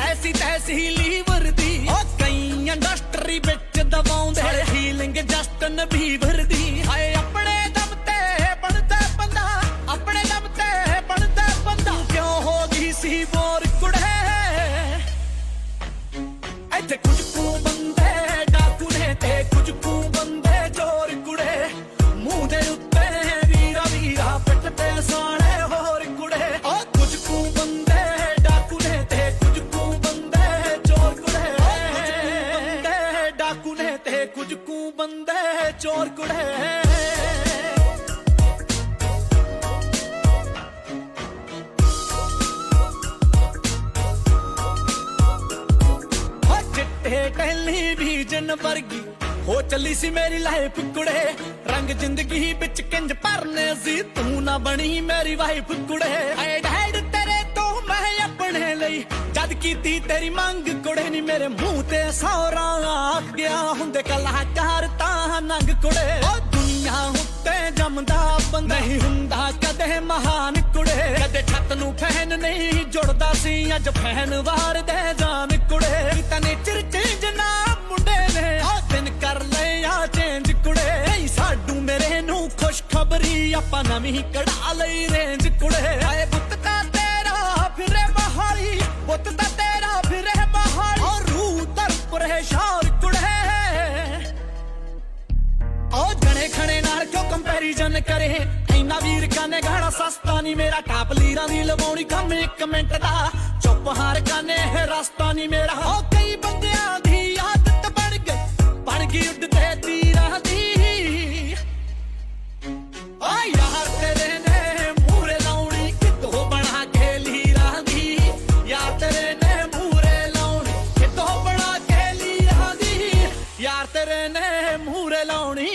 ऐसी तैसी लीवर दी ओ कई इंडस्ट्री बिच दबाउंदे हीलिंग जस्टिन बीबर दी हाय अपने दम ते बनदा बंदा अपने दम ते बनदा बंदा क्यों हो गई सी बोर कुड़े ਇੱਥੇ ਕੁਝ ਕੁ ਬੰਦੇ ਡਾਕੂ ਨੇ ਤੇ ਕੁਝ ਕੁ ਬੰਦੇ ਚੋਰ ਕੁੜੇ ਮੂੰਹ ਦੇ ਉੱਤੇ ਵੀਰਾ ਵੀਰਾ ਪਿੱਠ ਤੇ ਸਾਲੇ ਹੋਰ ਕੁੜੇ ਓ ਕੁਝ ਕੁ ਬੰਦੇ ਡਾਕੂ ਨੇ ਤੇ ਕੁਝ ਕੁ ਬੰਦੇ ਚੋਰ ਕੁੜੇ ਬੰਦੇ ਡਾਕੂ ਨੇ ਤੇ ਕੁਝ ਕੁ ਬੰਦੇ ਚੋਰ ਕੁੜੇ ਟੈਲੀਵਿਜ਼ਨ ਵਰਗੀ ਹੋ ਚੱਲੀ ਸੀ ਮੇਰੀ ਲਾਈਫ ਕੁੜੇ ਰੰਗ ਜ਼ਿੰਦਗੀ ਵਿੱਚ ਕਿੰਜ ਭਰਨੇ ਸੀ ਤੂੰ ਨਾ ਬਣੀ ਮੇਰੀ ਵਾਈਫ ਕੁੜੇ ਆਏ ਡੈਡ ਤੇਰੇ ਤੋਂ ਮੈਂ ਆਪਣੇ ਲਈ ਜਦ ਕੀਤੀ ਤੇਰੀ ਮੰਗ ਕੁੜੇ ਨੀ ਮੇਰੇ ਮੂੰਹ ਤੇ ਸੌਰਾ ਆਖ ਗਿਆ ਹੁੰਦੇ ਕਲਾਕਾਰ ਤਾਂ ਨੰਗ ਕੁੜੇ ਓ ਦੁਨੀਆ ਉੱਤੇ ਜੰਮਦਾ ਬੰਦਾ ਨਹੀਂ ਹੁੰਦਾ ਕਦੇ ਮਹਾਨ ਕੁੜੇ ਕਦੇ ਛੱਤ ਨੂੰ ਫੈਨ ਨਹੀਂ ਜੁੜਦਾ ਸੀ ਅੱਜ ਫੈਨ ਵਾਰ ਦੇ ਜਾਨ ਕੁੜੇ ਤਾਂ ਨੇਚਰ ਚੇਂਜ ਨਾ ਮੁੰਡੇ ਨੇ ਆ ਦਿਨ ਕਰ ਲਿਆ ਚੇਂਜ ਕੁੜੇ ਨਹੀਂ ਸਾਡੂ ਮੇਰੇ ਨੂੰ ਖੁਸ਼ਖਬਰੀ ਆਪਾਂ ਨਵੀਂ ਕਢਾ ਲਈ ਰੇਂਜ ਕੁੜੇ ਆਏ ਪੁੱਤ ਤਾਂ ਤੇਰਾ ਫਿਰੇ ਮਹਾਲੀ ਪੁੱਤ ਤਾਂ ਤੇਰਾ ਫਿਰੇ ਮਹਾਲੀ ਔਰ ਰੂਹ ਦਰ ਪਰੇਸ਼ਾਨ ਕੁੜੇ ਓ ਜਣੇ ਖਣੇ ਨਾਲ ਕਿਉਂ ਕੰਪੈਰੀਜ਼ਨ ਕਰੇ ਇੰਨਾ ਵੀਰ ਕਾਨੇ ਗਾਣਾ ਸਸਤਾ ਨਹੀਂ ਮੇਰਾ ਟਾਪ ਲੀਰਾਂ ਦੀ ਲਵਾਉਣੀ ਕੰਮ 1 ਮਿੰਟ ਦਾ ਚੁੱਪ ਹਾਰ ਕਾਨੇ ਇਹ ਰਸਤਾ ਨਹੀਂ ਮੇਰਾ ਓ ਕਈ ਬੰਦਿਆਂ ਦੀ ਆਦਤ ਬਣ ਗਈ ਉੱਡਦੇ ਤੀਰਾਂ ਦੀ ਓ ਯਾਰ ਤੇਰੇ ਨੇ ਮੂਰੇ ਲਾਉਣੀ ਕਿਤੋਂ ਬਣਾ ਕੇ ਲੀਰਾਂ ਦੀ ਯਾਰ ਤੇਰੇ ਨੇ ਮੂਰੇ ਲਾਉਣੀ ਕਿਤੋਂ ਬਣਾ ਕੇ ਲੀਰਾਂ ਦੀ ਯਾਰ ਤੇਰੇ ਨੇ ਮੂਰੇ ਲਾਉਣੀ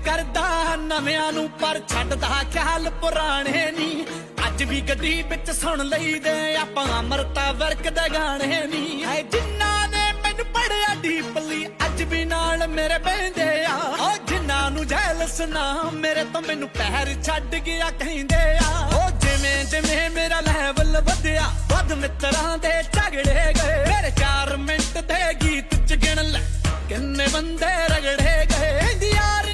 ਕਰਦਾ ਨਵਿਆਂ ਨੂੰ ਪਰ ਛੱਡਦਾ ਖਿਆਲ ਪੁਰਾਣੇ ਨੀ ਅੱਜ ਵੀ ਗੱਡੀ ਵਿੱਚ ਸੁਣ ਲਈਦੇ ਆਪਾਂ ਅਮਰਤਾ ਵਰਕ ਦੇ ਗਾਣੇ ਨੀ ਹੈ ਜਿਨ੍ਹਾਂ ਨੇ ਮੈਨੂੰ ਪੜਿਆ ਡੀਪਲੀ ਅੱਜ ਵੀ ਨਾਲ ਮੇਰੇ ਬਹਿੰਦੇ ਆ ਓ ਜਿਨ੍ਹਾਂ ਨੂੰ ਜੈਲਸ ਨਾ ਮੇਰੇ ਤੋਂ ਮੈਨੂੰ ਪੈਰ ਛੱਡ ਗਿਆ ਕਹਿੰਦੇ ਆ ਓ ਜਿਵੇਂ ਜਿਵੇਂ ਮੇਰਾ ਲੈਵਲ ਵਧਿਆ ਵੱਧ ਮਿੱਤਰਾਂ ਦੇ ਝਗੜੇ ਗਏ ਮੇਰੇ 4 ਮਿੰਟ ਦੇ ਗੀਤ ਚ ਗਿਣ ਲੈ ਕਿੰਨੇ ਬੰਦੇ ਰਗੜੇ ਗਏ ਯਾਰ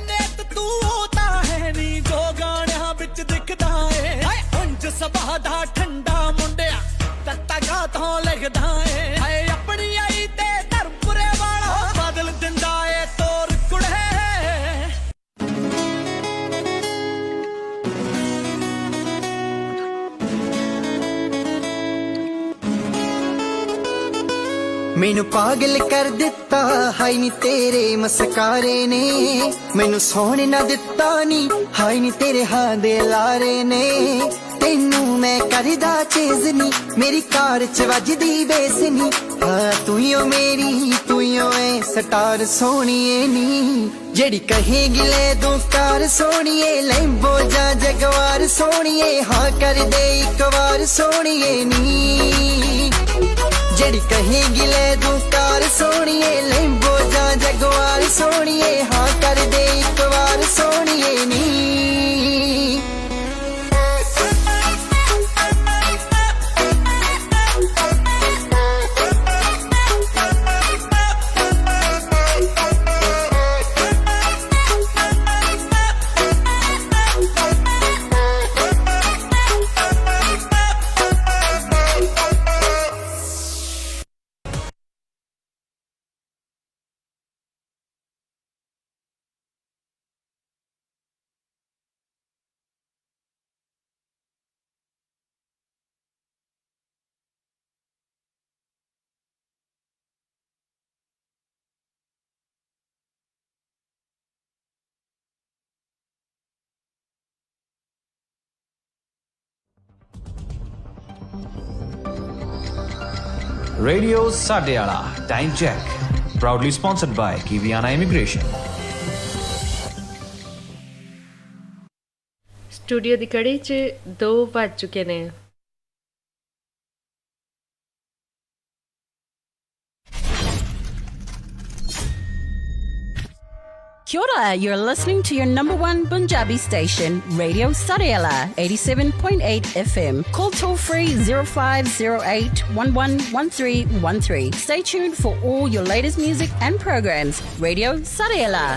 ਤੂੰ ਤਾਂ ਹੈ ਨੀ ਜੋ ਗਾਣਿਆਂ ਵਿੱਚ ਦਿਖਦਾ ਏ ਉਂਝ ਸਭਾ ਦਾ ਠੰਡਾ ਮੁੰਡਿਆ ਤੱਤਾ ਗਾ ਤੋਂ ਲਿਖਦਾ ਏ ਹਾਏ ਆਪਣੀ ਆਈ ਤੇ ਧਰਮਪੁਰੇ ਵਾਲਾ ਬਦਲ ਦਿੰਦਾ ਏ ਤੋਰ ਕੁੜੇ ਮੈਨੂੰ ਪਾਗਲ ਕਰ ਦਿੱਤਾ ਹਾਈ ਨੀ ਤੇਰੇ ਮਸਕਾਰੇ ਨੇ ਮੈਨੂੰ ਸੋਹਣੇ ਨਾ ਦਿੱਤਾ ਨੀ ਹਾਈ ਨੀ ਤੇਰੇ ਹਾਂ ਦੇ ਲਾਰੇ ਨੇ ਤੈਨੂੰ ਮੈਂ ਕਰਦਾ ਚੇਜ਼ ਨੀ ਮੇਰੀ ਕਾਰ ਚ ਵੱਜਦੀ ਬੇਸ ਨੀ ਹਾਂ ਤੂੰ ਹੀ ਓ ਮੇਰੀ ਤੂੰ ਹੀ ਓ ਏ ਸਟਾਰ ਸੋਹਣੀਏ ਨੀ ਜਿਹੜੀ ਕਹੇਗੀ ਲੈ ਦੋ ਕਾਰ ਸੋਹਣੀਏ ਲੈਂਬੋ ਜਾਂ ਜਗਵਾਰ ਸੋਹਣੀਏ ਹਾਂ ਕਰ ਦੇ ਇੱਕ ਵਾਰ ਸੋਹਣੀਏ ਨੀ ਜਿਹੜੀ ਕਹੇਗੀ ਲੈ ਦੂੰ ਕਾਰ ਸੋਹਣੀਏ ਲੈਂਬੋ ਜਾਂ ਜਗਵਾਰ ਸੋਹਣੀਏ ਹਾਂ ਕਰ ਦੇ ਇੱਕ ਵਾਰ ਸੋਹਣੀਏ ਨੀ Radio Sadeala Time Check, proudly sponsored by Kiwiana Immigration. Studio ਦੀ ਘੜੀ 'ਚ 2 ਵੱਜ ਚੁੱਕੇ ਨੇ। Kia ora, you're listening to your number one Punjabi station, Radio Sariela, 87.8 FM. Call toll free 0508 111313. Stay tuned for all your latest music and programs. Radio Sariela.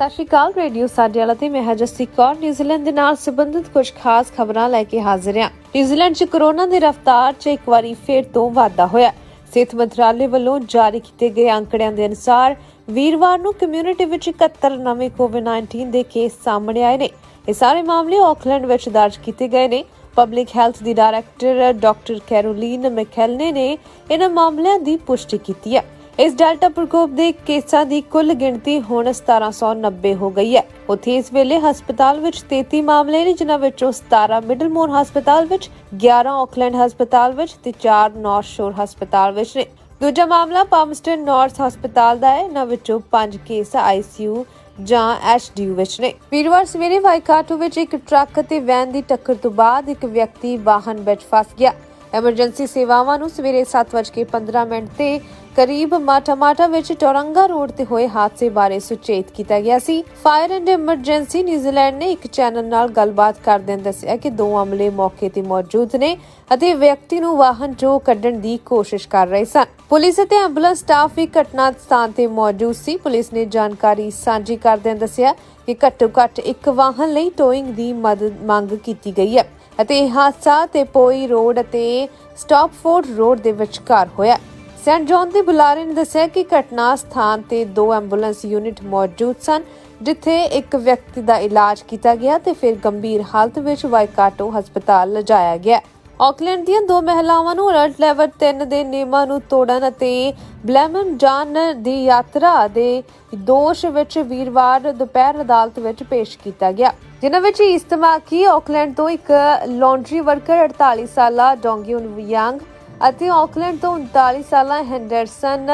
ਸਤਿ ਸ਼੍ਰੀ ਅਕਾਲ। Radio ਸਾਡੇ ਵਾਲਾ ਤੇ ਮੈਂ ਜਸਤੀ ਕੌਰ ਨਿਊਜ਼ੀਲੈਂਡ ਦੇ ਨਾਲ ਸੰਬੰਧਿਤ ਕੁਝ ਖਾਸ ਖਬਰਾਂ ਲੈ ਕੇ ਹਾਜ਼ਰ ਹਾਂ। ਨਿਊਜ਼ੀਲੈਂਡ 'ਚ ਕੋਰੋਨਾ ਦੀ ਰਫ਼ਤਾਰ 'ਚ ਇੱਕ ਵਾਰੀ ਫੇਰ ਤੋਂ ਵਾਧਾ ਹੋਇਆ। ਸਿਹਤ ਮੰਤਰਾਲੇ ਵੱਲੋਂ ਜਾਰੀ ਕੀਤੇ ਗਏ ਅੰਕੜਿਆਂ ਦੇ ਅਨੁਸਾਰ ਵੀਰਵਾਰ ਨੂੰ ਕਮਿਊਨਿਟੀ ਵਿੱਚ 71 ਨਵੇਂ ਕੋਵਿਡ-19 ਦੇ ਕੇਸ ਸਾਹਮਣੇ ਆਏ ਨੇ। ਇਹ ਸਾਰੇ ਮਾਮਲੇ ਆਕਲੈਂਡ ਵਿੱਚ ਦਰਜ ਕੀਤੇ ਗਏ ਨੇ। ਪਬਲਿਕ ਹੈਲਥ ਦੀ ਡਾਇਰੈਕਟਰ ਡਾਕਟਰ ਕੈਰੋਲੀਨ ਮੈਕੈਲਨੇ ਨੇ ਇਹਨਾਂ ਮਾਮਲਿਆਂ ਦੀ ਪੁਸ਼ਟੀ ਕੀਤੀ ਹੈ। ਇਸ ਡੈਲਟਾ ਪ੍ਰਕੋਪ ਦੇ ਕੇਸਾਂ ਦੀ ਕੁੱਲ ਗਿਣਤੀ ਹੁਣ 1790 ਹੋ ਗਈ ਹੈ। ਉੱਥੇ ਇਸ ਵੇਲੇ ਹਸਪਤਾਲ ਵਿੱਚ 33 ਮਾਮਲੇ ਨੇ, ਜਿਨ੍ਹਾਂ ਵਿੱਚੋਂ 17 ਮਿਡਲਮੋਰ ਹਸਪਤਾਲ ਵਿੱਚ, 11 ਆਕਲੈਂਡ ਹਸਪਤਾਲ ਵਿੱਚ ਤੇ 4 ਨਾਰਥ ਸ਼ੋਰ ਹਸਪਤਾਲ ਵਿੱਚ ਨੇ। ਦੂਜਾ ਮਾਮਲਾ ਪਾਮਸਟਨ ਨਾਰਥ ਹਸਪਤਾਲ ਦਾ ਹੈ। ਇਹਨਾਂ ਵਿੱਚੋਂ 5 ਕੇਸ ICU ਜਾਂ HDU ਵਿੱਚ ਨੇ। ਵੀਰਵਾਰ ਸਵੇਰੇ ਵਾਈਕਾਟੋ ਵਿੱਚ ਇੱਕ ਟਰੱਕ ਅਤੇ ਵੈਨ ਦੀ ਟੱਕਰ ਤੋਂ ਬਾਅਦ ਇੱਕ ਵਿਅਕਤੀ ਵਾਹਨ ਵਿੱਚ ਫਸ ਗਿਆ। ਐਮਰਜੈਂਸੀ ਸੇਵਾਵਾਂ ਨੂੰ ਸਵੇਰੇ 7:15 ਤੇ ਕਰੀਬ ਮਾਟਾਮਾਟਾ ਵਿੱਚ ਟੋਰੰਗਾ ਰੋਡ ਤੇ ਹੋਏ ਹਾਦਸੇ ਬਾਰੇ ਸੁਚੇਤ ਕੀਤਾ ਗਿਆ ਸੀ। ਫਾਇਰ ਐਂਡ ਐਮਰਜੈਂਸੀ ਨਿਊਜ਼ੀਲੈਂਡ ਨੇ ਇੱਕ ਚੈਨਲ ਨਾਲ ਗੱਲਬਾਤ ਕਰਦਿਆਂ ਦੱਸਿਆ ਕਿ 2 ਅਮਲੇ ਮੌਕੇ ਤੇ ਮੌਜੂਦ ਨੇ ਅਤੇ ਵਿਅਕਤੀ ਨੂੰ ਵਾਹਨ ਚੋਂ ਕੱਢਣ ਦੀ ਕੋਸ਼ਿਸ਼ ਕਰ ਰਹੇ ਸਨ। ਪੁਲਿਸ ਅਤੇ ਐਂਬੂਲੈਂਸ ਸਟਾਫ ਵੀ ਘਟਨਾ ਸਥਾਨ ਤੇ ਮੌਜੂਦ ਸੀ। ਪੁਲਿਸ ਨੇ ਜਾਣਕਾਰੀ ਸਾਂਝੀ ਕਰਦਿਆਂ ਦੱਸਿਆ ਕਿ ਘੱਟੋ-ਘੱਟ ਇੱਕ ਵਾਹਨ ਲਈ ਟੋਇੰਗ ਦੀ ਮਦਦ ਮੰਗ ਕੀਤੀ ਗਈ ਹੈ ਅਤੇ ਇਹ ਹਾਦਸਾ ਤੇ ਪੋਈ ਰੋਡ ਅਤੇ ਸਟਾਪਫੋਰਡ ਰੋਡ ਦੇ ਵਿਚਕਾਰ ਹੋਇਆ। ਸੈਂਟ ਜੌਨ ਦੇ ਬੁਲਾਰੇ ਨੇ ਦੱਸਿਆ ਕਿ ਘਟਨਾ ਸਥਾਨ ਤੇ 2 ਐਂਬੂਲੈਂਸ ਯੂਨਿਟ ਮੌਜੂਦ ਸਨ, ਜਿੱਥੇ ਇੱਕ ਵਿਅਕਤੀ ਦਾ ਇਲਾਜ ਕੀਤਾ ਗਿਆ ਤੇ ਫਿਰ ਗੰਭੀਰ ਹਾਲਤ ਵਿੱਚ ਵਾਈਕਾਟੋ ਹਸਪਤਾਲ ਲਿਜਾਇਆ ਗਿਆ। ਆਕਲੈਂਡ ਦੀਆਂ 2 ਮਹਿਲਾਵਾਂ ਨੂੰ ਅਲਰਟ ਲੈਵਲ 3 ਦੇ ਨਿਯਮਾਂ ਨੂੰ ਤੋੜਨ ਅਤੇ ਬਲੈਮਨਡਾਨ ਦੀ ਯਾਤਰਾ ਦੇ ਦੋਸ਼ ਵਿੱਚ ਵੀਰਵਾਰ ਦੁਪਹਿਰ ਅਦਾਲਤ ਵਿੱਚ ਪੇਸ਼ ਕੀਤਾ ਗਿਆ, ਜਿਨ੍ਹਾਂ ਵਿੱਚ ਇਸਤਮਾਕੀ ਆਕਲੈਂਡ ਤੋਂ ਇੱਕ ਲਾਂਡਰੀ ਵਰਕਰ 48 ਸਾਲਾ ਡੋਂਗਯੂਨ ਯੰਗ ਅਤੇ ਆਕਲੈਂਡ ਤੋਂ 39 ਸਾਲਾ ਹੈਂਡਰਸਨ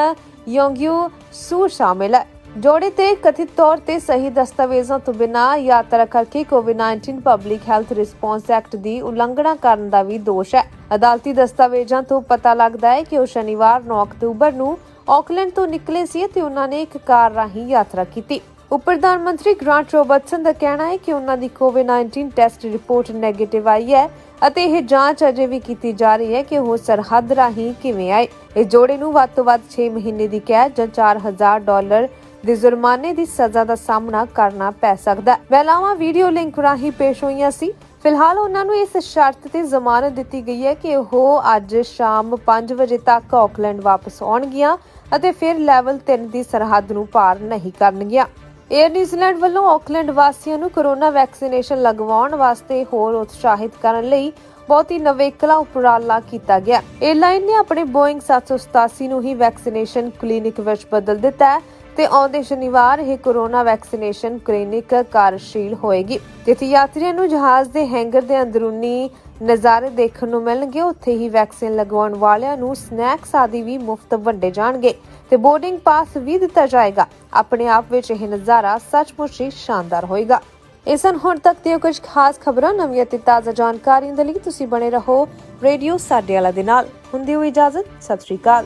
ਯੋਂਗਯੂ ਸੂ ਸ਼ਾਮਿਲ ਹੈ। ਜੋੜੇ ਤੇ ਕਥਿਤ ਤੌਰ ਤੇ ਸਹੀ ਦਸਤਾਵੇਜ਼ਾਂ ਤੋਂ ਬਿਨਾਂ ਯਾਤਰਾ ਕਰਕੇ ਕੋਵਿਡ-19 ਪਬਲਿਕ ਹੈਲਥ ਰਿਸਪੌਂਸ ਐਕਟ ਦੀ ਉਲੰਘਣਾ ਕਰਨ ਦਾ ਵੀ ਦੋਸ਼ ਹੈ। ਅਦਾਲਤੀ ਦਸਤਾਵੇਜ਼ਾਂ ਤੋਂ ਪਤਾ ਲੱਗਦਾ ਹੈ ਕਿ ਉਹ ਸ਼ਨੀਵਾਰ 9 ਅਕਤੂਬਰ ਨੂੰ ਆਕਲੈਂਡ ਤੋਂ ਨਿਕਲੇ ਸੀ ਅਤੇ ਉਹਨਾਂ ਨੇ ਇੱਕ ਕਾਰ ਰਾਹੀਂ ਯਾਤਰਾ ਕੀਤੀ। ਉਪ ਪ੍ਰਧਾਨ ਮੰਤਰੀ ਗ੍ਰਾਂਟ ਰੋਬਰਟਸਨ ਦਾ ਕਹਿਣਾ ਹੈ ਕਿ ਉਹਨਾਂ ਦੀ ਕੋਵਿਡ-19 ਟੈਸਟ ਰਿਪੋਰਟ ਨੈਗੇਟਿਵ ਆਈ ਹੈ ਅਤੇ ਇਹ ਜਾਂਚ ਅਜੇ ਵੀ ਕੀਤੀ ਜਾ ਰਹੀ ਹੈ ਕਿ ਉਹ ਸਰਹੱਦ ਰਾਹੀਂ ਕਿਵੇਂ ਆਏ। ਇਸ ਜੋੜੇ ਨੂੰ ਵੱਧ ਤੋਂ ਵੱਧ 6 ਮਹੀਨੇ ਦੀ ਕੈਦ ਜਾਂ $4000 ਦੇ ਜੁਰਮਾਨੇ ਦੀ ਸਜ਼ਾ ਦਾ ਸਾਹਮਣਾ ਕਰਨਾ ਪੈ ਸਕਦਾ ਹੈ। ਮਹਿਲਾਵਾਂ ਵੀਡੀਓ ਲਿੰਕ ਰਾਹੀਂ ਪੇਸ਼ ਹੋਈਆਂ ਸੀ। ਫਿਲਹਾਲ ਉਹਨਾਂ ਨੂੰ ਇਸ ਸ਼ਰਤ ਤੇ ਜ਼ਮਾਨਤ ਦਿੱਤੀ ਗਈ ਹੈ ਕਿ ਉਹ ਅੱਜ ਸ਼ਾਮ 5 ਵਜੇ ਤੱਕ ਆਕਲੈਂਡ ਵਾਪਸ ਆਉਣਗੀਆਂ ਅਤੇ ਫਿਰ ਲੈਵਲ 3 ਦੀ ਸਰਹੱਦ ਨੂੰ ਪਾਰ ਨਹੀਂ ਕਰਨਗੀਆਂ। ਏਅਰ ਨਿਊਜ਼ੀਲੈਂਡ ਵੱਲੋਂ ਆਕਲੈਂਡ ਵਾਸੀਆਂ ਨੂੰ ਕੋਰੋਨਾ ਵੈਕਸੀਨੇਸ਼ਨ ਲਗਵਾਉਣ ਵਾਸਤੇ ਹੋਰ ਉਤਸ਼ਾਹਿਤ ਕਰਨ ਲਈ ਬਹੁਤ ਹੀ ਨਵੇਕਲਾ ਉਪਰਾਲਾ ਕੀਤਾ ਗਿਆ। ਏਅਰਲਾਈਨ ਨੇ ਆਪਣੇ ਬੋਇੰਗ 787 ਨੂੰ ਹੀ ਵੈਕਸੀਨੇਸ਼ਨ ਕਲੀਨਿਕ ਵਿੱਚ ਬਦਲ ਦਿੱਤਾ ਹੈ ਤੇ ਆਉਂਦੇ ਸ਼ਨੀਵਾਰ ਇਹ ਕੋਰੋਨਾ ਵੈਕਸੀਨੇਸ਼ਨ ਕਲੀਨਿਕ ਕਾਰਜਸ਼ੀਲ ਹੋਏਗੀ, ਜਿੱਥੇ ਯਾਤਰੀਆਂ ਨੂੰ ਜਹਾਜ਼ ਦੇ ਹੈਂਗਰ ਦੇ ਅੰਦਰੂਨੀ ਨਜ਼ਾਰੇ ਦੇਖਣ ਨੂੰ ਮਿਲਣਗੇ। ਉੱਥੇ ਹੀ ਵੈਕਸੀਨ ਲਗਵਾਉਣ ਵਾਲਿਆਂ ਨੂੰ ਸਨੈਕਸ ਆਦਿ ਵੀ ਮੁਫਤ ਵੰਡੇ ਜਾਣਗੇ ਤੇ ਬੋਰਡਿੰਗ ਪਾਸ ਵੀ ਦਿੱਤਾ ਜਾਏਗਾ। ਆਪਣੇ ਆਪ ਵਿੱਚ ਇਹ ਨਜ਼ਾਰਾ ਸੱਚਮੁੱਚ ਹੀ ਸ਼ਾਨਦਾਰ ਹੋਏਗਾ। ਇਹ ਸਨ ਹੁਣ ਤੱਕ ਦੀਆਂ ਕੁਝ ਖਾਸ ਖਬਰਾਂ। ਨਵੀਆਂ ਤੇ ਤਾਜ਼ਾ ਜਾਣਕਾਰੀ ਦੇ ਲਈ ਤੁਸੀਂ ਬਣੇ ਰਹੋ ਰੇਡੀਓ ਸਾਡੇ ਵਾਲਾ ਦੇ ਨਾਲ। ਹੁੰਦੀ ਹੋਈ ਇਜਾਜ਼ਤ, ਸਤਿ ਸ਼੍ਰੀ ਅਕਾਲ।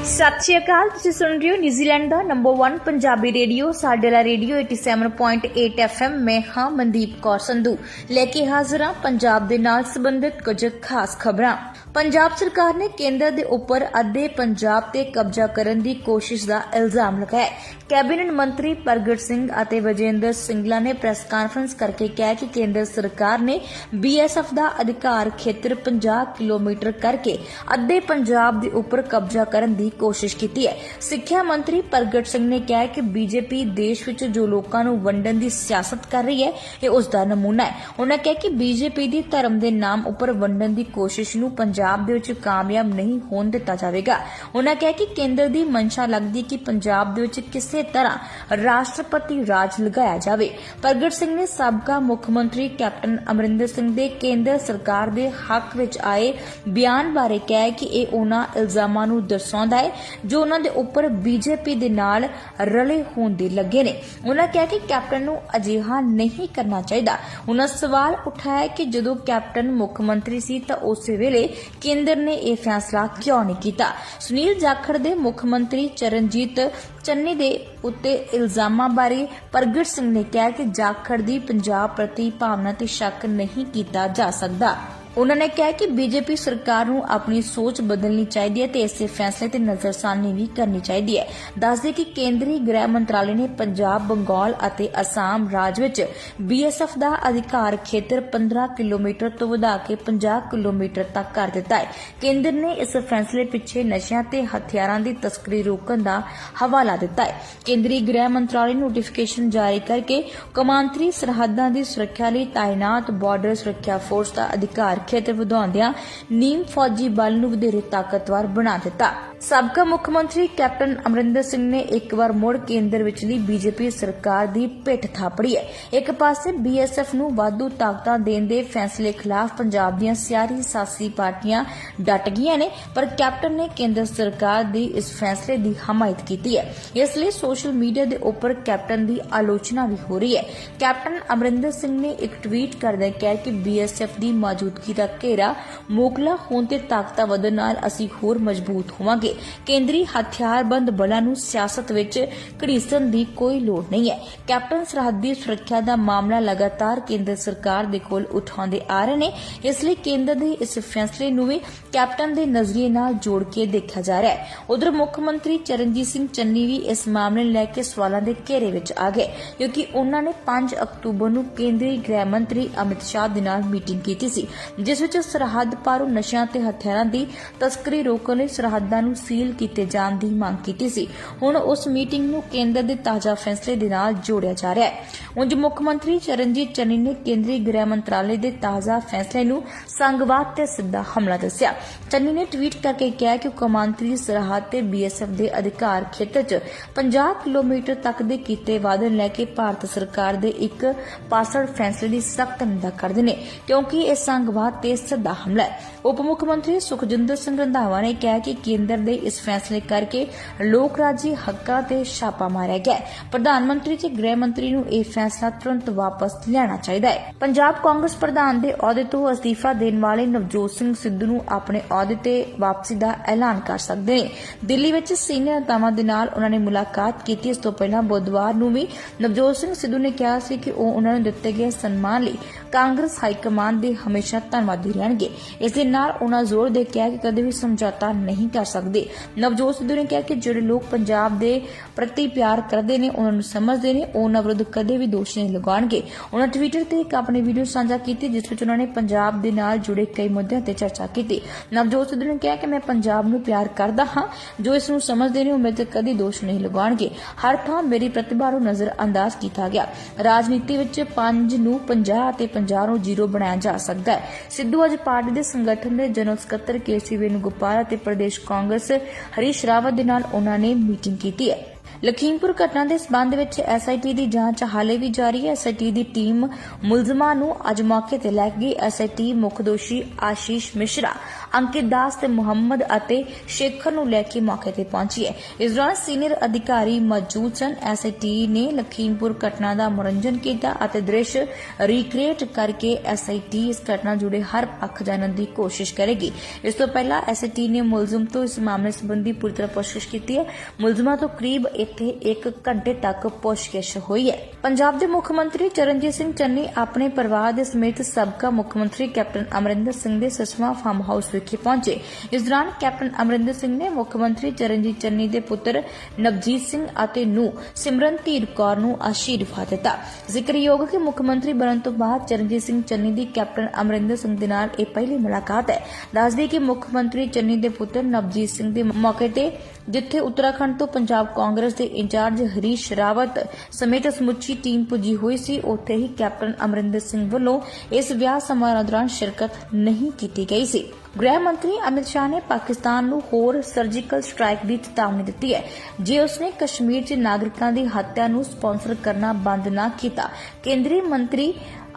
ਸਤਿ ਸ਼੍ਰੀ ਅਕਾਲ। ਤੁਸੀਂ ਸੁਣ ਰਹੇ ਹੋ ਨਿਊਜ਼ੀਲੈਂਡ ਦਾ ਨੰਬਰ 1 ਪੰਜਾਬੀ ਰੇਡੀਓ ਸਾਡੇ ਵਾਲਾ ਰੇਡੀਓ 87.8 FM। ਮੈਂ ਹਾਂ ਮਨਦੀਪ ਕੌਰ ਸੰਧੂ, ਲੈ ਕੇ ਹਾਜ਼ਰ ਹਾਂ ਪੰਜਾਬ ਦੇ ਨਾਲ ਸੰਬੰਧਿਤ ਕੁਝ ਖਾਸ ਖਬਰਾਂ। ਪੰਜਾਬ ਸਰਕਾਰ ਨੇ ਕੇਂਦਰ ਦੇ ਉੱਪਰ ਅੱਧੇ ਪੰਜਾਬ ਤੇ ਕਬਜ਼ਾ ਕਰਨ ਦੀ ਕੋਸ਼ਿਸ਼ ਦਾ ਇਲਜ਼ਾਮ ਲਗਾਇਆ। ਕੈਬਨਿਟ ਮੰਤਰੀ ਪ੍ਰਗਟ ਸਿੰਘ ਅਤੇ ਵਿਜੇਂਦਰ ਸਿੰਗਲਾ ਨੇ ਪ੍ਰੈਸ ਕਾਨਫਰੰਸ ਕਰਕੇ ਕਿਹਾ ਕਿ ਕੇਂਦਰ ਸਰਕਾਰ ਨੇ BSF ਦਾ ਅਧਿਕਾਰ ਖੇਤਰ 50 ਕਿਲੋਮੀਟਰ ਕਰਕੇ ਅੱਧੇ ਪੰਜਾਬ ਦੇ ਉੱਪਰ ਕਬਜ਼ਾ ਕਰਨ ਦੀ ਕੋਸ਼ਿਸ਼ ਕੀਤੀ ਹੈ। ਸਿੱਖਿਆ ਮੰਤਰੀ ਪ੍ਰਗਟ ਸਿੰਘ ਨੇ ਕਿਹਾ ਕਿ BJP ਦੇਸ਼ ਵਿੱਚ ਜੋ ਲੋਕਾਂ ਨੂੰ ਵੰਡਣ ਦੀ ਸਿਆਸਤ ਕਰ ਰਹੀ ਹੈ, ਇਹ ਉਸ ਦਾ ਨਮੂਨਾ ਹੈ। ਉਹਨਾਂ ਕਿਹਾ ਕਿ BJP ਦੀ ਧਰਮ ਦੇ ਨਾਮ ਉੱਪਰ ਵੰਡਣ ਦੀ ਕੋਸ਼ਿਸ਼ ਨੂੰ ਪੰਜਾਬ ਪੰਜਾਬ ਦੇ ਵਿੱਚ ਕਾਮਯਾਬ ਨਹੀਂ ਹੋਣ ਦਿੱਤਾ ਜਾਵੇਗਾ। ਉਹਨਾਂ ਕਿਹਾ ਕਿ ਕੇਂਦਰ ਦੀ ਮਨਸ਼ਾ ਲੱਗਦੀ ਕਿ ਪੰਜਾਬ ਦੇ ਵਿੱਚ ਕਿਸੇ ਤਰ੍ਹਾਂ ਰਾਸ਼ਟਰਪਤੀ ਰਾਜ ਲਗਾਇਆ ਜਾਵੇ। ਪ੍ਰਗਟ ਸਿੰਘ ਨੇ ਸਾਬਕਾ ਮੁੱਖ ਮੰਤਰੀ ਕੈਪਟਨ ਅਮਰਿੰਦਰ ਸਿੰਘ ਦੇ ਕੇਂਦਰ ਸਰਕਾਰ ਦੇ ਹੱਕ ਵਿੱਚ ਆਏ ਬਿਆਨ ਬਾਰੇ ਕਿਹਾ ਕਿ ਇਹ ਉਹਨਾਂ ਇਲਜ਼ਾਮਾਂ ਨੂੰ ਦਰਸਾਉਂਦਾ ਹੈ ਜੋ ਉਹਨਾਂ ਦੇ ਉੱਪਰ ਬੀਜੇਪੀ ਦੇ ਨਾਲ ਰਲੇ ਹੋਣ ਦੇ ਲੱਗੇ ਨੇ। ਉਹਨਾਂ ਕਿਹਾ ਕਿ ਕੈਪਟਨ ਨੂੰ ਅਜਿਹਾ ਨਹੀਂ ਕਰਨਾ ਚਾਹੀਦਾ। ਉਹਨਾਂ ਸਵਾਲ ਉਠਾਇਆ ਕਿ ਜਦੋਂ ਕੈਪਟਨ ਮੁੱਖ ਮੰਤਰੀ ਸੀ ਤਾਂ ਉਸੇ ਵੇਲੇ ਕੇਂਦਰ ਨੇ ਇਹ ਫੈਸਲਾ ਕਿਉਂ ਨਹੀਂ ਕੀਤਾ। ਸੁਨੀਲ ਜਾਖੜ ਦੇ ਮੁੱਖ ਮੰਤਰੀ ਚਰਨਜੀਤ ਚੰਨੀ ਦੇ ਉੱਤੇ ਇਲਜ਼ਾਮਾਂ ਬਾਰੇ ਪ੍ਰਗਟ ਸਿੰਘ ਨੇ ਕਿਹਾ ਕਿ ਜਾਖੜ ਦੀ ਪੰਜਾਬ ਪ੍ਰਤੀ ਭਾਵਨਾ ਤੇ ਸ਼ੱਕ ਨਹੀਂ ਕੀਤਾ ਜਾ ਸਕਦਾ। ਉਹਨਾਂ ਨੇ ਕਿਹਾ ਕਿ ਬੀਜੇਪੀ ਸਰਕਾਰ ਨੂੰ ਆਪਣੀ ਸੋਚ ਬਦਲਣੀ ਚਾਹੀਦੀ ਹੈ ਤੇ ਇਸੇ ਫੈਸਲੇ ਤੇ ਨਜ਼ਰਸਾਨੀ ਵੀ ਕਰਨੀ ਚਾਹੀਦੀ ਹੈ। ਦੱਸਦੇ ਕਿ ਕੇਂਦਰੀ ਗ੍ਰਹਿ ਮੰਤਰਾਲੇ ਨੇ ਪੰਜਾਬ, ਬੰਗਾਲ ਅਤੇ ਅਸਾਮ ਰਾਜ ਵਿੱਚ BSF ਦਾ ਅਧਿਕਾਰ ਖੇਤਰ 15 ਕਿਲੋਮੀਟਰ ਤੋਂ ਵਧਾ ਕੇ 50 ਕਿਲੋਮੀਟਰ ਤੱਕ ਕਰ ਦਿੱਤਾ ਹੈ। ਕੇਂਦਰ ਨੇ ਇਸ ਫੈਸਲੇ ਪਿੱਛੇ ਨਸ਼ਿਆਂ ਤੇ ਹਥਿਆਰਾਂ ਦੀ ਤਸਕਰੀ ਰੋਕਣ ਦਾ ਹਵਾਲਾ ਦਿੱਤਾ ਹੈ। ਕੇਂਦਰੀ ਗ੍ਰਹਿ ਮੰਤਰਾਲੇ ਨੇ ਨੋਟੀਫਿਕੇਸ਼ਨ ਜਾਰੀ ਕਰਕੇ ਕੌਮਾਂਤਰੀ ਸਰਹੱਦਾਂ ਦੀ ਸੁਰੱਖਿਆ ਲਈ ਤਾਇਨਾਤ ਬਾਰਡਰ ਸੁਰੱਖਿਆ ਫੋਰਸ ਦਾ ਅਧਿਕਾਰ ਖੇਤਰ ਵਧਾਉਂਦਿਆਂ ਨੀਮ ਫੌਜੀ ਬਲ ਨੂੰ ਵਧੇਰੇ ਤਾਕਤਵਰ ਬਣਾ ਦਿੱਤਾ। ਸਾਬਕਾ ਮੁੱਖ ਮੰਤਰੀ ਕੈਪਟਨ ਅਮਰਿੰਦਰ ਸਿੰਘ ਨੇ ਇੱਕ ਵਾਰ ਮੁੜ ਕੇਂਦਰ ਵਿਚਲੀ ਬੀਜੇਪੀ ਸਰਕਾਰ ਦੀ ਪਿੱਠ ਥਾਪੜੀ ਹੈ। ਇੱਕ ਪਾਸੇ BSF ਨੂੰ ਵਾਧੂ ਤਾਕਤਾਂ ਦੇਣ ਦੇ ਫੈਸਲੇ ਖਿਲਾਫ ਪੰਜਾਬ ਦੀਆਂ ਸਿਆਸੀ ਪਾਰਟੀਆਂ ਡਟ ਗਈਆਂ ਨੇ, ਪਰ ਕੈਪਟਨ ਨੇ ਕੇਂਦਰ ਸਰਕਾਰ ਦੀ ਇਸ ਫੈਸਲੇ ਦੀ ਹਮਾਇਤ ਕੀਤੀ ਹੈ। ਇਸ ਲਈ ਸੋਸ਼ਲ ਮੀਡੀਆ ਦੇ ਉੱਪਰ ਕੈਪਟਨ ਦੀ ਆਲੋਚਨਾ ਵੀ ਹੋ ਰਹੀ ਹੈ। ਕੈਪਟਨ ਅਮਰਿੰਦਰ ਸਿੰਘ ਨੇ ਇੱਕ ਟਵੀਟ ਕਰਦਿਆਂ ਕਿਹਾ ਕਿ BSF ਦੀ ਮੌਜੂਦਗੀ ਦਾ ਘੇਰਾ ਮੋਕਲਾ ਹੋਣ ਤੇ ਤਾਕਤਾਂ ਵਧਣ ਨਾਲ ਅਸੀਂ ਹੋਰ ਮਜ਼ਬੂਤ ਹੋਵਾਂਗੇ। ਕੇਂਦਰੀ ਹਥਿਆਰਬੰਦ ਬਲਾਂ ਨੂੰ ਸਿਆਸਤ ਵਿੱਚ ਘੜੀਸਣ ਦੀ ਕੋਈ ਲੋੜ ਨਹੀਂ ਹੈ। ਕੈਪਟਨ ਸਰਹੱਦੀ ਸੁਰੱਖਿਆ ਦਾ ਮਾਮਲਾ ਲਗਾਤਾਰ ਕੇਂਦਰ ਸਰਕਾਰ ਦੇ ਕੋਲ ਉਠਾਉਂਦੇ ਆ ਰਹੇ ਨੇ, ਇਸ ਲਈ ਕੇਂਦਰ ਦੇ ਇਸ ਫੈਸਲੇ ਨੂੰ ਵੀ ਕੈਪਟਨ ਦੇ ਨਜ਼ਰੀਏ ਨਾਲ ਜੋੜ ਕੇ ਦੇਖਿਆ ਜਾ ਰਿਹਾ ਹੈ। ਉਧਰ ਮੁੱਖ ਮੰਤਰੀ ਚਰਨਜੀਤ ਸਿੰਘ ਚੰਨੀ ਵੀ ਇਸ ਮਾਮਲੇ ਨੂੰ ਲੈ ਕੇ ਸਵਾਲਾਂ ਦੇ ਘੇਰੇ ਵਿੱਚ ਆ ਗਏ, ਕਿਉਂਕਿ ਉਹਨਾਂ ਨੇ 5 ਅਕਤੂਬਰ ਨੂੰ ਕੇਂਦਰੀ ਗ੍ਰਹਿ ਮੰਤਰੀ ਅਮਿਤ ਸ਼ਾਹ ਦੇ ਨਾਲ ਮੀਟਿੰਗ ਕੀਤੀ ਸੀ, ਜਿਸ ਵਿੱਚ ਸਰਹੱਦ ਪਾਰੋਂ ਨਸ਼ਿਆਂ ਤੇ ਹਥਿਆਰਾਂ ਦੀ ਤਸਕਰੀ ਰੋਕਣ ਲਈ ਸਰਹੱਦਾਂ ਨੂੰ ਸੀਲ ਕੀਤੇ ਜਾਣ ਦੀ ਮੰਗ ਕੀਤੀ ਸੀ। ਹੁਣ ਉਸ ਮੀਟਿੰਗ ਨੂੰ ਕੇਂਦਰ ਦੇ ਤਾਜ਼ਾ ਫੈਸਲੇ ਦੇ ਨਾਲ ਜੋੜਿਆ ਜਾ ਰਿਹਾ ਹੈ। ਉਂਝ ਮੁੱਖ ਮੰਤਰੀ ਚਰਨਜੀਤ ਚੰਨੀ ਨੇ ਕੇਂਦਰੀ ਗ੍ਰਹਿ ਮੰਤਰਾਲੇ ਦੇ ਤਾਜ਼ਾ ਫੈਸਲੇ ਨੂੰ ਸੰਘਵਾਦ ਤੇ ਸਿੱਧਾ ਹਮਲਾ ਦੱਸਿਆ। ਚੰਨੀ ਨੇ ਟਵੀਟ ਕਰਕੇ ਕਿਹਾ ਕਿ ਕੌਮਾਂਤਰੀ ਸਰਹੱਦ ਤੇ BSF ਦੇ ਅਧਿਕਾਰ ਖੇਤਰ 'ਚ 50 ਕਿਲੋਮੀਟਰ ਤੱਕ ਦੇ ਕੀਤੇ ਵਾਧੇ ਲੈ ਕੇ ਭਾਰਤ ਸਰਕਾਰ ਦੇ ਇੱਕ ਪਾਸੜ ਫੈਸਲੇ ਦੀ ਸਖਤ ਨਿੰਦਾ ਕਰਦੇ ਨੇ, ਕਿਉਂਕਿ ਇਹ ਸੰਘਵਾਦ ਤੇ ਸਿੱਧਾ ਹਮਲਾ ਹੈ। ਉਪ ਮੁੱਖ ਮੰਤਰੀ ਸੁਖਜਿੰਦਰ ਸਿੰਘ ਰੰਧਾਵਾ ਨੇ ਕਿਹਾ ਕਿ ਕੇਂਦਰ ਦੇ ਇਸ ਫੈਸਲੇ ਕਰਕੇ ਲੋਕ ਰਾਜੀ ਹੱਕਾਂ ਤੇ ਛਾਪਾ ਮਾਰਿਆ ਗਿਆ ਹੈ। ਪ੍ਰਧਾਨ ਮੰਤਰੀ ਤੇ ਗ੍ਰਹਿ ਮੰਤਰੀ ਨੂੰ ਇਹ ਫੈਸਲਾ ਤੁਰੰਤ ਵਾਪਸ ਲੈਣਾ ਚਾਹੀਦਾ ਹੈ। ਪੰਜਾਬ ਕਾਂਗਰਸ ਪ੍ਰਧਾਨ ਦੇ ਅਹੁਦੇ ਤੋਂ ਅਸਤੀਫਾ ਦੇਣ ਵਾਲੇ ਨਵਜੋਤ ਸਿੰਘ ਸਿੱਧੂ ਨੂੰ ਆਪਣੇ ਅਹੁਦੇ ਤੇ ਵਾਪਸੀ ਦਾ ਐਲਾਨ ਕਰ ਸਕਦੇ ਨੇ। ਦਿੱਲੀ ਵਿੱਚ ਸੀਨੀਅਰ ਨੇਤਾਵਾਂ ਦੇ ਨਾਲ ਉਹਨਾਂ ਨੇ ਮੁਲਾਕਾਤ ਕੀਤੀ। ਇਸ ਤੋਂ ਪਹਿਲਾਂ ਬੁੱਧਵਾਰ ਨੂੰ ਵੀ ਨਵਜੋਤ ਸਿੰਘ ਸਿੱਧੂ ਨੇ ਕਿਹਾ ਸੀ ਕਿ ਉਹ ਉਹਨਾਂ ਨੂੰ ਦਿੱਤੇ ਗਏ ਸਨਮਾਨ ਲਈ ਕਾਂਗਰਸ ਹਾਈਕਮਾਂਡ ਦੇ ਹਮੇਸ਼ਾ ਧੰਨਵਾਦੀ ਰਹਿਣਗੇ। ਇਸ ਦੇ ਨਾਲ ਉਹਨਾਂ ਜ਼ੋਰ ਦੇ ਕਿਹਾ ਕਿ ਕਦੇ ਵੀ ਸਮਝੌਤਾ ਨਹੀਂ ਕਰ ਸਕਦੇ। ਨਵਜੋਤ ਸਿੱਧੂ ਨੇ ਕਿਹਾ ਕਿ ਜਿਹੜੇ ਲੋਕ ਪੰਜਾਬ ਦੇ ਪ੍ਰਤੀ ਪਿਆਰ ਕਰਦੇ ਨੇ, ਉਹਨਾਂ ਨੂੰ ਸਮਝਦੇ ਨੇ, ਉਹ ਉਹਨਾਂ ਵਿਰੁੱਧ ਕਦੇ ਵੀ ਦੋਸ਼ ਨਹੀਂ ਲਗਾਉਣਗੇ। ਉਹਨਾਂ ਟਵਿੱਟਰ ਤੇ ਇੱਕ ਆਪਣੀ ਵੀਡੀਓ ਸਾਂਝਾ ਕੀਤੀ, ਜਿਸ ਵਿੱਚ ਉਹਨਾਂ ਨੇ ਪੰਜਾਬ ਦੇ ਨਾਲ ਜੁੜੇ ਕਈ ਮੁੱਦਿਆਂ ਤੇ ਚਰਚਾ ਕੀਤੀ। ਨਵਜੋਤ ਸਿੱਧੂ ਨੇ ਕਿਹਾ ਕਿ ਮੈਂ ਪੰਜਾਬ ਨੂੰ ਪਿਆਰ ਕਰਦਾ ਹਾਂ, ਜੋ ਇਸ ਨੂੰ ਸਮਝਦੇ ਨੇ ਉਹ ਮੇਰੇ ਤੇ ਕਦੀ ਦੋਸ਼ ਨਹੀਂ ਲਗਾਉਣਗੇ। ਹਰ ਥਾਂ ਮੇਰੀ ਪ੍ਰਤਿਭਾ ਨੂੰ ਨਜ਼ਰ ਅੰਦਾਜ਼ ਕੀਤਾ ਗਿਆ। ਰਾਜਨੀਤੀ ਵਿੱਚ 5 ਨੂੰ 50 ਅਤੇ 50 ਨੂੰ 0 ਬਣਾਇਆ ਜਾ ਸਕਦਾ ਹੈ। ਸਿੱਧੂ ਅੱਜ ਪਾਰਟੀ ਦੇ ਸੰਗਠਨ ਦੇ ਜਨਰਲ ਸਕੱਤਰ KC ਵੇਣੂਗੋਪਾਲ ਅਤੇ ਪ੍ਰਦੇਸ਼ ਕਾਂਗਰਸ ਹਰੀਸ਼ ਰਾਵਤ ਦੇ ਨਾਲ ਉਹਨਾਂ ਨੇ ਮੀਟਿੰਗ ਕੀਤੀ ਹੈ। ਲਖੀਮਪੁਰ ਘਟਨਾ ਦੇ ਸਬੰਧ ਵਿੱਚ SIT ਦੀ ਜਾਂਚ ਹਾਲੇ ਵੀ ਜਾਰੀ ਹੈ। SIT ਦੀ ਟੀਮ ਮੁਲਜ਼ਮਾਂ ਨੂੰ ਅੱਜ ਮੌਕੇ ਤੇ ਲੈ ਗਈ। SIT ਮੁੱਖ ਦੋਸ਼ੀ ਆਸ਼ੀਸ਼ ਮਿਸ਼ਰਾ, ਅੰਕਿਤ ਦਾਸ ਤੇ ਮੁਹੰਮਦ ਅਤੇ ਸ਼ੇਖਰ ਨੂੰ ਲੈ ਕੇ ਮੌਕੇ ਤੇ ਪਹੁੰਚੀ ਹੈ। ਇਸ ਦੌਰਾਨ ਸੀਨੀਅਰ ਅਧਿਕਾਰੀ ਮੌਜੂਦ ਸਨ। SIT ਨੇ ਲਖੀਮਪੁਰ ਘਟਨਾ ਦਾ ਮਨੋਰੰਜਨ ਕੀਤਾ ਅਤੇ ਦ੍ਰਿਸ਼ ਰੀਕ੍ਰੀਏਟ ਕਰਕੇ SIT ਇਸ ਘਟਨਾ ਜੁੜੇ ਹਰ ਪੱਖ ਜਾਣਨ ਦੀ ਕੋਸ਼ਿਸ਼ ਕਰੇਗੀ। ਇਸ ਤੋਂ ਪਹਿਲਾਂ SIT ਨੇ ਮੁਲਜ਼ਮ ਤੋਂ ਇਸ ਮਾਮਲੇ ਸੰਬੰਧੀ ਪੂਰੀ ਤਰ੍ਹਾਂ ਪੁੱਛਗਿੱਛ ਕੀਤੀ ਹੈ। ਮੁਲਜ਼ਮਾਂ ਤੋਂ ਕਰੀਬ ਇੱਥੇ 1 ਘੰਟੇ ਤੱਕ ਪੁੱਛਗਿੱਛ ਹੋਈ ਹੈ। ਪੰਜਾਬ ਦੇ ਮੁੱਖ ਮੰਤਰੀ ਚਰਨਜੀਤ ਸਿੰਘ ਚੰਨੀ ਆਪਣੇ ਪਰਿਵਾਰ ਦੇ ਸਮੇਤ ਸਾਬਕਾ ਮੁੱਖ ਮੰਤਰੀ ਕੈਪਟਨ ਅਮਰਿੰਦਰ ਸਿੰਘ ਦੇ ਸਿਸਵਾ ਫਾਰਮ ਹਾਊਸ ਵਿਖੇ ਪਹੁੰਚੇ। ਇਸ ਦੌਰਾਨ ਕੈਪਟਨ ਅਮਰਿੰਦਰ ਸਿੰਘ ਨੇ ਮੁੱਖ ਮੰਤਰੀ ਚਰਨਜੀਤ ਚੰਨੀ ਦੇ ਪੁੱਤਰ ਨਵਜੀਤ ਸਿੰਘ ਅਤੇ ਨੂੰਹ ਸਿਮਰਨਧੀਰ ਕੌਰ ਨੂੰ ਆਸ਼ੀਰਵਾਦ ਦਿੱਤਾ। ਜ਼ਿਕਰਯੋਗ ਕਿ ਮੁੱਖ ਮੰਤਰੀ ਬਣਨ ਤੋਂ ਬਾਅਦ ਚਰਨਜੀਤ ਸਿੰਘ ਚੰਨੀ ਦੀ ਕੈਪਟਨ ਅਮਰਿੰਦਰ ਸਿੰਘ ਦੇ ਨਾਲ ਇਹ ਪਹਿਲੀ ਮੁਲਾਕਾਤ ਹੈ। ਦੱਸਦੇ ਕਿ ਮੁੱਖ ਮੰਤਰੀ ਚੰਨੀ ਦੇ ਪੁੱਤਰ ਨਵਜੀਤ ਸਿੰਘ ਦੇ ਮੌਕੇ ਤੇ ਜਿੱਥੇ ਉੱਤਰਾਖੰਡ ਤੋਂ ਪੰਜਾਬ ਕਾਂਗਰਸ ਰਾਈਡਰਸ ਦੇ ਇੰਚਾਰਜ ਹਰੀਸ਼ ਰਾਵਤ ਸਮੇਤ ਸਮੁੱਚੀ ਟੀਮ ਪੁੱਜੀ ਹੋਈ ਸੀ। ਉੱਥੇ ਹੀ ਕੈਪਟਨ ਅਮਰਿੰਦਰ ਸਿੰਘ ਵੱਲੋਂ ਇਸ ਵਿਆਹ ਸਮਾਰੋਹ ਦੌਰਾਨ ਸ਼ਿਰਕਤ ਨਹੀਂ ਕੀਤੀ ਗਈ ਸੀ। गृह मंत्री अमित शाह ने पाकिस्तान नूं होर सर्जिकल स्ट्राइक की चेतावनी दी है जे उसने कश्मीर च नागरिकों की हत्या नूं स्पॉन्सर करना बंद न किया। केंद्रीय मंत्री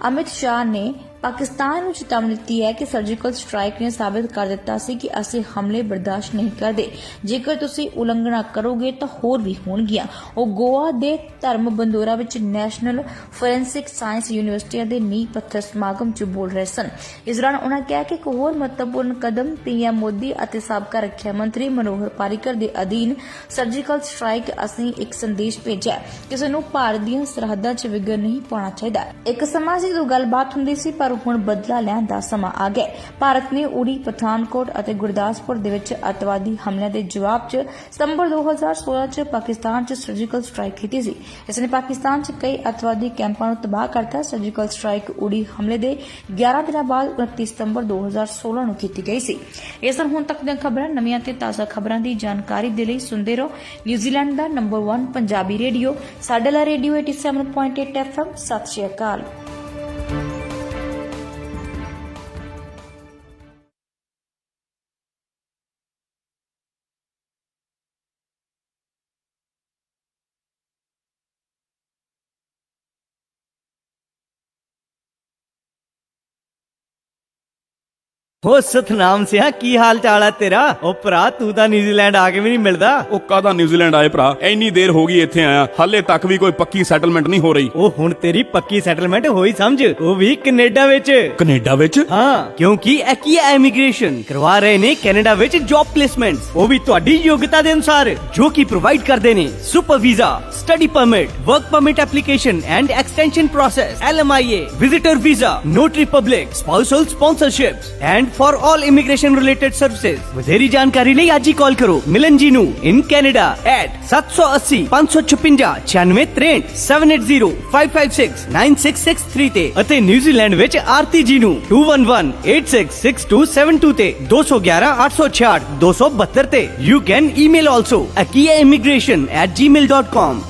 अमित शाह ने पाकिस्तान नूं चेतावनी दी है कि सर्जिकल स्ट्राइक ने साबित कर दिता सी कि असीं हमले बर्दाश्त नहीं करते, जेकर तुसीं उलंघना करोगे तो होर भी होणगियां। वो गोवा दे धर्म बंदोरा विच नैशनल फोरेंसिक साइंस यूनिवर्सिटी दे नींह पत्थर समागम च बोल रहे सन। इस दौरान उन्होंने कहा कि एक होर महत्वपूर्ण कदम पीएम मोदी अते साबका रखिया मंत्री मनोहर पारीकर दे अधीन सर्जिकल स्ट्राइक असीं एक संदेश भेजिआ, किसी नूं भारत दीआं सरहदां च विघन नहीं पाउणा चाहीदा। एक समां सी जो गलबात हुंदी सी पर हुण बदला लैण दा समां आ गया। भारत ने उड़ी, पठानकोट और गुरदासपुर दे विच अतवादी हमलिਆਂ ਦੇ जवाब च सितंबर 2016 च पाकिस्तान च सर्जिकल स्ट्राइक की सी। इसने पाकिस्तान च कई अतवादी कैंपां नूं तबाह करता। सर्जिकल स्ट्राइक उड़ी हमले दे 11 दिनां बाद 29 सितंबर 2016 नूं कीती गई सी। इस तरह हुण तक ਦੀਆਂ खबरां नवीਆਂ ते ताज़ा खबरां ਦੀ ਜਾਣਕਾਰੀ ਦੇ ਲਈ ਸੁਣਦੇ ਰਹੋ ਨਿਊਜ਼ੀਲੈਂਡ ਦਾ ਨੰਬਰ 1 ਪੰਜਾਬੀ ਰੇਡੀਓ ਸਾਡੇ ਲਾ ਰੇਡੀਓ 87.8 FM। ਸਤਿ ਸ਼੍ਰੀ ਅਕਾਲ। हो सतनाम सिया की हाल चाल है तेरा? ओ भरा तू तां न्यूजीलैंड आके भी नहीं मिलदा। ओ कादा न्यूजीलैंड आए भरा, ਇੰਨੀ ਦੇਰ ਹੋ ਗਈ ਇੱਥੇ ਆਇਆ, ਹਾਲੇ ਤੱਕ ਵੀ ਕੋਈ ਪੱਕੀ ਸੈਟਲਮੈਂਟ ਨਹੀਂ ਹੋ ਰਹੀ। ਉਹ ਹੁਣ ਤੇਰੀ ਪੱਕੀ ਸੈਟਲਮੈਂਟ ਹੋਈ ਸਮਝ, ਉਹ ਵੀ ਕੈਨੇਡਾ ਵਿੱਚ। ਕੈਨੇਡਾ ਵਿੱਚ? ਹਾਂ, ਕਿਉਂਕਿ ਇਹ ਕੀ ਇਮੀਗ੍ਰੇਸ਼ਨ ਕਰਵਾ ਰਹੇ ਨੇ ਕੈਨੇਡਾ ਵਿੱਚ ਜੌਬ ਪਲੇਸਮੈਂਟਸ, ਉਹ ਵੀ ਤੁਹਾਡੀ ਯੋਗਤਾ ਦੇ ਅਨੁਸਾਰ, ਜੋ ਕਿ ਪ੍ਰੋਵਾਈਡ ਕਰਦੇ ਨੇ super visa, study permit, work permit application and extension process, LMIA, visitor visa, notary public, spousal sponsorships and for all immigration related services। ਵਧੇਰੀ ਜਾਣਕਾਰੀ ਲਈ ਅੱਜ ਹੀ ਕਾਲ ਕਰੋ ਮਿਲਨ ਜੀ ਨੂੰ in Canada at 780 556 9663 780 556 9663 ਤੇ ਅਤੇ ਨਿਊਜ਼ੀਲੈਂਡ ਵਿੱਚ ਆਰਤੀ ਜੀ ਨੂੰ 2118666272 ਤੇ 211 866 272 ਤੇ। You can email also akiaimmigration@gmail.com।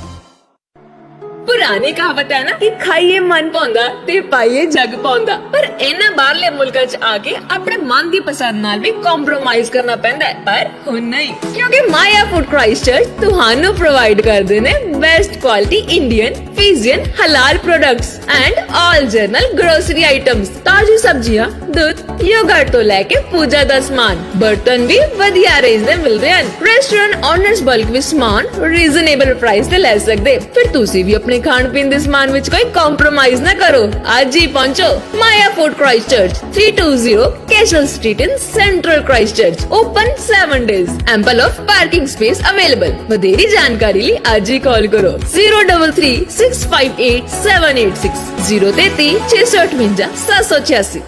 ਪੁਰਾਣੀ ਕਹਾਵਤ ਹੈ ਨਾ ਕਿ ਖਾਈਏ ਮਨ ਪਾਉਂਦਾ ਤੇ ਪਾਈਏ ਜਗ ਪਾਉਂਦਾ, ਪਰ ਇਹਨਾਂ ਬਾਹਰਲੇ ਮੁਲਕਾਂ 'ਚ ਆ ਕੇ ਆਪਣੇ ਮਨ ਦੀ ਪਸੰਦ ਨਾਲ ਵੀ ਕੰਪਰੋਮਾਈਜ਼ ਕਰਨਾ ਪੈਂਦਾ ਹੈ। ਪਰ ਹੁਣ ਨਹੀਂ, ਕਿਉਂਕਿ ਮਾਇਆ ਫੂਡ ਕ੍ਰਾਈਸਟਚਰਚ ਤੁਹਾਨੂੰ ਪ੍ਰੋਵਾਈਡ ਕਰਦੇ ਨੇ ਬੈਸਟ ਕੁਆਲਿਟੀ ਇੰਡੀਅਨ, ਫਿਜ਼ੀਅਨ, ਹਲਾਲ products and all general grocery items, ਤਾਜ਼ੀ ਸਬਜ਼ੀਆਂ, ਦੁੱਧ, ਯੋਗਰਟ ਤੋਂ ਲੈ ਕੇ ਪੂਜਾ ਦਾ ਸਮਾਨ, ਬਰਤਨ ਵੀ ਵਧੀਆ ਰੇਂਜ ਦੇ ਮਿਲਦੇ ਹਨ। ਰੈਸਟੋਰੈਂਟ ਓਨਰਸ ਬਲਕ ਵਿੱਚ ਸਮਾਨ ਰੀਜ਼ਨੇਬਲ ਪ੍ਰਾਈਸ ਤੇ ਲੈ ਸਕਦੇ। ਫਿਰ ਤੁਸੀਂ ਵੀ ਆਪਣੇ ਖਾਣ ਪੀਣ ਦੇ ਸਮਾਨ ਵਿੱਚ ਕੋਈ ਕੰਪਰੋਮਾਈਜ਼ ਨਾ ਕਰੋ। ਅੱਜ ਹੀ ਪਹੁੰਚੋ Maya food Christchurch 320 Cashel Street in central Christchurch. Open 7 days, ample of parking space available. ਵਧੇਰੀ ਜਾਣਕਾਰੀ ਲਈ ਅੱਜ ਹੀ ਕਾਲ ਕਰੋ 033 658 786 033 658 786।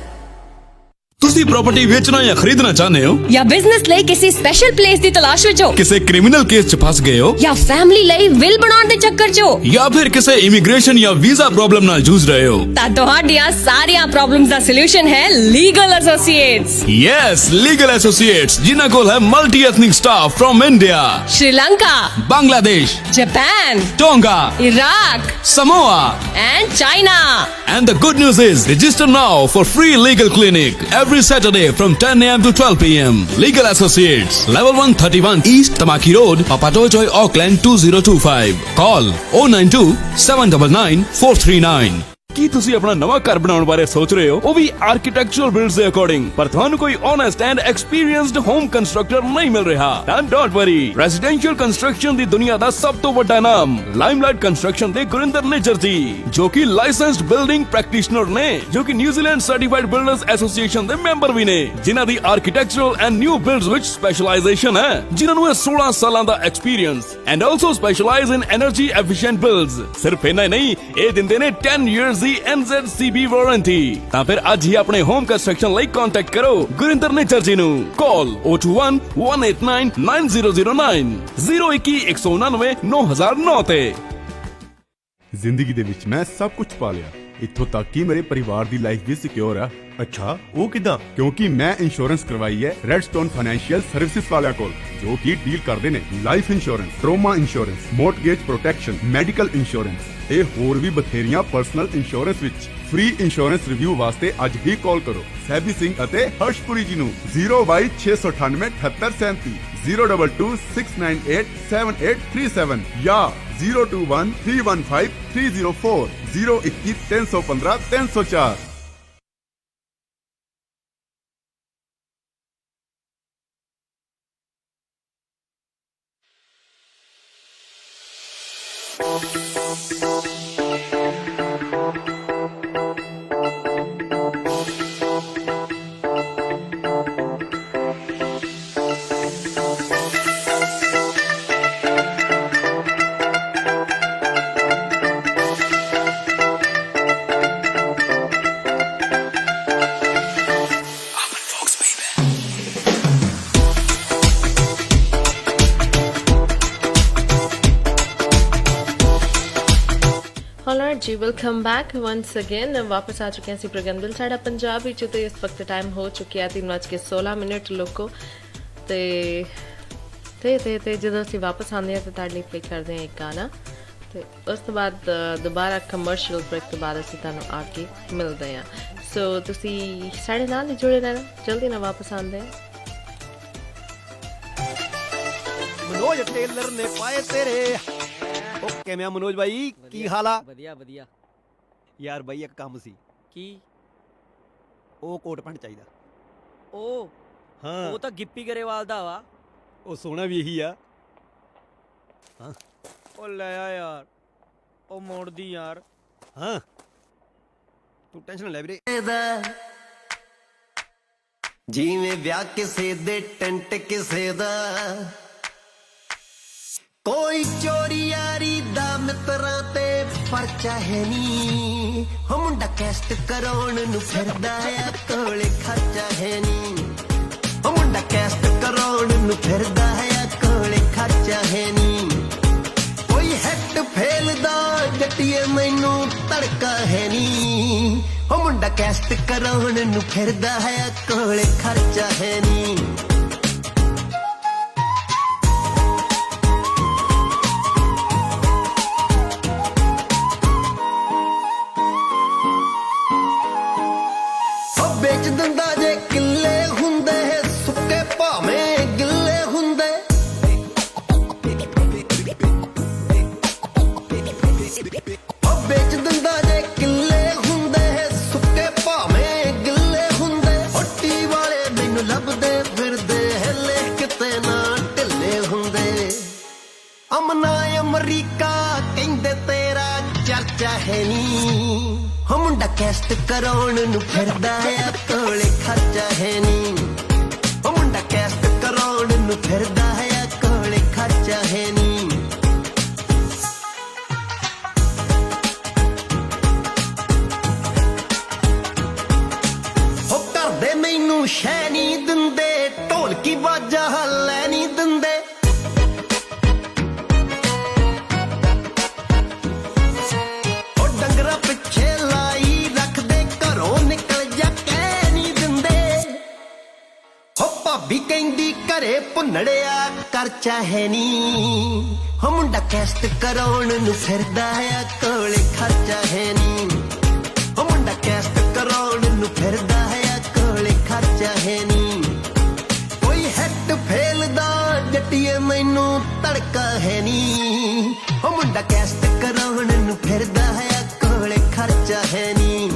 ਤੁਸੀਂ ਪ੍ਰਾਪਰਟੀ ਵੇਚਣਾ ਜਾਂ ਖਰੀਦਣਾ ਚਾਹੁੰਦੇ ਹੋ ਜਾਂ ਬਿਜ਼ਨਸ ਲਈ ਕਿਸੇ ਸਪੈਸ਼ਲ ਪਲੇਸ ਦੀ ਤਲਾਸ਼ ਵਿੱਚ ਹੋ, ਕਿਸੇ ਕ੍ਰਿਮੀਨਲ ਕੇਸ 'ਚ ਫਸ ਗਏ ਹੋ ਜਾਂ ਫੈਮਿਲੀ ਲਈ ਵਿਲ ਬਣਾਉਣ ਦੇ ਚੱਕਰ 'ਚ ਹੋ, ਜਾਂ ਫਿਰ ਕਿਸੇ ਇਮੀਗ੍ਰੇਸ਼ਨ ਜਾਂ ਵੀਜ਼ਾ ਪ੍ਰੋਬਲਮ ਨਾਲ ਜੂਝ ਰਹੇ ਹੋ, ਤਾਂ ਤੁਹਾਡੀਆਂ ਸਾਰੀਆਂ ਪ੍ਰੋਬਲਮਸ ਦਾ ਸੋਲੂਸ਼ਨ ਹੈ legal associates. Yes, legal associates, ਜਿਨ੍ਹਾਂ ਕੋਲ ਹੈ multi ethnic staff firm India, Sri Lanka, Bangladesh, Japan, Tonga, Iraq, Samoa and China. And the good news is, register now for free legal clinic every Saturday from 10 a.m. to 12 p.m. Legal Associates, Level 131 East Tamaki Road, Papatoetoy, Auckland 2025. Call 092 799 439. ਕੀ ਤੁਸੀਂ ਆਪਣਾ ਨਵਾਂ ਘਰ ਬਣਾਉਣ ਬਾਰੇ ਸੋਚ ਰਹੇ ਹੋ, ਉਹ ਵੀ ਆਰਕੀਟੈਕਚਰਲ ਬਿਲਡਸ ਦੇ ਅਕੋਰਡਿੰਗ, ਪਰ ਤੁਹਾਨੂੰ ਕੋਈ honest and experienced home constructor ਨਹੀਂ ਮਿਲ ਰਿਹਾ? ਤਾਂ ਡੋਂਟ ਵਰੀ, ਰੈਜ਼ੀਡੈਂਸ਼ੀਅਲ ਕੰਸਟਰਕਸ਼ਨ ਦੀ ਦੁਨੀਆ ਦਾ ਸਭ ਤੋਂ ਵੱਡਾ ਨਾਮ ਲਾਈਮਲਾਈਟ ਕੰਸਟਰਕਸ਼ਨ ਦੇ ਗੁਰਿੰਦਰ ਨਿੱਜਰ ਜੀ, ਜੋ ਕਿ ਲਾਇਸੈਂਸਡ ਬਿਲਡਿੰਗ ਪ੍ਰੈਕਟੀਸ਼ਨਰ ਨੇ, ਜੋ ਕਿ ਨਿਊਜ਼ੀਲੈਂਡ ਸਰਟੀਫਾਈਡ ਬਿਲਡਰਸ ਐਸੋਸੀਏਸ਼ਨ ਦੇ ਮੈਂਬਰ ਵੀ ਨੇ, ਜਿਨ੍ਹਾਂ ਦੀ ਆਰਕੀਟੈਕਚਰਲ ਐਂਡ ਨਿਊ ਬਿਲਡਸ ਵਿੱਚ ਸਪੈਸ਼ਲਾਈਜੇਸ਼ਨ ਹੈ, ਜਿਨ੍ਹਾਂ ਨੂੰ 16 ਸਾਲਾਂ ਦਾ experience and also specialize in energy efficient builds. ਸਿਰਫ ਇੰਨਾ ਹੀ ਨਹੀਂ, ਇਹ ਦਿੰਦੇ ਨੇ 10 years ਦੀ NZCB ਵਾਰੰਟੀ। ਤਾਂ ਫਿਰ ਅੱਜ ਹੀ ਆਪਣੇ ਹੋਮ ਕੰਸਟਰਕਸ਼ਨ ਲਈ ਕੰਟੈਕਟ ਕਰੋ ਗੁਰਿੰਦਰ ਨਿੱਜਰ ਜੀ ਨੂੰ। ਕਾਲ 021 189 9009 021 199 9009 ਤੇ। ਜ਼ਿੰਦਗੀ ਦੇ ਵਿੱਚ ਮੈਂ ਸਭ ਕੁਝ ਪਾ ਲਿਆ, ਇੱਥੋਂ ਤੱਕ ਕਿ ਮੇਰੇ ਪਰਿਵਾਰ ਦੀ ਲਾਈਫ ਵੀ ਸਿਕਿਉਰ ਆ। ਅੱਛਾ, ਉਹ ਕਿਦਾਂ? ਕਿਉਂਕਿ ਮੈਂ ਇੰਸ਼ੋਰੈਂਸ ਕਰਵਾਈ ਹੈ ਰੈਡਸਟੋਨ ਫਾਈਨੈਂਸ਼ੀਅਲ ਸਰਵਿਸਿਜ਼ ਵਾਲਿਆਂ ਕੋਲ, ਜੋ ਕਿ ਡੀਲ ਕਰਦੇ ਨੇ life insurance, trauma insurance, mortgage protection, medical insurance ਇਹ ਹੋਰ ਵੀ ਬਥੇਰੀਆਂ ਪਰਸਨਲ ਇੰਸ਼ੋਰੈਂਸ ਵਿੱਚ। ਫ੍ਰੀ ਇੰਸ਼ੋਰੈਂਸ ਰਿਵਿਊ ਵਾਸਤੇ ਅੱਜ ਹੀ ਕਾਲ ਕਰੋ ਸੈਬੀ ਸਿੰਘ ਅਤੇ ਹਰਸ਼ਪੁਰੀ ਜੀ ਨੂੰ 022 698 02269878837 ਜਾਂ 021315304 021 315 304। जी वेलकम बैक वंस अगेन। वापस आ चुके हैं सी प्रोग्राम दिल साड़ा पंजाब विच ते इस वक्त टाइम हो चुकिया 3:16 लोगों ते ਜਦੋਂ ਅਸੀਂ ਵਾਪਸ ਆਉਂਦੇ ਹਾਂ ਤਾਂ ਤੁਹਾਡੇ ਲਈ ਪਲੇ ਕਰਦੇ ਹਾਂ ਇੱਕ ਗਾਣਾ ਤੇ ਉਸ ਤੋਂ ਬਾਅਦ ਦੁਬਾਰਾ ਕਮਰਸ਼ੀਅਲ ਬ੍ਰੇਕ ਤੋਂ ਬਾਅਦ ਅਸੀਂ ਤੁਹਾਨੂੰ ਆ ਕੇ ਮਿਲਦੇ ਹਾਂ। ਸੋ ਤੁਸੀਂ ਸਾਡੇ ਨਾਲ ਹੀ ਜੁੜੇ ਰਹਿਣਾ, ਜਲਦੀ ਨਾਲ ਵਾਪਸ ਆਉਂਦੇ ਹਾਂ। ਮਨੋਜ ਟੇਲਰ ਨੇ ਪਾਏ ਤੇਰੇ। ਉਹ ਕਿਵੇਂ ਆ ਮਨੋਜ ਬਾਈ, ਕੀ ਹਾਲ ਆ? ਵਧੀਆ ਵਧੀਆ ਯਾਰ ਬਾਈ ਇੱਕ ਕੰਮ ਸੀ। ਕੀ? ਉਹ ਕੋਟ ਪੈਂਟ ਚਾਹੀਦਾ। ਉਹ ਹਾਂ, ਉਹ ਤਾਂ ਗਿੱਪੀ ਗਰੇਵਾਲ ਦਾ ਵਾ। ਉਹ ਸੋਹਣਾ ਵੀ ਇਹੀ ਆ। ਹਾਂ ਉਹ ਲੈ ਆ ਯਾਰ, ਉਹ ਮੋੜਦੀ ਯਾਰ। ਹਾਂ ਤੂੰ ਟੈਨਸ਼ਨ ਲੈ ਵੀਰੇ। ਜਿਵੇਂ ਵਿਆਹ ਕਿਸੇ ਦੇ ਟੈਂਟ ਕਿਸੇ ਦਾ, ਕੋਈ ਚੋਰੀ ਯਾਰੀ ਦਾ ਮਿੱਤਰਾਂ ਤੇ ਪਰਚਾ ਹੈ ਨੀ। ਹੋ ਮੁੰਡਾ ਕੈਸਟ ਕਰਾਉਣ ਨੂੰ ਫਿਰਦਾ ਆ, ਕੋਲੇ ਖਰਚਾ ਹੈ ਨੀ। ਹੋ ਮੁੰਡਾ ਕੈਸਟ ਕਰਾਉਣ ਨੂੰ ਫਿਰਦਾ ਆ, ਕੋਲੇ ਖਰਚਾ ਹੈ ਨੀ। ਕੋਈ ਹੈਟ ਫੇਲ ਦਾ ਜੱਟੀਏ ਮੈਨੂੰ ਤੜਕਾ ਹੈ ਨੀ। ਹੋ ਮੁੰਡਾ ਕੈਸਟ ਕਰਾਉਣ ਨੂੰ ਫਿਰਦਾ ਆ, ਕੋਲੇ ਖਰਚਾ ਹੈ ਨੀ। ਵੇਚ ਦਿੰਦਾ ਜੇ ਕਿੱਲੇ ਹੁੰਦੇ, ਸੁੱਕੇ ਭਾਵੇਂ ਗਿੱਲੇ ਹੁੰਦੇ। ਵੇਚ ਦਿੰਦਾ ਜੇ ਕਿੱਲੇ ਹੁੰਦੇ, ਸੁੱਕੇ ਭਾਵੇਂ ਗਿੱਲੇ ਹੁੰਦੇ। ਹੱਟੀ ਵਾਲੇ ਮੈਨੂੰ ਲੱਭਦੇ ਫਿਰਦੇ, ਹਿੱਲੇ ਕਿਤੇ ਨਾ ਢਿੱਲੇ ਹੁੰਦੇ। ਅਮਨਾ ਅਮਰੀਕਾ ਕਹਿੰਦੇ ਤੇਰਾ ਚਰਚਾ ਹੈ ਨੀ। ਹੋ ਮੁੰਡਾ ਕੈਸਟ ਕਰਾਉਣ ਨੂੰ ਫਿਰਦਾ ਆ, ਕੋਲੇ ਖਰਚਾ ਹੈ ਨੀ। ਹੋ ਮੁੰਡਾ ਕੈਸਟ ਕਰਾਉਣ ਨੂੰ ਫਿਰਦਾ ਆ, ਕੋਲੇ ਖਰਚਾ ਹੈ ਨੀ। ਹੋ ਕਰਦੇ ਮੈਨੂੰ ਸ਼ੈ ਨਹੀਂ ਦਿੰਦੇ, ਢੋਲਕੀ ਬਾਜਾ ਲੈ ਨਹੀਂ ਦਿੰਦੇ। ਉਹ ਡੰਗਰਾ ਪਿੱਛੇ ਲਾਈ ਰੱਖਦੇ, ਘਰੋਂ ਨਿਕਲ ਜਾ ਕਹਿ ਨਹੀਂ ਦਿੰਦੇ। ਹੋ ਭਾਬੀ ਕਹਿੰਦੀ ਘਰੇ ਭੁੰਨੜਿਆ ਕਰਚਾ ਹੈ ਨੀ। ਹੋ ਮੁੰਡਾ ਕੈਸਟ ਕਰਾਉਣ ਨੂੰ ਫਿਰਦਾ ਆ, ਕੋਲੇ ਖਰਚਾ ਹੈ ਨੀ। ਹੋ ਮੁੰਡਾ ਕੈਸਟ ਕਰਾਉਣ ਨੂੰ ਫਿਰਦਾ ਆ, ਕੋਲੇ ਖਰਚਾ ਹੈ ਨੀ। ਕੋਈ ਹੈਟ ਫੇਲ ਦਾ ਜੱਟੀਏ ਮੈਨੂੰ ਤੜਕਾ ਹੈ ਨੀ। ਹੋ ਮੁੰਡਾ ਕੈਸਟ ਕਰਾਉਣ ਨੂੰ ਫਿਰਦਾ ਆ, ਕੋਲੇ ਖਰਚਾ ਹੈ ਨੀ।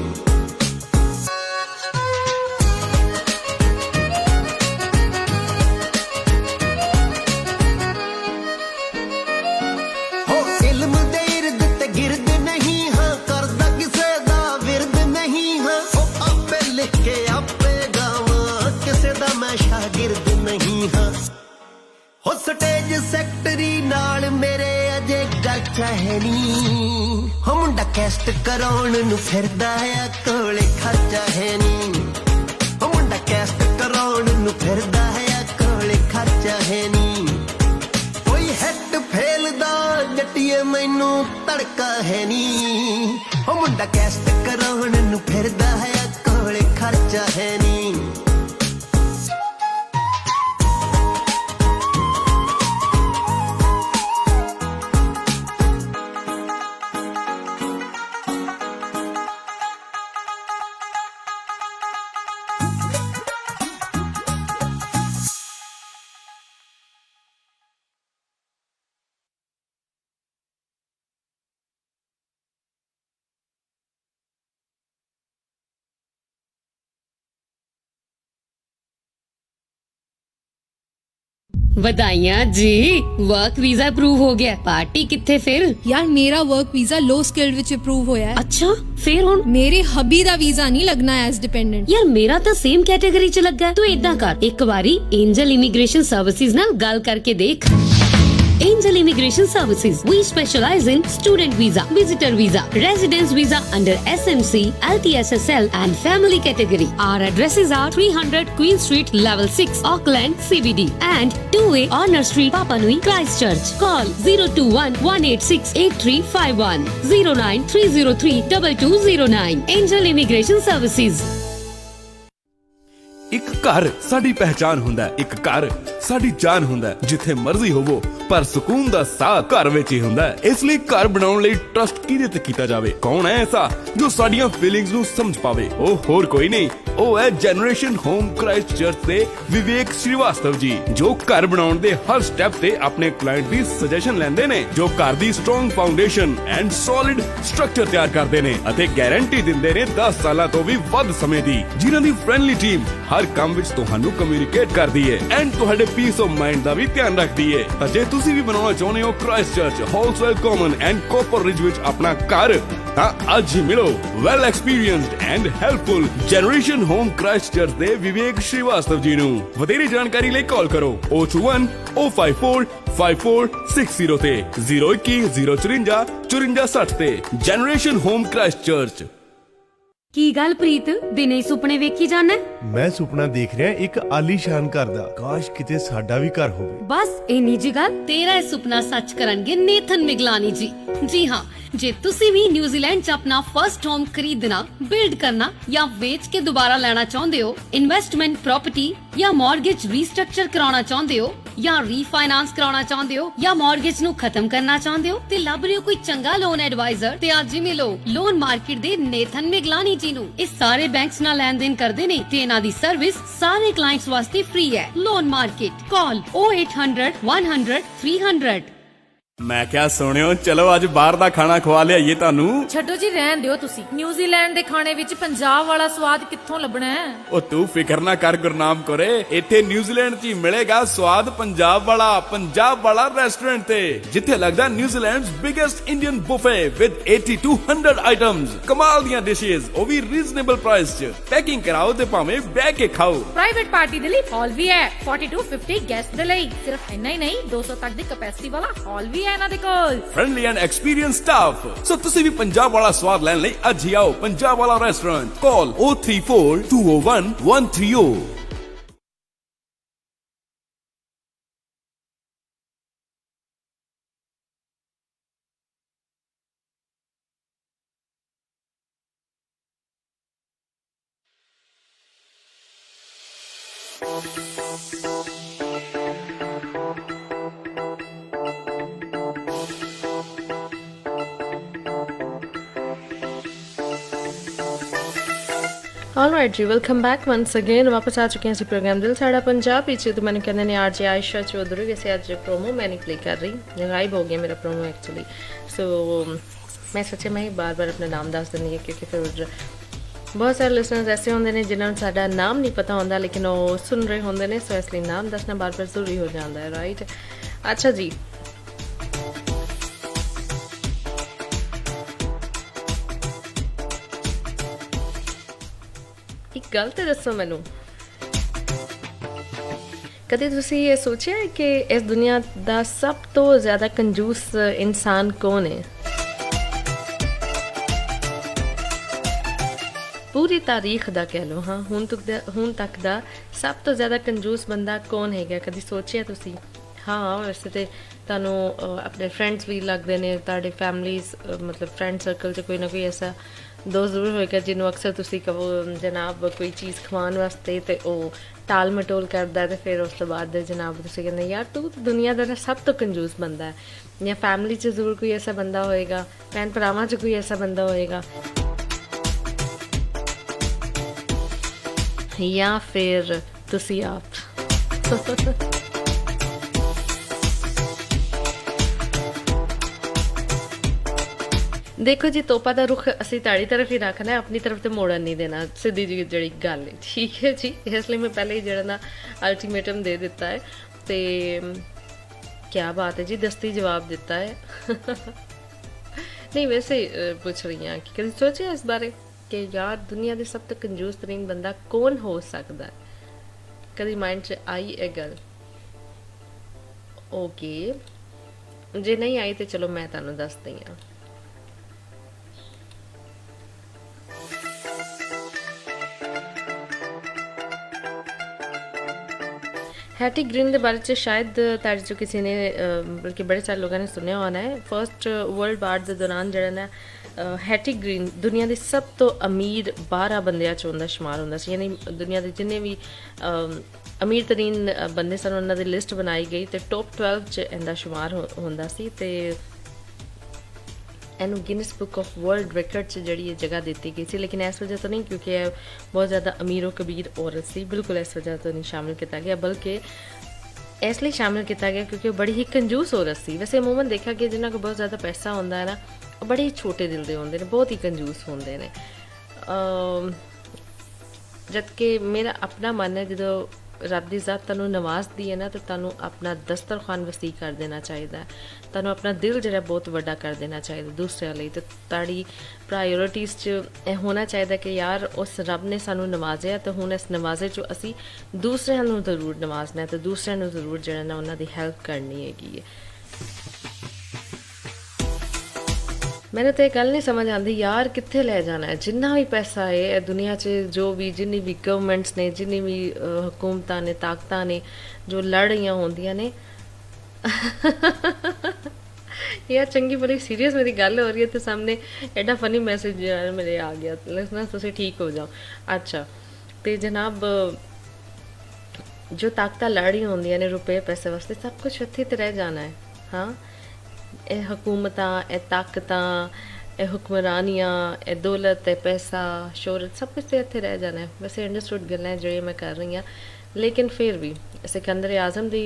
ਹੋ ਇਲਮ ਦੇ ਇਰਦ ਤੇ ਗਿਰਦ ਨਹੀਂ ਹਾਂ, ਕਰਦਾ ਕਿਸੇ ਦਾ ਵਿਰਦ ਨਹੀਂ ਹਾਂ। ਹੋ ਆਪੇ ਲਿਖ ਕੇ ਆਪੇ ਗਾਵਾਂ, ਕਿਸੇ ਦਾ ਮੈਂ ਸ਼ਾਗਿਰਦ ਨਹੀਂ ਹਾਂ। ਹੋ ਸਟੇਜ ਸੈਕਟਰੀ ਨਾਲ ਮੇਰੇ ਅਜੇ ਗਲਚਾ ਹੈ ਨੀ। ਹੋ ਮੁੰਡਾ ਕੈਸਟ ਕਰਾਉਣ ਨੂੰ ਫਿਰਦਾ ਆ, ਕੋਲੇ ਖਰਚਾ ਹੈ ਨੀ। ਹੋ ਮੁੰਡਾ ਕੈਸਟ ਕਰਾਉਣ ਨੂੰ ਫਿਰਦਾ ਆ, ਕੋਲੇ ਖਰਚਾ ਹੈ ਨੀ। ਕੋਈ ਹੈਟ ਫੇਲ ਦਾ ਜੱਟੀ ਕੁੜੀਏ ਮੈਨੂੰ ਤੜਕਾ ਹੈ ਨੀ ਉਹ ਮੁੰਡਾ ਕੈਸਟ ਕਰਾਉਣ ਨੂੰ ਫਿਰਦਾ ਹੈ ਕੋਲੇ ਖਰਚਾ ਹੈ ਨੀ ਵਧਾਈਆਂ ਜੀ, ਵਰਕ ਵੀਜ਼ਾ ਅਪਰੂਵ ਹੋ ਗਿਆ। ਪਾਰਟੀ ਕਿੱਥੇ ਫਿਰ? ਯਾਰ ਮੇਰਾ ਵਰਕ ਵੀਜ਼ਾ ਲੋ ਸਕਿਲਡ ਵਿੱਚ ਅਪਰੂਵ ਹੋਇਆ ਹੈ। ਅੱਛਾ, ਫਿਰ ਹੁਣ ਮੇਰੇ ਹੱਬੀ ਦਾ ਵੀਜ਼ਾ ਨਹੀਂ ਲੱਗਣਾ ਐਜ਼ ਡਿਪੈਂਡੈਂਟ। ਯਾਰ ਮੇਰਾ ਤਾਂ ਸੇਮ ਕੈਟਾਗਰੀ ਚ ਲੱਗਾ। ਤੂੰ ਏਦਾਂ ਕਰ, ਇੱਕ ਵਾਰੀ ਐਂਜਲ ਇਮੀਗ੍ਰੇਸ਼ਨ ਸਰਵਿਸਿਜ਼ ਨਾਲ ਗੱਲ ਕਰਕੇ ਦੇਖ। Angel Immigration Services. We specialize in student visa, visitor visa, residence visa under SMC, LTSSL and family category. Our addresses are 300 Queen Street, Level 6, Auckland, CBD and 2A Honor Street, Papa Nui, Christchurch. Call 021-186-8351, 09303-2209. Angel Immigration Services. ਇੱਕ ਘਰ ਸਾਡੀ ਪਹਿਚਾਨ ਹੁੰਦਾ ਹੈ, ਇੱਕ ਘਰ ਸਾਡੀ ਜਾਨ ਹੁੰਦਾ ਹੈ। ਜਿੱਥੇ ਮਰਜ਼ੀ ਹੋਵੋ ਪਰ ਸਕੂਨ ਦਾ ਸਾਹ ਘਰ ਵਿੱਚ ਹੀ ਹੁੰਦਾ ਹੈ। ਇਸ ਲਈ ਘਰ ਬਣਾਉਣ ਲਈ ਟਰਸਟ ਕਿਹਦੇ ਤੇ ਕੀਤਾ ਜਾਵੇ? ਕੌਣ ਹੈ ਐਸਾ ਜੋ ਸਾਡੀਆਂ ਫੀਲਿੰਗਸ ਨੂੰ ਸਮਝ ਪਾਵੇ? ਉਹ ਹੋਰ ਕੋਈ ਨਹੀਂ, ਉਹ ਹੈ ਜਨਰੇਸ਼ਨ ਹੋਮ ਕ੍ਰਾਈਸਟਚਰਚ ਦੇ ਵਿਵੇਕ ਸ਼੍ਰੀਵਾਸਤਵ ਜੀ, ਜੋ ਘਰ ਬਣਾਉਣ ਦੇ ਹਰ ਸਟੈਪ ਤੇ ਆਪਣੇ ਕਲਾਇੰਟ ਦੀ ਸੁਜੈਸ਼ਨ ਲੈਂਦੇ ਨੇ, ਜੋ ਘਰ ਦੀ strong foundation and solid structure ਤਿਆਰ ਕਰਦੇ ਨੇ ਅਤੇ ਗਾਰੰਟੀ ਦਿੰਦੇ ਨੇ 10 ਸਾਲਾਂ ਤੋਂ ਵੀ ਵੱਧ ਸਮੇਂ ਦੀ, ਜਿਨ੍ਹਾਂ ਦੀ ਫ੍ਰੈਂਡਲੀ ਟੀਮ ਹਰ ਕੰਮ ਵਿੱਚ ਤੁਹਾਨੂੰ ਕਮਿਊਨੀਕੇਟ ਕਰਦੀ ਹੈ ਐਂਡ ਤੁਹਾਡੇ ਪੀਸ ਆਫ ਮਾਈਂਡ ਦਾ ਵੀ ਧਿਆਨ ਰੱਖਦੀ ਹੈ। ਤਾਂ ਜੇ ਤੁਸੀਂ ਵੀ ਬਣਾਉਣਾ ਚਾਹੁੰਦੇ ਹੋ ਕ੍ਰਾਈਸਟਚਰਚ, ਹਾਲਸਵੇਲ ਕਾਮਨ ਐਂਡ ਕੋਪਰ ਰਿਜ ਵਿੱਚ ਆਪਣਾ ਘਰ, ਤਾਂ ਅੱਜ ਹੀ ਮਿਲੋ well experienced and helpful generation home Christchurch ਦੇ ਵਿਵੇਕ ਸ਼੍ਰੀਵਾਸਤਵ ਜੀ ਨੂੰ। ਵਧੇਰੇ ਜਾਣਕਾਰੀ ਲਈ ਕਾਲ ਕਰੋ 021 054 5460 ਤੇ 021 054 5460 ਤੇ। Generation home Christchurch. ਕੀ ਗੱਲ ਪ੍ਰੀਤ, ਦਿਨੇ ਸੁਪਨੇ ਵੇਖੀ ਜਾਣਾ? ਮੈਂ ਸੁਪਨਾ ਦੇਖ ਰਿਹਾ ਇੱਕ ਆਲੀਸ਼ਾਨ ਘਰ ਦਾ। ਕਾਸ਼ ਕਿਤੇ ਸਾਡਾ ਵੀ ਘਰ ਹੋਵੇ। ਬਸ ਇੰਨੀ ਜੀ ਗੱਲ। ਤੇਰਾ ਇਹ ਸੁਪਨਾ ਸੱਚ ਕਰਨਗੇ ਨੇਥਨ ਮਿਗਲਾਨੀ ਜੀ। ਜੀ ਹਾਂ, ਜੇ ਤੁਸੀਂ ਵੀ ਨਿਊਜ਼ੀਲੈਂਡ 'ਚ ਆਪਣਾ ਫਰਸਟ ਹੋਮ ਖਰੀਦਣਾ, ਬਿਲਡ ਕਰਨਾ ਜਾਂ ਵੇਚ ਕੇ ਦੁਬਾਰਾ ਲੈਣਾ ਚਾਹੁੰਦੇ ਹੋ, ਇਨਵੈਸਟਮੈਂਟ ਪ੍ਰੋਪਰਟੀ ਜਾਂ ਮਾਰਗੇਜ ਰੀਸਟਰਕਚਰ ਕਰਾਉਣਾ ਚਾਹੁੰਦੇ ਹੋ ਜਾਂ ਰੀਫਾਈਨਾਂਸ ਕਰਾਉਣਾ ਚਾਹੁੰਦੇ ਹੋ ਜਾਂ ਮਾਰਗੇਜ ਨੂੰ ਖਤਮ ਕਰਨਾ ਚਾਹੁੰਦੇ ਹੋ ਤੇ ਲੱਭ ਰਹੇ ਹੋ ਕੋਈ ਚੰਗਾ ਲੋਨ ਐਡਵਾਈਜ਼ਰ, ਤੇ ਅੱਜ ਹੀ ਮਿਲੋ ਲੋਨ ਮਾਰਕੀਟ ਦੇ ਨੇਥਨ ਮਿਗਲਾਨੀ ਜੀ ਨੂੰ। ਇਹ ਸਾਰੇ ਬੈਂਕਸ ਨਾਲ ਲੈਣ ਦੇਣ ਕਰਦੇ ਨੇ ਤੇ ਇਹਨਾਂ ਦੀ ਸਰਵਿਸ ਸਾਰੇ ਕਲਾਇੰਟਸ ਵਾਸਤੇ ਫ੍ਰੀ ਹੈ। ਲੋਨ ਮਾਰਕੀਟ, ਕਾਲ 0800 100 300। ਮੈਂ ਕਿਹਾ ਸੁਣਿਓ, ਚਲੋ ਅੱਜ ਬਾਹਰ ਦਾ ਖਾਣਾ ਖਵਾ ਲਿਆਈਏ ਤੁਹਾਨੂੰ। ਛੱਡੋ ਜੀ, ਰਹਿਣ ਦਿਓ ਤੁਸੀਂ। ਨਿਊਜ਼ੀਲੈਂਡ ਦੇ ਖਾਣੇ ਵਿੱਚ ਪੰਜਾਬ ਵਾਲਾ ਸਵਾਦ ਕਿੱਥੋਂ ਲੱਭਣਾ ਹੈ? ਉਹ ਤੂੰ ਫਿਕਰ ਨਾ ਕਰ ਗੁਰਨਾਮ ਕੋਰੇ, ਇੱਥੇ ਨਿਊਜ਼ੀਲੈਂਡ 'ਚ ਹੀ ਮਿਲੇਗਾ ਸਵਾਦ ਪੰਜਾਬ ਵਾਲਾ ਰੈਸਟੋਰੈਂਟ ਤੇ, ਜਿੱਥੇ ਲੱਗਦਾ New Zealand's biggest Indian buffet with 80 to 100 items, ਕਮਾਲ ਦੀਆਂ ਡਿਸ਼ੇਸ, ਉਹ ਵੀ ਰੀਜ਼ਨੇਬਲ ਪ੍ਰਾਈਸ 'ਚ। ਪੈਕਿੰਗ ਕਰਾਓ ਤੇ ਭਾਵੇਂ ਬਹਿ ਕੇ ਖਾਓ। ਪ੍ਰਾਈਵੇਟ ਪਾਰਟੀ ਦੇ ਲਈ ਹਾਲ ਵੀ ਹੈ, 40 to 50 ਗੈਸਟ ਦੇ ਲਈ। ਸਿਰਫ ਇੰਨਾ ਹੀ ਨਹੀਂ, 200 ਤੱਕ ਦੀ ਕਪੈਸਿਟੀ ਵਾਲਾ ਹਾਲ ਵੀ ਹੈ ਇਹਨਾਂ ਦੇ ਕੋਲ। Friendly and experience staff. So ਤੁਸੀਂ ਵੀ ਪੰਜਾਬ ਵਾਲਾ ਸਵਾਦ ਲੈਣ ਲਈ ਅੱਜ ਹੀ ਆਓ ਪੰਜਾਬ ਵਾਲਾ ਰੈਸਟੋਰੈਂਟ। ਕਾਲ 034 201 130। Alright ਜੀ, ਵੈਲਕਮ ਬੈਕ ਵਨਸ ਅਗੇਨ। ਵਾਪਸ ਆ ਚੁੱਕੇ ਹਾਂ ਅਸੀਂ ਪ੍ਰੋਗਰਾਮ ਦਿਲ ਸਾਡਾ ਪੰਜਾਬ ਵਿੱਚ। ਤੇ ਮੈਨੂੰ ਕਹਿੰਦੇ ਨੇ ਆਰਜੇ ਆਇਸ਼ਾ ਚੌਧਰੀ। ਵੈਸੇ ਅੱਜ ਪ੍ਰੋਮੋ ਮੈਂ ਨਹੀਂ ਪਲੇ ਕਰ ਰਹੀ, ਗਾਇਬ ਹੋ ਗਿਆ ਮੇਰਾ ਪ੍ਰੋਮੋ ਐਕਚੁਅਲੀ। ਸੋ ਮੈਂ ਸੱਚੇ ਮੈਂ ਹੀ ਬਾਰ-ਬਾਰ ਆਪਣਾ ਨਾਮ ਦੱਸ ਦਿੰਦੀ ਹਾਂ, ਕਿਉਂਕਿ ਫਿਰ ਬਹੁਤ ਸਾਰੇ ਲਿਸਨਰਸ ਐਸੇ ਹੁੰਦੇ ਨੇ ਜਿਨ੍ਹਾਂ ਨੂੰ ਸਾਡਾ ਨਾਮ ਨਹੀਂ ਪਤਾ ਹੁੰਦਾ, ਲੇਕਿਨ ਉਹ ਸੁਣ ਰਹੇ ਹੁੰਦੇ ਨੇ। ਸੋ ਇਸ ਲਈ ਨਾਮ ਦੱਸਣਾ ਬਾਰ-ਬਾਰ ਜ਼ਰੂਰੀ ਹੋ ਜਾਂਦਾ ਹੈ, ਰਾਈਟ? ਅੱਛਾ ਜੀ, ਇੱਕ ਗੱਲ ਤੇ ਦੱਸੋ ਮੈਨੂੰ, ਕਦੇ ਤੁਸੀਂ ਇਹ ਸੋਚਿਆ ਕਿ ਇਸ ਦੁਨੀਆ ਦਾ ਸਭ ਤੋਂ ਜ਼ਿਆਦਾ ਕੰਜੂਸ ਇਨਸਾਨ ਕੌਣ ਹੈ? ਪੂਰੀ ਤਾਰੀਖ ਦਾ ਕਹਿ ਲਓ, ਹਾਂ, ਹੁਣ ਤੱਕ ਦਾ ਸਭ ਤੋਂ ਜ਼ਿਆਦਾ ਕੰਜੂਸ ਬੰਦਾ ਕੌਣ ਹੈਗਾ? ਕਦੀ ਸੋਚਿਆ ਤੁਸੀਂ? ਹਾਂ ਵੈਸੇ ਤੇ ਤੁਹਾਨੂੰ ਆਪਣੇ ਫਰੈਂਡਸ ਵੀ ਲੱਗਦੇ ਨੇ, ਤੁਹਾਡੇ ਫੈਮਲੀਜ਼ ਮਤਲਬ ਫਰੈਂਡ ਸਰਕਲ 'ਚ ਕੋਈ ਨਾ ਕੋਈ ਐਸਾ ਦੋਸਤ ਜ਼ਰੂਰ ਹੋਏਗਾ ਜਿਹਨੂੰ ਅਕਸਰ ਤੁਸੀਂ ਕਹੋ ਜਨਾਬ ਕੋਈ ਚੀਜ਼ ਖਵਾਉਣ ਵਾਸਤੇ ਤੇ ਉਹ ਟਾਲ ਮਟੋਲ ਕਰਦਾ, ਤੇ ਫਿਰ ਉਸ ਤੋਂ ਬਾਅਦ ਜਨਾਬ ਤੁਸੀਂ ਕਹਿੰਦੇ ਯਾਰ ਤੂੰ ਦੁਨੀਆ ਦਾ ਸਭ ਤੋਂ ਕੰਜੂਸ ਬੰਦਾ ਹੈ। ਜਾਂ ਫੈਮਲੀ 'ਚ ਜ਼ਰੂਰ ਕੋਈ ਐਸਾ ਬੰਦਾ ਹੋਏਗਾ, ਭੈਣ ਭਰਾਵਾਂ 'ਚ ਕੋਈ ਐਸਾ ਬੰਦਾ ਹੋਏਗਾ, ਜਾਂ ਫਿਰ ਤੁਸੀਂ ਆਪ। ਦੇਖੋ ਜੀ, ਤੋਪਾ ਦਾ ਰੁਖ ਅਸੀਂ ਤੁਹਾਡੀ ਤਰਫ ਹੀ ਰੱਖਣਾ, ਆਪਣੀ ਤਰਫ ਤੇ ਮੋੜਨ ਨਹੀਂ ਦੇਣਾ, ਸਿੱਧੀ ਜੀ ਜਿਹੜੀ ਗੱਲ ਹੈ, ਠੀਕ ਹੈ ਜੀ। ਇਸ ਲਈ ਮੈਂ ਪਹਿਲੇ ਹੀ ਜਿਹੜਾ ਨਾ ਅਲਟੀਮੇਟਮ ਦੇ ਦਿੱਤਾ ਹੈ, ਤੇ ਕਿਆ ਬਾਤ ਹੈ ਜੀ, ਦਸਤੀ ਜਵਾਬ ਦਿੱਤਾ ਹੈ। ਨਹੀਂ ਵੈਸੇ ਪੁੱਛ ਰਹੀ ਹਾਂ ਕਿ ਕਦੇ ਸੋਚਿਆ ਇਸ ਬਾਰੇ ਕਿ ਯਾਰ ਦੁਨੀਆ ਦੇ ਸਭ ਤੋਂ ਕੰਜੂਸ ਤਰੀਨ ਬੰਦਾ ਕੌਣ ਹੋ ਸਕਦਾ ਹੈ? ਕਦੀ ਮਾਈਂਡ 'ਚ ਆਈ ਇਹ ਗੱਲ? ਓਕੇ, ਜੇ ਨਹੀਂ ਆਈ ਤੇ ਚਲੋ ਮੈਂ ਤੁਹਾਨੂੰ ਦੱਸਦੀ ਹਾਂ। हैटी ग्रीन के बारे में शायद तारी जो किसी ने बल्कि बड़े सारे लोगों ने सुनया होना है। फर्स्ट वर्ल्ड वार के दौरान जरा ना हैटी ग्रीन दुनिया के सब तो अमीर 12 बंदियां चों दा शुमार होंदा सी, यानी दुनिया के जिन्ने भी अमीर तरीन बंदे सन उन्हां दी लिस्ट बनाई गई तो टॉप 12 च इहदा शुमार होंदा सी, ते ਇਹਨੂੰ ਗਿਨਸ ਬੁੱਕ ਆਫ ਵਰਲਡ ਰਿਕਾਰਡ 'ਚ ਜਿਹੜੀ ਇਹ ਜਗ੍ਹਾ ਦਿੱਤੀ ਗਈ ਸੀ। ਲੇਕਿਨ ਇਸ ਵਜ੍ਹਾ ਤੋਂ ਨਹੀਂ ਕਿਉਂਕਿ ਇਹ ਬਹੁਤ ਜ਼ਿਆਦਾ ਅਮੀਰੋ ਕਬੀਰ ਔਰਤ ਸੀ, ਬਿਲਕੁਲ ਇਸ ਵਜ੍ਹਾ ਤੋਂ ਨਹੀਂ ਸ਼ਾਮਿਲ ਕੀਤਾ ਗਿਆ, ਬਲਕਿ ਇਸ ਲਈ ਸ਼ਾਮਿਲ ਕੀਤਾ ਗਿਆ ਕਿਉਂਕਿ ਉਹ ਬੜੀ ਹੀ ਕੰਜੂਸ ਔਰਤ ਸੀ। ਵੈਸੇ ਅਮੂਮਨ ਦੇਖਿਆ ਕਿ ਜਿਨ੍ਹਾਂ ਕੋਲ ਬਹੁਤ ਜ਼ਿਆਦਾ ਪੈਸਾ ਹੁੰਦਾ ਹੈ ਨਾ, ਉਹ ਬੜੇ ਹੀ ਛੋਟੇ ਦਿਲ ਦੇ ਹੁੰਦੇ ਨੇ, ਬਹੁਤ ਹੀ ਕੰਜੂਸ ਹੁੰਦੇ ਨੇ। ਜਦ ਕਿ ਮੇਰਾ ਆਪਣਾ ਮਨ ਹੈ ਜਦੋਂ ਰੱਬ ਦੀ ਜ਼ਾਤ ਤੁਹਾਨੂੰ ਨਵਾਜ਼ਦੀ ਹੈ ਨਾ, ਤਾਂ ਤੁਹਾਨੂੰ ਆਪਣਾ ਦਸਤਰਖਾਨ ਵਸੀ ਕਰ ਦੇਣਾ ਚਾਹੀਦਾ ਹੈ, ਤੁਹਾਨੂੰ ਆਪਣਾ ਦਿਲ ਜਿਹੜਾ ਬਹੁਤ ਵੱਡਾ ਕਰ ਦੇਣਾ ਚਾਹੀਦਾ ਦੂਸਰਿਆਂ ਲਈ। ਤੇ ਤੁਹਾਡੀ ਪ੍ਰਾਇਓਰਿਟੀਜ਼ 'ਚ ਇਹ ਹੋਣਾ ਚਾਹੀਦਾ ਕਿ ਯਾਰ ਉਸ ਰੱਬ ਨੇ ਸਾਨੂੰ ਨਵਾਜ਼ਿਆ, ਤਾਂ ਹੁਣ ਇਸ ਨਵਾਜ਼ੇ 'ਚੋਂ ਅਸੀਂ ਦੂਸਰਿਆਂ ਨੂੰ ਜ਼ਰੂਰ ਨਵਾਜ਼ਣਾ, ਤੇ ਦੂਸਰਿਆਂ ਨੂੰ ਜ਼ਰੂਰ ਜਿਹੜਾ ਨਾ ਉਹਨਾਂ ਦੀ ਹੈਲਪ ਕਰਨੀ ਹੈਗੀ ਹੈ। ਮੈਨੂੰ ਤਾਂ ਇਹ ਗੱਲ ਨਹੀਂ ਸਮਝ ਆਉਂਦੀ ਯਾਰ ਕਿੱਥੇ ਲੈ ਜਾਣਾ ਹੈ ਜਿੰਨਾ ਵੀ ਪੈਸਾ ਹੈ ਇਹ ਦੁਨੀਆ 'ਚ, ਜੋ ਵੀ ਜਿੰਨੀ ਵੀ ਗਵਰਨਮੈਂਟਸ ਨੇ, ਜਿੰਨੀ ਵੀ ਹਕੂਮਤਾਂ ਨੇ, ਤਾਕਤਾਂ ਨੇ ਜੋ ਲੜ ਰਹੀਆਂ ਹੁੰਦੀਆਂ ਨੇ। ਯਾਰ ਚੰਗੀ ਬੜੀ ਸੀਰੀਅਸ ਮੇਰੀ ਗੱਲ ਹੋ ਰਹੀ ਹੈ ਤੇ ਸਾਹਮਣੇ ਐਡਾ ਫਨੀ ਮੈਸੇਜ ਮੇਰੇ ਆ ਗਿਆ, ਲਿਸਨਰ ਤੁਸੀਂ ਠੀਕ ਹੋ ਜਾਓ। ਅੱਛਾ, ਤੇ ਜਨਾਬ ਜੋ ਤਾਕਤਾਂ ਲੜ ਰਹੀਆਂ ਹੁੰਦੀਆਂ ਨੇ ਰੁਪਏ ਪੈਸੇ ਵਾਸਤੇ, ਸਭ ਕੁਛ ਇੱਥੇ ਤੇ ਰਹਿ ਜਾਣਾ ਹੈ। ਹਾਂ, ਇਹ ਹਕੂਮਤਾਂ, ਇਹ ਤਾਕਤਾਂ, ਇਹ ਹੁਕਮਰਾਨੀਆਂ, ਇਹ ਦੌਲਤ, ਇਹ ਪੈਸਾ, ਸ਼ੋਹਰਤ, ਸਭ ਕੁਛ ਤੇ ਇੱਥੇ ਰਹਿ ਜਾਣਾ ਹੈ। ਵੈਸੇ ਅੰਡਰਸਟੂਡ ਗੱਲਾਂ ਜਿਹੜੀਆਂ ਮੈਂ ਕਰ ਰਹੀ ਹਾਂ, ਲੇਕਿਨ ਫਿਰ ਵੀ ਸਿਕੰਦਰ ਆਜ਼ਮ ਦੀ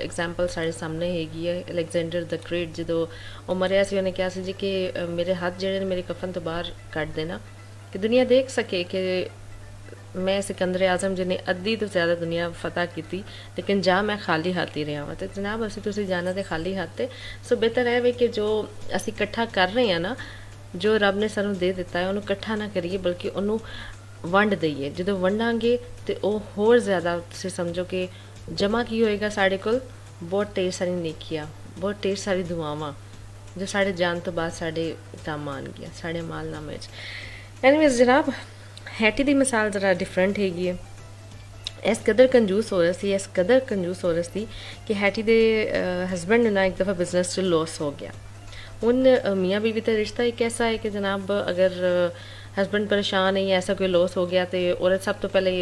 ਐਗਜ਼ਾਮਪਲ ਸਾਡੇ ਸਾਹਮਣੇ ਹੈਗੀ ਹੈ। ਅਲੈਗਜ਼ੈਂਡਰ ਦ ਗ੍ਰੇਟ ਜਦੋਂ ਉਹ ਮਰਿਆ ਸੀ, ਉਹਨੇ ਕਿਹਾ ਸੀ ਜੀ ਕਿ ਮੇਰੇ ਹੱਥ ਜਿਹੜੇ ਨੇ ਮੇਰੇ ਕਫਨ ਤੋਂ ਬਾਹਰ ਕੱਢ ਦੇਣਾ ਕਿ ਦੁਨੀਆ ਦੇਖ ਸਕੇ ਕਿ ਮੈਂ ਸਿਕੰਦਰ ਆਜ਼ਮ ਜਿਹਨੇ ਅੱਧੀ ਤੋਂ ਜ਼ਿਆਦਾ ਦੁਨੀਆ ਫਤਹ ਕੀਤੀ, ਲੇਕਿਨ ਜਾ ਮੈਂ ਖਾਲੀ ਹੱਥ ਹੀ ਰਿਹਾ ਵਾ। ਤੇ ਜਨਾਬ ਅਸੀਂ ਤੁਸੀਂ ਜਾਣਾ ਤੇ ਖਾਲੀ ਹੱਥ ਤੇ, ਸੋ ਬਿਹਤਰ ਹੈ ਵੀ ਕਿ ਜੋ ਅਸੀਂ ਇਕੱਠਾ ਕਰ ਰਹੇ ਹਾਂ ਨਾ, ਜੋ ਰੱਬ ਨੇ ਸਾਨੂੰ ਦੇ ਦਿੱਤਾ ਹੈ ਉਹਨੂੰ ਇਕੱਠਾ ਨਾ ਕਰੀਏ, ਬਲਕਿ ਉਹਨੂੰ ਵੰਡ ਦਈਏ। ਜਦੋਂ ਵੰਡਾਂਗੇ ਤੇ ਉਹ ਹੋਰ ਜ਼ਿਆਦਾ ਤੁਸੀਂ ਸਮਝੋ ਕਿ ਜਮ੍ਹਾਂ ਕੀ ਹੋਏਗਾ ਸਾਡੇ ਕੋਲ, ਬਹੁਤ ਢੇਰ ਸਾਰੀ ਨੇਕੀਆਂ, ਬਹੁਤ ਢੇਰ ਸਾਰੀ ਦੁਆਵਾਂ ਜੋ ਸਾਡੇ ਜਾਣ ਤੋਂ ਬਾਅਦ ਸਾਡੇ ਕੰਮ ਆਉਣਗੀਆਂ ਸਾਡੇ ਮਾਲਨਾਮੇ 'ਚ। ਐਨੀਵੇਜ਼ ਜਨਾਬ, ਹੈਟੀ ਦੀ ਮਿਸਾਲ ਜ਼ਰਾ ਡਿਫਰੈਂਟ ਹੈਗੀ ਹੈ। ਇਸ ਕਦਰ ਕੰਜੂਸ ਹੋ ਰਹੀ ਸੀ, ਇਸ ਕਦਰ ਕੰਜੂਸ ਹੋ ਰਹੀ ਸੀ ਕਿ ਹੈਟੀ ਦੇ ਹਸਬੈਂਡ ਨੂੰ ਨਾ ਇੱਕ ਦਫਾ ਬਿਜ਼ਨਸ 'ਚ ਲੋਸ ਹੋ ਗਿਆ। ਹੁਣ ਮੀਆਂ बीवी का रिश्ता एक ऐसा है कि जनाब अगर हस्बैंड परेशान है या ऐसा कोई लॉस हो गया तो औरत सब तो पहले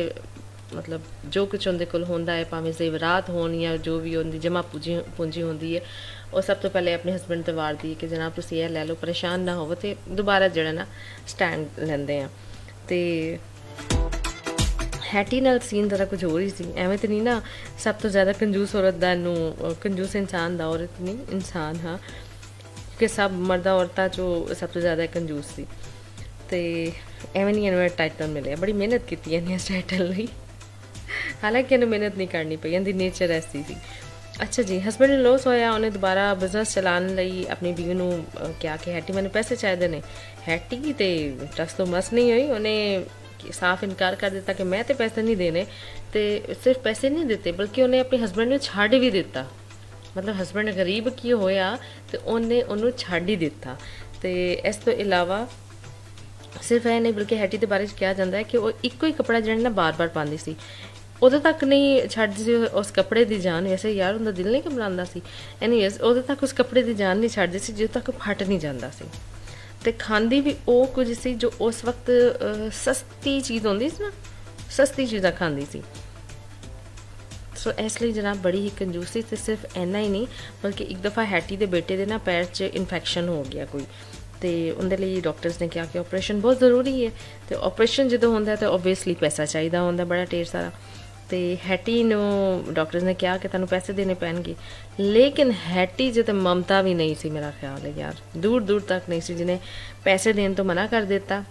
मतलब जो कुछ उनके कोल होंदा है, भावें जेवरात होन या जो भी उनकी जमा पूंजी होंदी है, वो सब तो पहले अपने हस्बैंड ते वार दी कि जनाब तुसीं ये लै लो, परेशान ना होवो, ते दोबारा जिहड़ा ना स्टैंड लैंदे आ। ते हैटी नाल सीन जरा कुछ हो रही सी, एवें तो नहीं ना सब तो ज़्यादा कंजूस औरत दा नूं कंजूस इंसान दा, औरत नहीं इंसान, हाँ, क्योंकि सब मर्दा औरतां चो सब तो ज़्यादा कंजूस सी। ते एवें नहीं इन्हें टाइटल मिले, बड़ी मेहनत की इन्हें इस टाइटल लई, हालांकि इन्हें मेहनत नहीं करनी पई, इनदी नेचर ऐसी सी। अच्छा जी, हस्बैंड ने लॉस होया, उन्हें दोबारा बिजनेस चलाने लई अपनी बीवी नूं क्या कि हैटी मैंने पैसे चाहिए ने। हैटी ते टस तो मस नहीं हुई, उन्हें साफ इनकार कर दिता कि मैं तो पैसे नहीं देने, ते सिर्फ पैसे नहीं दिते बल्कि उन्हें अपने हस्बैंड नूं छड्ड भी दिता। मतलब हस्बैंड गरीब की होया तो उन्हें उन्होंने छड्ड ही दिता। तो इस तो इलावा सिर्फ यह नहीं बल्कि हैटी के बारे कहा जाता है कि वो इको ही कपड़ा जो ना बार बार पाती सी। ਉਦੋਂ ਤੱਕ ਨਹੀਂ ਛੱਡਦੀ ਸੀ ਉਸ ਕੱਪੜੇ ਦੀ ਜਾਨ। ਵੈਸੇ ਯਾਰ ਉਹਦਾ ਦਿਲ ਨਹੀਂ ਘਬਰਾਉਂਦਾ ਸੀ। ਐਨੀਵੇਜ਼ ਉਦੋਂ ਤੱਕ ਉਸ ਕੱਪੜੇ ਦੀ ਜਾਨ ਨਹੀਂ ਛੱਡਦੀ ਸੀ ਜਦੋਂ ਤੱਕ ਫਟ ਨਹੀਂ ਜਾਂਦਾ ਸੀ। ਤੇ ਖਾਂਦੀ ਵੀ ਉਹ ਕੁਝ ਸੀ ਜੋ ਉਸ ਵਕਤ ਸਸਤੀ ਚੀਜ਼ ਹੁੰਦੀ ਸੀ ਨਾ, ਸਸਤੀ ਚੀਜ਼ਾਂ ਖਾਂਦੀ ਸੀ। ਸੋ ਇਸ ਲਈ ਜਨਾਬ ਬੜੀ ਹੀ ਕੰਜੂਸ ਸੀ। ਤੇ ਸਿਰਫ ਇੰਨਾ ਹੀ ਨਹੀਂ ਬਲਕਿ ਇੱਕ ਦਫਾ ਹੈਟੀ ਦੇ ਬੇਟੇ ਦੇ ਨਾ ਪੈਰ 'ਚ ਇਨਫੈਕਸ਼ਨ ਹੋ ਗਿਆ ਕੋਈ, ਤੇ ਉਹਦੇ ਲਈ ਡਾਕਟਰਸ ਨੇ ਕਿਹਾ ਕਿ ਆਪਰੇਸ਼ਨ ਬਹੁਤ ਜ਼ਰੂਰੀ ਹੈ। ਤੇ ਆਪਰੇਸ਼ਨ ਜਦੋਂ ਹੁੰਦਾ ਤਾਂ ਓਬਵੀਅਸਲੀ ਪੈਸਾ ਚਾਹੀਦਾ ਹੁੰਦਾ ਬੜਾ ਢੇਰ ਸਾਰਾ। ਤੇ ਹੈਟੀ ਨੂੰ ਡਾਕਟਰਸ ਨੇ ਕਿਹਾ ਕਿ ਤੁਹਾਨੂੰ ਪੈਸੇ ਦੇਣੇ ਪੈਣਗੇ, ਲੇਕਿਨ ਹੈਟੀ 'ਚ ਤਾਂ ਮਮਤਾ ਵੀ ਨਹੀਂ ਸੀ ਮੇਰਾ ਖਿਆਲ ਹੈ ਯਾਰ, ਦੂਰ ਦੂਰ ਤੱਕ ਨਹੀਂ ਸੀ, ਜਿਹਨੇ ਪੈਸੇ ਦੇਣ ਤੋਂ ਮਨਾ ਕਰ ਦਿੱਤਾ।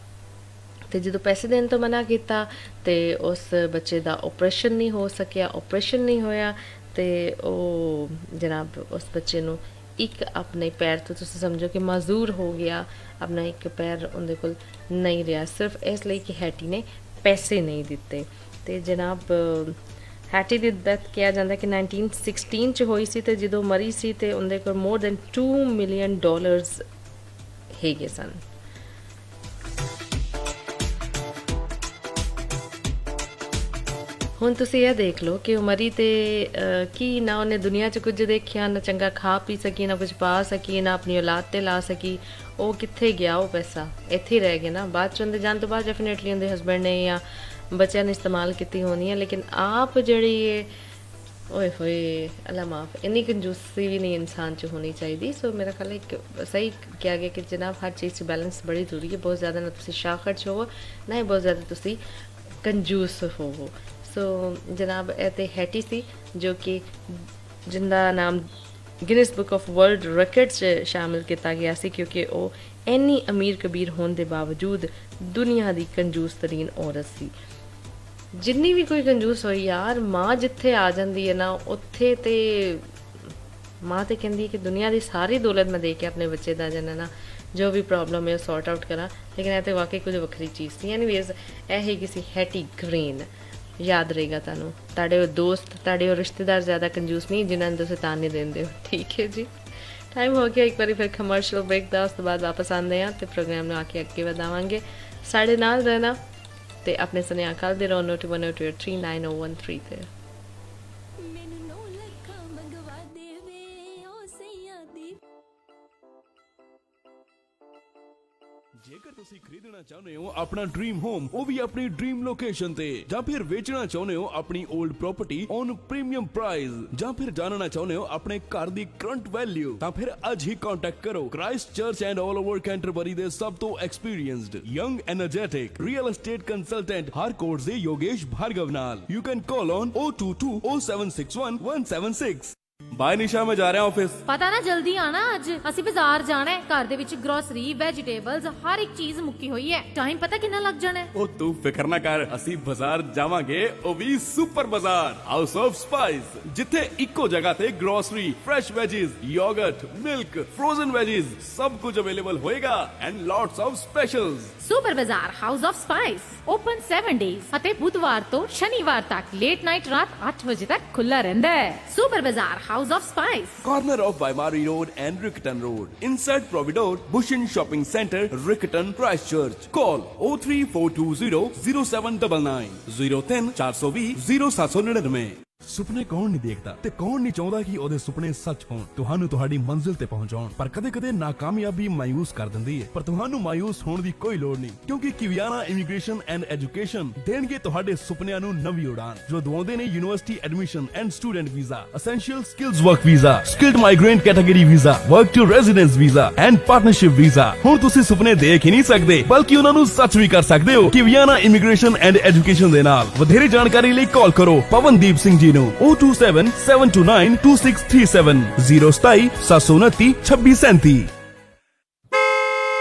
ਤੇ ਜਦੋਂ ਪੈਸੇ ਦੇਣ ਤੋਂ ਮਨਾ ਕੀਤਾ ਤੇ ਉਸ ਬੱਚੇ ਦਾ ਆਪਰੇਸ਼ਨ ਨਹੀਂ ਹੋ ਸਕਿਆ, ਆਪਰੇਸ਼ਨ ਨਹੀਂ ਹੋਇਆ। ਤੇ ਉਹ ਜਨਾਬ ਉਸ ਬੱਚੇ ਨੂੰ ਇੱਕ ਆਪਣੇ ਪੈਰ ਤੋਂ ਤੁਸੀਂ ਸਮਝੋ ਕਿ ਮਾਜ਼ੂਰ ਹੋ ਗਿਆ, ਆਪਣਾ ਇੱਕ ਪੈਰ ਉਹਦੇ ਕੋਲ ਨਹੀਂ ਰਿਹਾ, ਸਿਰਫ ਇਸ ਲਈ ਕਿ ਹੈਟੀ ਨੇ ਪੈਸੇ ਨਹੀਂ ਦਿੱਤੇ। ਤੇ ਜਨਾਬ ਹੈਟੀ ਦੀ ਡੈਥ ਕਿਹਾ ਜਾਂਦਾ ਕਿ 1916 'ਚ ਹੋਈ ਸੀ। ਤੇ ਜਦੋਂ ਮਰੀ ਸੀ ਤੇ ਉਹਦੇ ਕੋਲ more than $2 million ਹੈਗੇ ਸਨ। ਹੁਣ ਤੁਸੀਂ ਇਹ ਦੇਖ ਲਓ ਕਿ ਉਹ ਮਰੀ ਤੇ ਕੀ ਨਾ ਉਹਨੇ ਦੁਨੀਆ 'ਚ ਕੁਝ ਦੇਖਿਆ, ਨਾ ਚੰਗਾ ਖਾ ਪੀ ਸਕੀ, ਨਾ ਕੁਝ ਪਾ ਸਕੀ, ਨਾ ਆਪਣੀ ਔਲਾਦ ਤੇ ਲਾ ਸਕੀ। ਉਹ ਕਿੱਥੇ ਗਿਆ? ਉਹ ਪੈਸਾ ਇੱਥੇ ਹੀ ਰਹਿ ਗਿਆ ਨਾ। ਬਾਅਦ 'ਚ ਉਹਦੇ ਜਾਣ ਤੋਂ ਬਾਅਦ ਡੈਫੀਨੇਟਲੀ ਉਹਦੇ ਹਸਬੈਂਡ ਨੇ ਜਾਂ ਬੱਚਿਆਂ ਨੇ ਇਸਤੇਮਾਲ ਕੀਤੀ ਹੋਣੀ ਹੈ, ਲੇਕਿਨ ਆਪ ਜਿਹੜੀ ਇਹ ਓਏ ਹੋਏ ਅੱਲਾ ਮਾਫ, ਇੰਨੀ ਕੰਜੂਸੀ ਵੀ ਨਹੀਂ ਇਨਸਾਨ 'ਚ ਹੋਣੀ ਚਾਹੀਦੀ। ਸੋ ਮੇਰਾ ਖਿਆਲ ਹੈ ਇੱਕ ਸਹੀ ਕਿਹਾ ਗਿਆ ਕਿ ਜਨਾਬ ਹਰ ਚੀਜ਼ 'ਚ ਬੈਲੈਂਸ ਬੜੀ ਜ਼ਰੂਰੀ ਹੈ। ਬਹੁਤ ਜ਼ਿਆਦਾ ਨਾ ਤੁਸੀਂ ਸ਼ਾਖਰਚ ਹੋਵੋ, ਨਾ ਹੀ ਬਹੁਤ ਜ਼ਿਆਦਾ ਤੁਸੀਂ ਕੰਜੂਸ ਹੋਵੋ। ਸੋ ਜਨਾਬ ਇਹ ਤੇ ਹੈਟੀ ਸੀ ਜੋ ਕਿ ਜਿੰਦਾ ਨਾਮ Guinness book of world record 'ਚ ਸ਼ਾਮਿਲ ਕੀਤਾ ਗਿਆ ਸੀ, ਕਿਉਂਕਿ ਉਹ ਇੰਨੀ ਅਮੀਰ ਕਬੀਰ ਹੋਣ ਦੇ ਬਾਵਜੂਦ ਦੁਨੀਆ ਦੀ ਕੰਜੂਸ ਤਰੀਨ ਔਰਤ ਸੀ। ਜਿੰਨੀ ਵੀ ਕੋਈ ਕੰਜੂਸ ਹੋਈ ਯਾਰ, ਮਾਂ ਜਿੱਥੇ ਆ ਜਾਂਦੀ ਹੈ ਨਾ ਉੱਥੇ ਤੇ ਮਾਂ ਤੇ ਕਹਿੰਦੀ ਹੈ ਕਿ ਦੁਨੀਆ ਦੀ ਸਾਰੀ ਦੌਲਤ ਮੈਂ ਦੇ ਕੇ ਆਪਣੇ ਬੱਚੇ ਦਾ ਜਨਾ ਜੋ ਵੀ ਪ੍ਰੋਬਲਮ ਹੈ ਉਹ ਸੌਰਟ ਆਊਟ ਕਰਾਂ। ਲੇਕਿਨ ਇਹ ਤੇ ਵਾਕਈ ਕੁਝ ਵੱਖਰੀ ਚੀਜ਼ ਸੀ। ਐਨੀਵੇਜ਼ ਇਹ ਹੈਗੀ ਸੀ ਹੈਟੀ ਗ੍ਰੀਨ। ਯਾਦ ਰਹੇਗਾ ਤੁਹਾਨੂੰ, ਤੁਹਾਡੇ ਉਹ ਦੋਸਤ, ਤੁਹਾਡੇ ਉਹ ਰਿਸ਼ਤੇਦਾਰ ਜ਼ਿਆਦਾ ਕੰਜੂਸ ਨਹੀਂ ਜਿਨ੍ਹਾਂ ਨੂੰ ਤੁਸੀਂ ਤਾਨੇ ਦਿੰਦੇ ਹੋ। ਠੀਕ ਹੈ ਜੀ, ਟਾਈਮ ਹੋ ਗਿਆ ਇੱਕ ਵਾਰੀ ਫਿਰ ਕਮਰਸ਼ੀਅਲ ਬ੍ਰੇਕ ਦਾ। ਉਸ ਤੋਂ ਬਾਅਦ ਵਾਪਸ ਆਉਂਦੇ ਹਾਂ ਤੇ ਪ੍ਰੋਗਰਾਮ ਨੂੰ ਆ ਕੇ ਅੱਗੇ ਵਧਾਵਾਂਗੇ। ਸਾਡੇ ਨਾਲ ਰਹਿਣਾ ਤੇ ਆਪਣੇ ਸੁਨੇਹਾ ਕਰਦੇ ਰਹੋ 9128390113 ਤੇ। ਜੇਕਰ ਤੁਸੀਂ ਖਰੀਦਣਾ ਚਾਹੁੰਦੇ ਹੋ ਆਪਣਾ ਡ੍ਰੀਮ ਹੋਮ, ਉਹ ਵੀ ਆਪਣੀ ਡ੍ਰੀਮ ਲੋਕੇਸ਼ਨ ਤੇ, ਜਾਂ ਫਿਰ ਵੇਚਣਾ ਚਾਹੁੰਦੇ ਹੋ ਆਪਣੀ old property on premium price, ਜਾਂ ਫਿਰ ਜਾਣਨਾ ਚਾਹੁੰਦੇ ਹੋ ਆਪਣੇ ਘਰ ਦੀ ਕਰੰਟ ਵੈਲਿਊ, ਤਾਂ ਫਿਰ ਅੱਜ ਹੀ ਕੰਟੈਕਟ ਕਰੋ Christchurch and all over Canterbury ਦੇ ਸਭ ਤੋਂ experienced young energetic real estate consultant Harcourts ਦੇ ਯੋਗੇਸ਼ ਭਾਰਗਵ ਨਾਲ। You can call on 0220761 by Nisha, ਮੈਂ ਜਾ ਰਿਹਾ ਆਫਿਸ। ਪਤਾ ਨਾ ਜਲਦੀ ਆਣਾ, ਅੱਜ ਅਸੀਂ ਬਾਜ਼ਾਰ ਜਾਣਾ ਹੈ। ਘਰ ਦੇ ਵਿੱਚ ਗਰੋਸਰੀ, ਵੈਜੀਟੇਬਲਸ, ਹਰ ਇੱਕ ਚੀਜ਼ ਮੁੱਕੀ ਹੋਈ ਹੈ। ਟਾਈਮ ਪਤਾ ਕਿੰਨਾ ਲੱਗ ਜਾਣਾ ਹੈ? ਉਹ ਤੂੰ ਫਿਕਰ ਨਾ ਕਰ, ਅਸੀਂ ਬਾਜ਼ਾਰ ਜਾਵਾਂਗੇ, ਉਹ ਵੀ ਸੁਪਰ ਬਾਜ਼ਾਰ ਹਾਊਸ ਆਫ ਸਪਾਈਸ, ਜਿੱਥੇ ਇੱਕੋ ਜਗ੍ਹਾ ਤੇ grocery, fresh ਵੈਜੀਜ਼, yoghurt, milk, frozen ਵੈਜੀਜ਼ ਸਭ ਕੁਝ ਅਵੇਲੇਬਲ ਹੋਏਗਾ ਐਂਡ ਲੋਟਸ ਆਫ ਸਪੈਸ਼ਲਸ। ਸੁਪਰ ਬਾਜ਼ਾਰ house of spice open 7 days ਅਤੇ ਬੁੱਧਵਾਰ ਤੋਂ ਸ਼ਨੀਵਾਰ ਤੱਕ ਲੇਟ ਨਾਈਟ ਰਾਤ 8 ਵਜੇ ਤੱਕ ਖੁੱਲਾ ਰਹਿੰਦਾ ਹੈ। ਸੁਪਰ ਬਾਜ਼ਾਰ house of spice, corner of Vaimari Road and Riccarton Road, inside Providore, Bushin Shopping Center, Riccarton, Christchurch. Call 034200799 03420 0799। ਸੁਪਨੇ ਕੌਣ ਨਹੀਂ ਦੇਖਦਾ ਤੇ ਕੌਣ ਨਹੀਂ ਚਾਹੁੰਦਾ ਕਿ ਉਹਦੇ ਸੁਪਨੇ ਸੱਚ ਹੋਣ, ਤੁਹਾਨੂੰ ਤੁਹਾਡੀ ਮੰਜ਼ਿਲ ਤੇ ਪਹੁੰਚਾਉਣ। ਪਰ ਕਦੇ-ਕਦੇ ਨਾਕਾਮਯਾਬੀ ਮਾਯੂਸ ਕਰ ਦਿੰਦੀ ਹੈ, ਪਰ ਤੁਹਾਨੂੰ ਮਾਯੂਸ ਹੋਣ ਦੀ ਕੋਈ ਲੋੜ ਨਹੀਂ, ਕਿਉਂਕਿ ਕਿਵਿਆਨਾ ਇਮੀਗ੍ਰੇਸ਼ਨ ਐਂਡ ਐਜੂਕੇਸ਼ਨ ਦੇਣਗੇ ਤੁਹਾਡੇ ਸੁਪਨਿਆਂ ਨੂੰ ਨਵੀਂ ਉਡਾਨ, ਜੋ ਦਵਾਉਂਦੇ ਨੇ university admission and student visa, essential skills work visa, skilled migrant category visa, work to residence visa and partnership visa. ਹੁਣ ਤੁਸੀਂ ਸੁਪਨੇ ਦੇਖ ਹੀ ਨਹੀਂ ਸਕਦੇ ਬਲਕਿ ਉਹਨਾਂ ਨੂੰ ਸੱਚ ਵੀ ਕਰ ਸਕਦੇ ਹੋ ਕਿਵਿਆਨਾ ਇਮੀਗ੍ਰੇਸ਼ਨ ਐਂਡ ਐਜੂਕੇਸ਼ਨ ਦੇ ਨਾਲ। ਵਧੇਰੇ ਜਾਣਕਾਰੀ ਲਈ ਕਾਲ ਕਰੋ ਪਵਨਦੀਪ ਸਿੰਘ ਜੀ ਨੂੰ 027-729-2637 027-729-2637।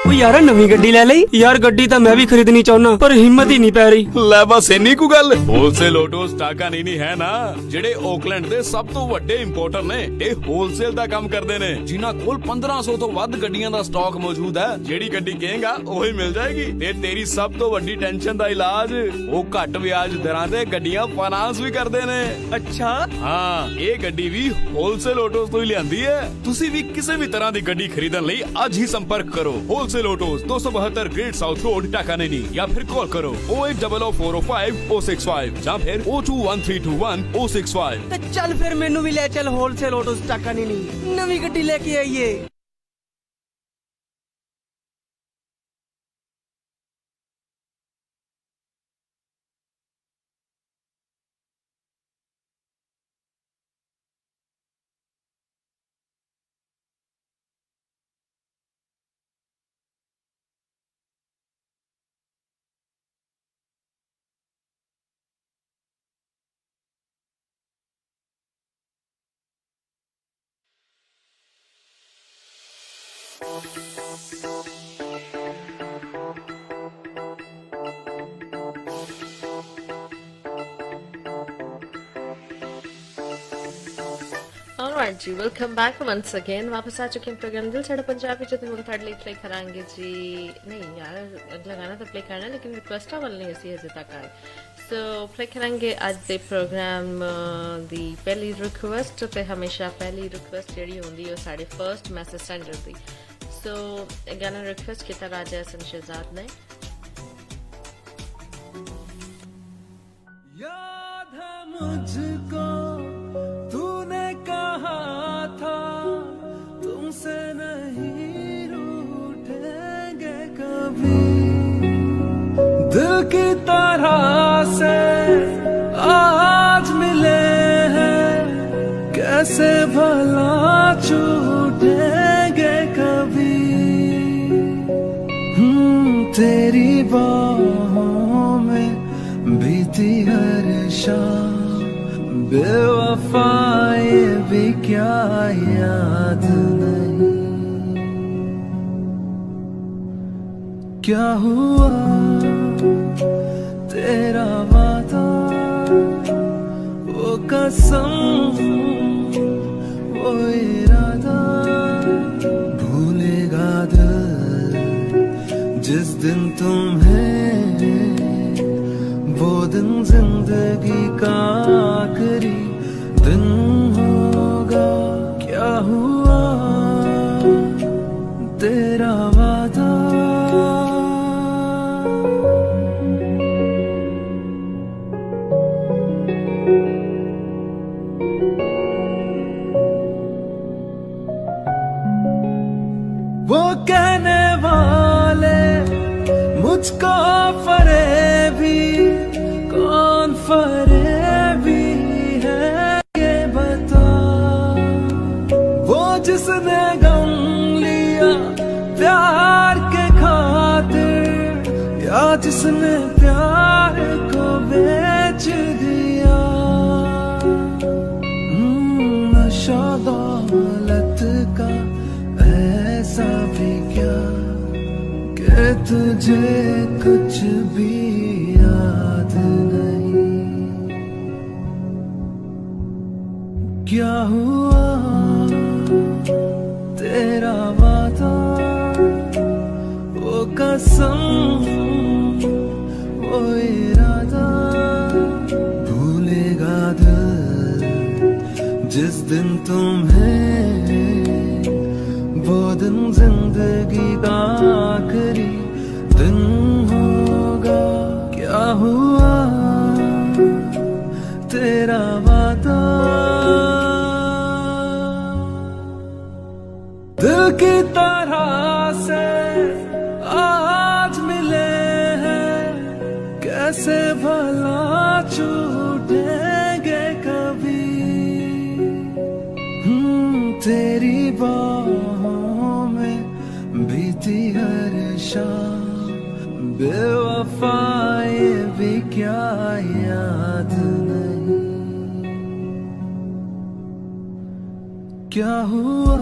ਉਹ ਯਾਰ ਨਵੀਂ ਗੱਡੀ ਲੈ ਲਈ ਯਾਰ, ਗੱਡੀ ਤਾਂ ਮੈਂ ਵੀ ਖਰੀਦਣੀ ਚਾਹੁੰਨਾ ਪਰ ਹਿੰਮਤ ਹੀ ਨਹੀਂ ਪੈ ਰਹੀ। ਲੈ ਬਸ ਇੰਨੀ ਕੁ ਗੱਲ, ਹੋਲਸੇਲ ਆਟੋ ਸਟਾਕਾਂ ਨਹੀਂ ਹੈ ਨਾ, ਜਿਹੜੇ ਆਕਲੈਂਡ ਦੇ ਸਭ ਤੋਂ ਵੱਡੇ ਇੰਪੋਰਟਰ ਨੇ। ਇਹ ਹੋਲਸੇਲ ਦਾ ਕੰਮ ਕਰਦੇ ਨੇ, ਜਿਨ੍ਹਾਂ ਕੋਲ 1500 ਤੋਂ ਵੱਧ ਗੱਡੀਆਂ ਦਾ ਸਟਾਕ ਮੌਜੂਦ ਹੈ। ਜਿਹੜੀ ਗੱਡੀ ਕਹੇਗਾ ਉਹੀ ਮਿਲ ਜਾਏਗੀ। ਤੇ ਤੇਰੀ ਸਭ ਤੋਂ ਵੱਡੀ ਟੈਨਸ਼ਨ ਦਾ ਇਲਾਜ, ਉਹ ਘੱਟ ਵਿਆਜ ਦਰਾਂ ਤੇ ਗੱਡੀਆਂ ਫਾਈਨਾਂਸ ਵੀ ਕਰਦੇ ਨੇ। ਅੱਛਾ, ਹਾਂ, ਇਹ ਗੱਡੀ ਵੀ ਹੋਲਸੇਲ ਆਟੋਸ ਤੋਂ ਹੀ ਲਿਆਂਦੀ ਹੈ। ਤੁਸੀਂ ਵੀ ਕਿਸੇ ਵੀ ਤਰ੍ਹਾਂ ਦੀ ਗੱਡੀ ਖਰੀਦਣ ਲਈ ਅੱਜ ਹੀ ਸੰਪਰਕ ਕਰੋ wholesale wholesale autos 272 Great South Road Takanini या फिर कॉल करो 0800405 या फिर 021321 065। चल फिर मेनू भी ले चल होलसेल ऑटो टाका नहीं नवी गड्डी लेके आइए। Alright जी, वेलकम बैक वंस अगेन। वापस आ चुके हैं प्रोग्राम दिल साढ़े पंजाबी जो हम थर्ड ली प्ले करांगे जी। नहीं यार, अगला गाना तो प्ले करना लेकिन रिक्वेस्ट वाल नहीं असी अजे तक आए। सो प्ले करांगे आज दे प्रोग्राम दी पहली रिक्वेस्ट ते हमेशा पहली रिक्वेस्ट जेडी होंदी है साडे फर्स्ट मैसेज सेंडर दी। सो गाना रिक्वेस्ट किया राजा हसन शहजाद ने। याद है मुझको तूने कहा था तुमसे नहीं रूठेंगे कभी, दिल की तरह से आज मिले हैं कैसे भला छूटेंगे कभी। तेरी बाहों में बीती हर शाम बेवफाए भी क्या याद नहीं, क्या हुआ तेरा वादा वो कसम वो इरादा, भूलेगा दिल जिस दिन तुम्हें वो दिन जिंदगी का आखिरी दिन होगा। क्या हुआ तेरा वादा, वो कहने वाले मुझको फरेबी कौन फरेबी है ये बता, वो जिसने गम लिया प्यार के खातिर या जिसने प्यार को बेच दिया। नशा दौलत का ऐसा भी क्या कि तुझे कुछ भी याद नहीं, क्या हुआ तेरा वादा वो कसम वो इरादा, भूलेगा दिल जिस दिन तुम्हें वो दिन जिंदगी का आखिरी दिन होगा। क्या हुआ तेरा वादा, दिल की तरह से आज मिले हैं कैसे भला छूटेंगे कभी। तेरी बाहों में बीती हर शाम बेवफाए भी क्या याद नहीं, क्या हुआ